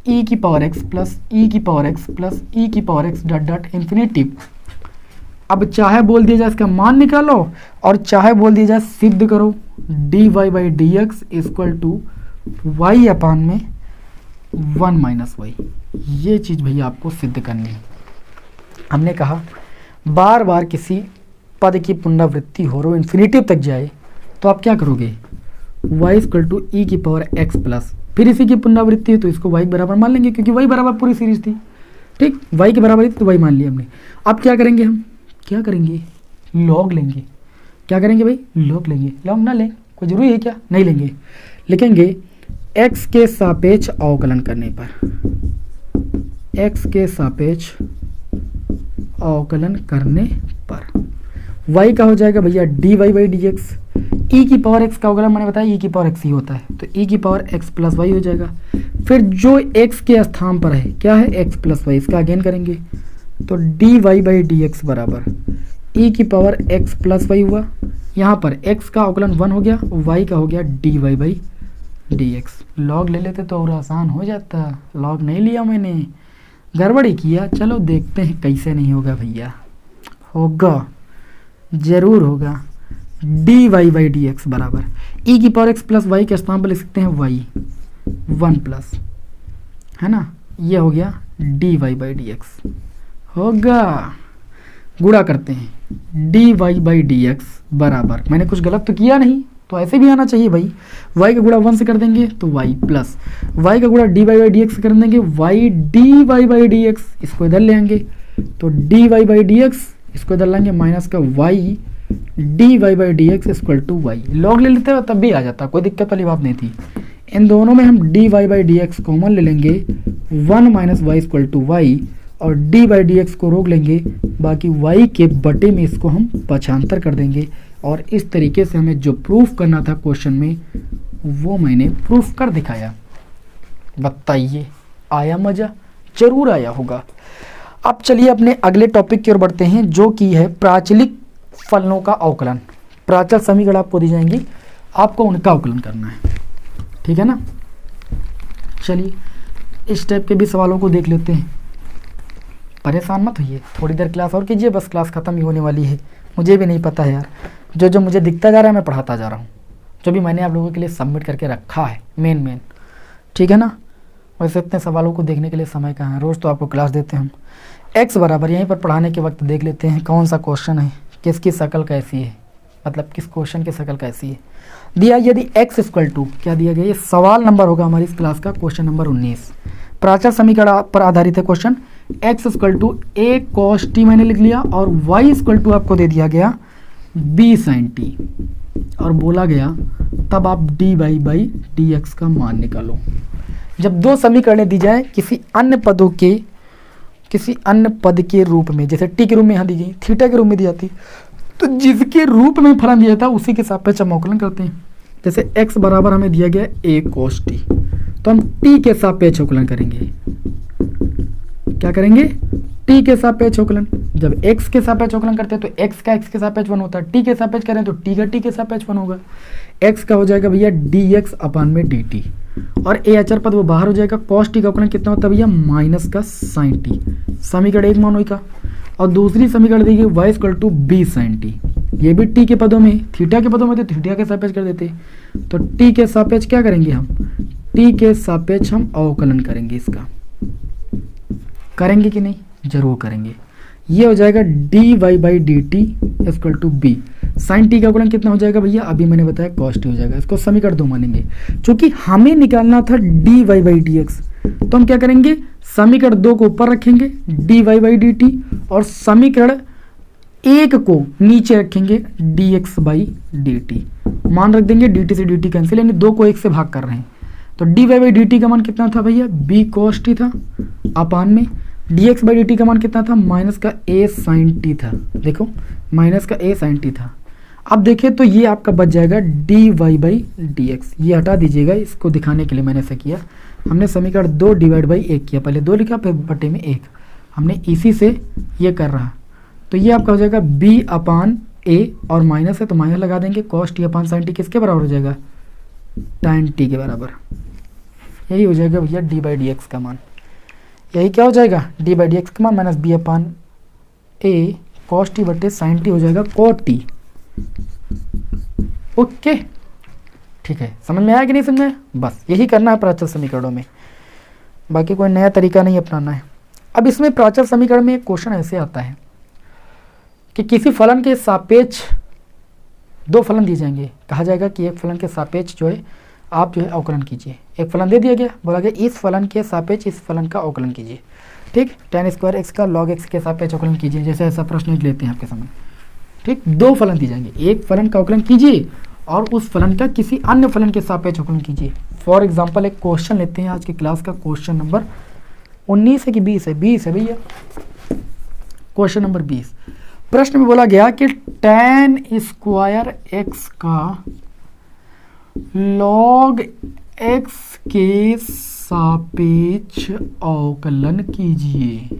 e की पावर x प्लस e की पावर x प्लस e की power x dot dot infinity. अब चाहे बोल दिया जाए इसका मान निकालो और चाहे बोल दिया जाए सिद्ध करो dy by dx equal to y अपान में 1 माइनस y। ये चीज़ भैया आपको सिद्ध करनी है। हमने कहा बार बार किसी पद की पुनरावृत्ति हो रहा इन्फिनिटिव तक जाए तो आप क्या करोगे, y इक्वल टू ई की पावर x प्लस, फिर इसी की पुनरावृत्ति है तो इसको y बराबर मान लेंगे, क्योंकि y बराबर पूरी सीरीज थी। ठीक, y के बराबर तो y मान लिया हमने। अब क्या करेंगे, हम क्या करेंगे, लॉग लेंगे। क्या करेंगे भाई, लॉग लेंगे। लॉग ना लें कोई जरूरी है क्या, नहीं लेंगे। लिखेंगे x के सापेक्ष अवकलन करने पर, x के सापेक्ष अवकलन करने पर y का हो जाएगा भैया dy बाई dx। e की पावर x का अवकलन मैंने बताया e की पावर x ही होता है, तो e की पावर x प्लस y हो जाएगा। फिर जो x के स्थान पर है क्या है, x प्लस y, इसका अगेन करेंगे तो dy बाई dx बराबर e की पावर x प्लस y हुआ। यहाँ पर x का अवकलन 1 हो गया, y का हो गया dy बाई dx। लॉग ले लेते तो और आसान हो जाता, लॉग नहीं लिया मैंने, गड़बड़ी किया। चलो देखते हैं कैसे नहीं होगा भैया, होगा जरूर होगा। dy बाई dx बराबर e की पावर x प्लस y के स्थान पर लिख सकते हैं y 1 प्लस, है ना, ये हो गया dy बाई dx। होगा, गुणा करते हैं dy बाई dx बराबर, मैंने कुछ गलत तो किया नहीं, तो ऐसे भी आना चाहिए भाई। y का गुणा 1 से कर देंगे तो y प्लस, y का गुणा dy बाई dx से कर देंगे y dy बाई dx, इसको इधर ले आएंगे तो dy बाई dx, इसको इधर लाएंगे माइनस का y dy by dx equal to y। Log ले लेते हो तब भी आ जाता, कोई दिक्कत वाली बात नहीं थी। इन दोनों में हम dy बाई dx कॉमन ले लेंगे, 1 minus y equal to y, और dy बाई dx को रोक लेंगे, बाकी y के बटे में इसको हम पक्षांतर कर देंगे। और इस तरीके से हमें जो प्रूफ करना था क्वेश्चन में वो मैंने प्रूफ कर दिखाया। बताइए आया मज़ा, जरूर आया होगा। अब चलिए अपने अगले टॉपिक की ओर बढ़ते हैं, जो कि है प्राचलिक फलनों का अवकलन। प्राचल समीकरण आपको दी जाएंगी आपको उनका अवकलन करना है, ठीक है ना। चलिए इस टाइप के भी सवालों को देख लेते हैं। परेशान मत होइए, थोड़ी देर क्लास और कीजिए, बस क्लास ख़त्म ही होने वाली है। मुझे भी नहीं पता है यार, जो जो मुझे दिखता जा रहा है मैं पढ़ाता जा रहा हूँ, जो भी मैंने आप लोगों के लिए सबमिट करके रखा है मेन, ठीक है ना। वैसे इतने सवालों को देखने के लिए समय कहाँ है, रोज़ तो आपको क्लास देते हैं हम। एक्स बराबर यहीं पर पढ़ाने के वक्त देख लेते हैं कौन सा क्वेश्चन है, किसकी शक्ल कैसी है, मतलब किस क्वेश्चन की शक्ल कैसी है। दिया यदि x इक्वल टू, क्या दिया गया, ये सवाल नंबर होगा हमारी इस क्लास का, क्वेश्चन नंबर 19। प्राचर समीकरण पर आधारित है question. x equal to a cos t मैंने लिख लिया, और y इक्वल टू आपको दे दिया गया b sin t, और बोला गया तब आप dy बाई dx का मान निकालो। जब दो समीकरणें दी जाए किसी अन्य पद के रूप में, जैसे t के रूप में यहाँ दी गई, थीटा के रूप में दी जाती, तो जिसके रूप में फलन दिया था उसी के सापेक्ष हम अवकलन करते हैं। जैसे x बराबर हमें दिया गया a cos t, तो हम t के सापेक्ष अवकलन करेंगे। क्या करेंगे, t के सापेक्ष अवकलन। जब x के सापेक्ष अवकलन करते हैं तो x का x के सापेक्ष 1 होता है, t के सापेक्ष करें तो t का t के सापेक्ष 1 होगा। x का हो जाएगा भैया dx अपान में dt, और a अचर पद वो बाहर हो जाएगा। cos t का अवकलन कितना होता है भैया, माइनस का sin t, समीकरण एक मान का। और दूसरी समीकरण दी गई y equal to b sin t, ये भी t के पदों में, थीटा के पदों में तो थीटा के सापेक्ष कर देते, तो t के सापेक्ष क्या करेंगे हम, t के सापेक्ष हम अवकलन करेंगे। इसका करेंगे कि नहीं, जरूर करेंगे। ये हो जाएगा dy by dt equal to b। Sine t का अवकलन कितना हो जाएगा भैया, अभी मैंने बताया cos t हो जाएगा। इसको समीकरण 2 मानेंगे, क्योंकि हमें निकालना था dy बाई dx, तो हम क्या करेंगे, समीकरण 2 को ऊपर रखेंगे dy बाई dt, और समीकरण 1 को नीचे रखेंगे dx बाई dt। मान रख देंगे, dt से dt कैंसिल, यानी 2 को 1 से भाग कर रहे हैं, तो dy बाई dt का मान कितना था भैया, b cos t था, अपान में dx बाई dt का मान कितना था, माइनस का a sin t था। देखो माइनस का a sin t था। अब देखें तो ये आपका बच जाएगा dy बाई dx, ये हटा दीजिएगा, इसको दिखाने के लिए मैंने ऐसा किया। हमने समीकरण 2 डिवाइड बाई 1 किया, पहले 2 लिखा फिर बटे में 1, हमने इसी से ये कर रहा, तो ये आपका हो जाएगा b अपान a, और माइनस है तो माइनस लगा देंगे, cos t अपान sin t किसके बराबर हो जाएगा, tan t के बराबर। यही हो जाएगा भैया d बाई dx का मान, यही क्या हो जाएगा, d बाई dx का मान minus b upon a cos t बटे sin t हो जाएगा cot t। ओके ठीक है, समझ में आया कि नहीं समझ में, बस यही करना है प्राचल समीकरणों में, बाकी कोई नया तरीका नहीं अपनाना है। अब इसमें प्राचल समीकरण में एक क्वेश्चन ऐसे आता है कि किसी फलन के सापेक्ष दो फलन दिए जाएंगे, कहा जाएगा कि एक फलन के सापेक्ष जो है आप जो है अवकलन कीजिए। एक फलन दे दिया गया, बोला गया इस फलन के सापेक्ष इस फलन का अवकलन कीजिए, ठीक, tan स्क्वायर x का log x के सापेक्ष अवकलन कीजिए, जैसे ऐसा प्रश्न लेते हैं आपके सामने, ठीक। दो फलन दिए जाएंगे, एक फलन का अवकलन कीजिए और उस फलन का किसी अन्य फलन के सापेक्ष अवकलन कीजिए। फॉर एग्जांपल एक क्वेश्चन लेते हैं, आज की क्लास का क्वेश्चन नंबर 19 है कि 20 है, 20 है भैया, क्वेश्चन नंबर 20। प्रश्न में बोला गया कि tan स्क्वायर x का log x के सापेक्ष अवकलन कीजिए,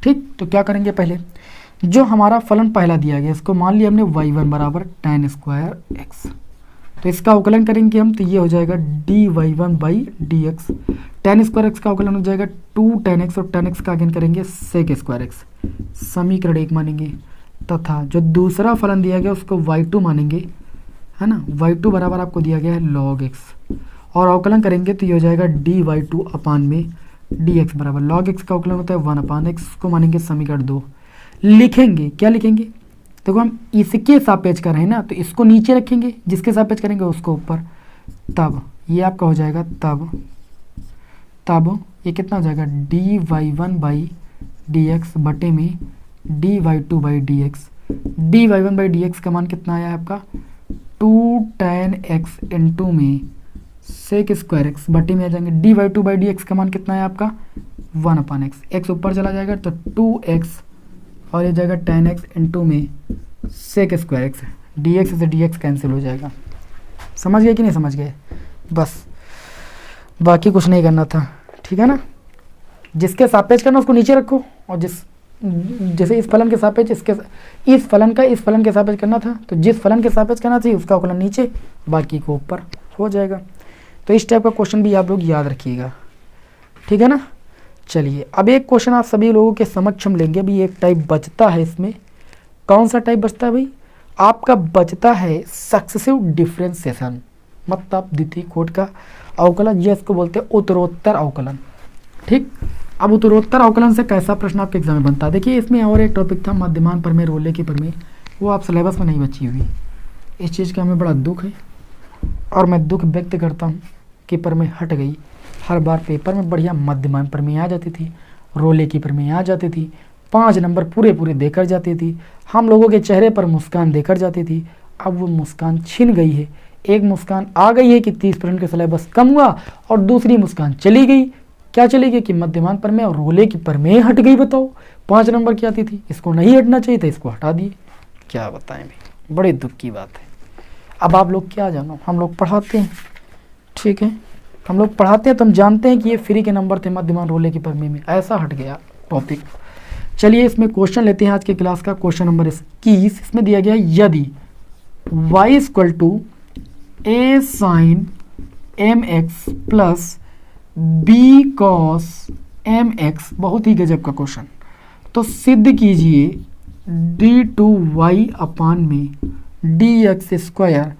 ठीक। तो क्या करेंगे, पहले जो हमारा फलन पहला दिया गया इसको मान लिया हमने y1 बराबर tan स्क्वायर x, तो इसका अवकलन करेंगे हम, तो ये हो जाएगा dy1 by dx। tan square x का अवकलन हो जाएगा 2 tan x, और tan x का अगेन करेंगे sec स्क्वायर x, समीकरण 1 मानेंगे, तथा जो दूसरा फलन दिया गया उसको y2 मानेंगे, है ना। y2 बराबर आपको दिया गया है log x, और अवकलन करेंगे तो ये हो जाएगा dy2 अपान में dx बराबर log x का अवकलन होता है 1 अपान x, को मानेंगे समीकरण 2। लिखेंगे, क्या लिखेंगे, देखो हम इसके सापेक्ष कर रहे हैं ना, तो इसको नीचे रखेंगे, जिसके सापेक्ष करेंगे उसको ऊपर, तब ये आपका हो जाएगा तब ये कितना हो जाएगा dy1 बाई dx बटे में dy2 by dx। dy1 by dx का मान कितना आया है आपका 2 tan x इंटू में sec स्क्वायर x बटे में आ जाएंगे dy2 बाई dx का मान कितना है आपका 1 अपान x, x ऊपर चला जाएगा तो 2x, और ये जाएगा tan x इंटू में sec स्क्वायर x, dx से dx कैंसिल हो जाएगा। समझ गए कि नहीं समझ गए, बस बाकी कुछ नहीं करना था, ठीक है ना। जिसके सापेक्ष करना उसको नीचे रखो, और जिस जैसे इस फलन के सापेक्ष इस फलन का इस फलन के सापेक्ष करना था, तो जिस फलन के सापेक्ष करना चाहिए उसका अवकलन नीचे, बाकी को ऊपर हो जाएगा। तो इस टाइप का क्वेश्चन भी आप लोग याद रखिएगा, ठीक है ना। चलिए अब एक क्वेश्चन आप सभी लोगों के समक्ष हम लेंगे। अभी एक टाइप बचता है, इसमें कौन सा टाइप बचता है भाई? आपका बचता है सक्सेसिव डिफरेंशिएशन, मतलब द्वितीय कोटि का अवकलन, ये इसको बोलते हैं उत्तरोत्तर अवकलन, ठीक। अब उत्तरोत्तर अवकलन से कैसा प्रश्न आपके एग्जाम में बनता है? देखिए इसमें और एक टॉपिक था मध्यमान प्रमेय, रोले की प्रमेय, वो आप सिलेबस में नहीं बची हुई। इस चीज़ का हमें बड़ा दुख है और मैं दुख व्यक्त करता हूँ कि प्रमेय हट गई। हर बार पेपर में बढ़िया मध्यमान प्रमेय आ जाती थी, रोले की प्रमेय आ जाती थी, 5 नंबर पूरे पूरे देकर जाती थी, हम लोगों के चेहरे पर मुस्कान देकर जाती थी। अब वो मुस्कान छिन गई है। एक मुस्कान आ गई है कि 30% का सिलेबस कम हुआ और दूसरी मुस्कान चली गई। क्या चली गई? कि मध्यमान प्रमेय और रोले की प्रमेय हट गई। बताओ 5 नंबर की आती थी, इसको नहीं हटना चाहिए था, इसको हटा दिए। क्या बताएं भाई, बड़े दुख की बात है। अब आप लोग क्या जानो, हम लोग पढ़ाते हैं, ठीक है, हम लोग पढ़ाते हैं तो हम जानते हैं कि ये फ्री के नंबर थे मध्यमान रोले की प्रमेय में, ऐसा हट गया टॉपिक। चलिए इसमें क्वेश्चन लेते हैं आज के क्लास का, क्वेश्चन नंबर 21। इसमें दिया गया यदि y equal to a sin mx plus b cos mx, बहुत ही गजब का क्वेश्चन। तो सिद्ध कीजिए d2y अपान में dx स्क्वायर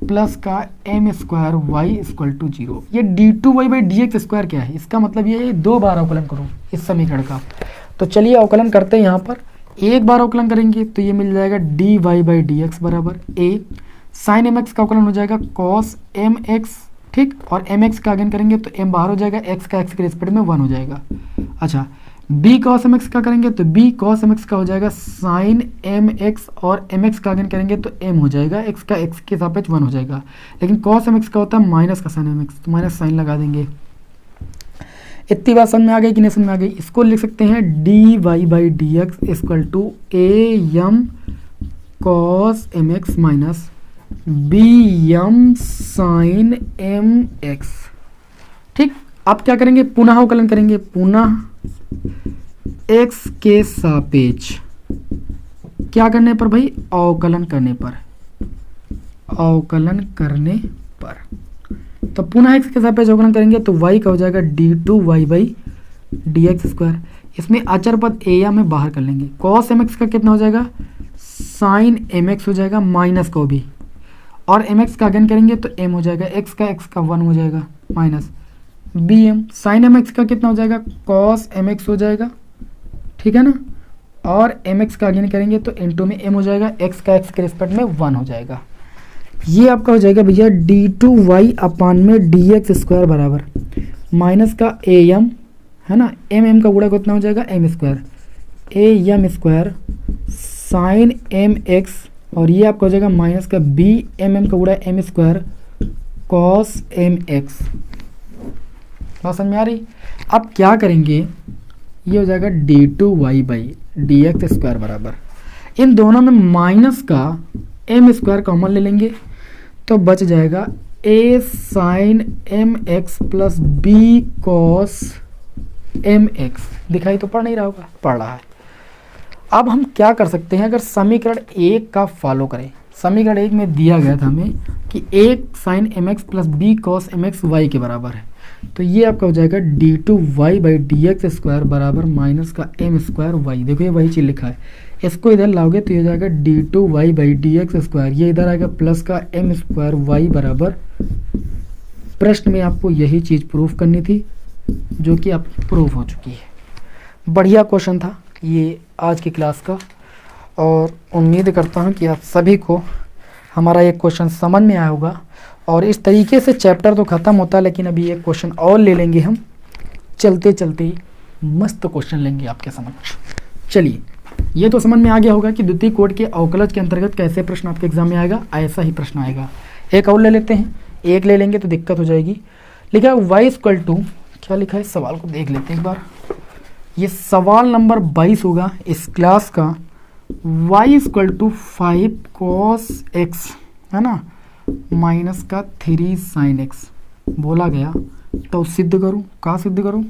प्लस का m square y equal to 0। ये d2y बाई dx स्क्वायर क्या है? इसका मतलब ये है 2 बार अवकलन करो इस समीकरण का। तो चलिए अवकलन करते हैं। यहाँ पर एक बार अवकलन करेंगे तो ये मिल जाएगा dy बाई dx बराबर a, साइन mx का अवकलन हो जाएगा cos mx, ठीक, और mx का अगेन करेंगे तो m बाहर हो जाएगा, x का x के रिस्पेक्ट में 1 हो जाएगा। अच्छा, b cos mx का करेंगे तो b cos mx का हो जाएगा sin mx, और mx का अगेन करेंगे तो m हो जाएगा, x का x के सापेक्ष 1 हो जाएगा। लेकिन cos mx का होता है माइनस का sin mx, तो माइनस साइन लगा देंगे। इतनी बात समझ में आ गई कि नहीं समझ में आ गई? इसको लिख सकते हैं dy by dx equal to am cos mx minus bm sin mx, ठीक। आप क्या करेंगे? पुनः अवकलन करेंगे, पुनः x के सापेक्ष क्या करने पर भाई? अवकलन करने पर, अवकलन करने पर। तो पुनः x के सापेक्ष अवकलन करेंगे तो y का हो जाएगा d2y बाई dx स्क्वायर। इसमें अचर पद a में बाहर कर लेंगे। cos mx का कितना हो जाएगा? sin mx हो जाएगा, माइनस को भी, और mx का अगेन करेंगे तो m हो जाएगा, x का 1 हो जाएगा, माइनस bm sin mx का कितना हो जाएगा? cos mx हो जाएगा, ठीक है ना, और mx का अगेन करेंगे तो इनटू में m हो जाएगा, x का x के रिस्पेक्ट में 1 हो जाएगा। ये आपका हो जाएगा भैया d2y अपान में dx स्क्वायर बराबर माइनस का am, है ना, m का गुणा कितना हो जाएगा? m square, am square sine mx, और ये आपका हो जाएगा माइनस का bm का गुणा m स्क्वायर cos mx। बात समझ में आ रही? अब क्या करेंगे? ये हो जाएगा d2y बाई dx स्क्वायर बराबर, इन दोनों में माइनस का m स्क्वायर कॉमन ले लेंगे तो बच जाएगा a sin mx plus b cos mx। दिखाई तो पड़ नहीं रहा होगा? पड़ रहा है। अब हम क्या कर सकते हैं? अगर समीकरण 1 का फॉलो करें, समीकरण 1 में दिया गया था हमें कि a sin mx plus b cos mx y के बराबर है, तो ये आपका हो जाएगा d2y बाई dx स्क्वायर बराबर माइनस का m स्क्वायर y। देखो ये वही चीज़ लिखा है, इसको इधर लाओगे तो ये हो जाएगा d2y बाई dx स्क्वायर, ये इधर आएगा प्लस का m स्क्वायर y बराबर। प्रश्न में आपको यही चीज़ प्रूफ करनी थी जो कि आप प्रूफ हो चुकी है। बढ़िया क्वेश्चन था ये आज की क्लास का, और उम्मीद करता हूँ कि आप सभी को हमारा ये क्वेश्चन समझ में आया होगा। और इस तरीके से चैप्टर तो ख़त्म होता है, लेकिन अभी एक क्वेश्चन और ले लेंगे हम, चलते चलते मस्त क्वेश्चन लेंगे आपके समक्ष। चलिए, ये तो समझ में आ गया होगा कि द्वितीय कोटि के अवकलज के अंतर्गत कैसे प्रश्न आपके एग्जाम में आएगा, ऐसा ही प्रश्न आएगा। एक और ले लेते हैं, एक ले लेंगे तो दिक्कत हो जाएगी। लिखा है y इक्वल टू, क्या लिखा है सवाल को देख लेते हैं एक बार। ये सवाल नंबर 22 होगा इस क्लास का। y equal to 5 cos x, है ना, माइनस का 3 sin x बोला गया, तो सिद्ध करूं, कहाँ सिद्ध करूं?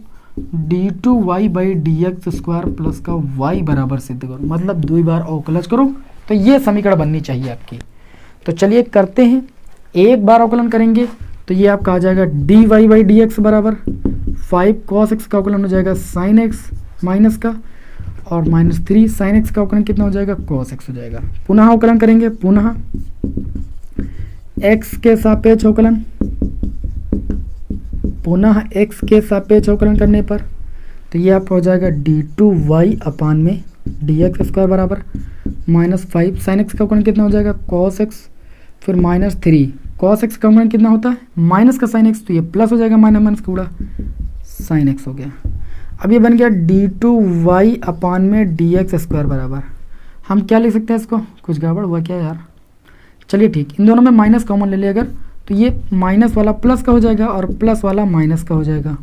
d2y/dx² प्लस का y बराबर सिद्ध करो, मतलब 2 बार अवकलज करो, तो ये समीकरण बननी चाहिए आपकी। तो चलिए करते हैं, एक बार अवकलन करेंगे तो ये आपका आ जाएगा dy/dx बराबर 5 cos x का अवकलन हो जाएगा sin x माइनस का, और -3 sin x का अवकलन कितना हो जाएगा, cos x हो जाएगा। पुनः अवकलन करेंगे, पुनः x के सापेक्ष अवकलन, पुनः x के सापेक्ष अवकलन करने पर तो ये आपका हो जाएगा d2y/dx² बराबर -5 sin x का अवकलन कितना हो जाएगा, cos x, फिर -3 cos x का अवकलन कितना होता है, माइनस का sin x, तो ये प्लस हो जाएगा, माइनस का उड़ा sin x हो गया। अब ये बन गया d2y/dx² बराबर, हम क्या लिख सकते हैं इसको, कुछ गड़बड़ हुआ क्या यार, चलिए ठीक, इन दोनों में माइनस कॉमन ले लिया अगर, तो ये माइनस वाला प्लस का हो जाएगा और प्लस वाला माइनस का हो जाएगा,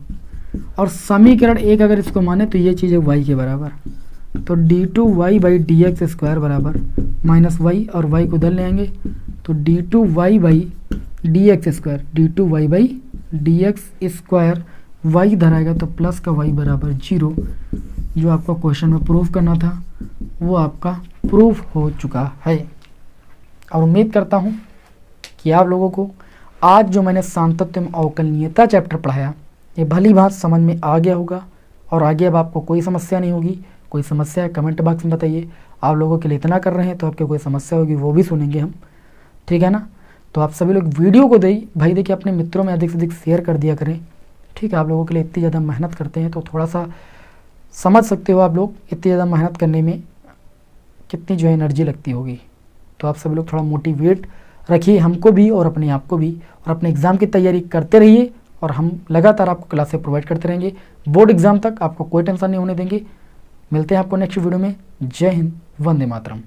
और समीकरण एक अगर इसको माने तो ये चीज़ है y के बराबर, तो d2y/dx² बराबर -y और y को उधर ले आएंगे, तो d2y/dx², d2y/dx² y इधर आएगा तो प्लस का y बराबर 0, जो आपको क्वेश्चन में प्रूफ करना था वो आपका प्रूफ हो चुका है। और उम्मीद करता हूँ कि आप लोगों को आज जो मैंने सांतत्व में अवकलनीयता चैप्टर पढ़ाया ये भली बात समझ में आ गया होगा, और आगे अब आपको कोई समस्या नहीं होगी। कोई समस्या है कमेंट बॉक्स में बताइए, आप लोगों के लिए इतना कर रहे हैं तो आपके कोई समस्या होगी वो भी सुनेंगे हम, ठीक है ना। तो आप सभी लोग वीडियो को भाई देखिए अपने मित्रों में अधिक से अधिक शेयर कर दिया करें, ठीक है। आप लोगों के लिए इतनी ज़्यादा मेहनत करते हैं तो थोड़ा सा समझ सकते हो आप लोग इतनी ज़्यादा मेहनत करने में कितनी जो है एनर्जी लगती होगी। तो आप सभी लोग थोड़ा मोटिवेट रखिए हमको भी और अपने आप को भी, और अपने एग्ज़ाम की तैयारी करते रहिए, और हम लगातार आपको क्लासेस प्रोवाइड करते रहेंगे बोर्ड एग्ज़ाम तक, आपको कोई टेंशन नहीं होने देंगे। मिलते हैं आपको नेक्स्ट वीडियो में। जय हिंद, वंदे मातरम।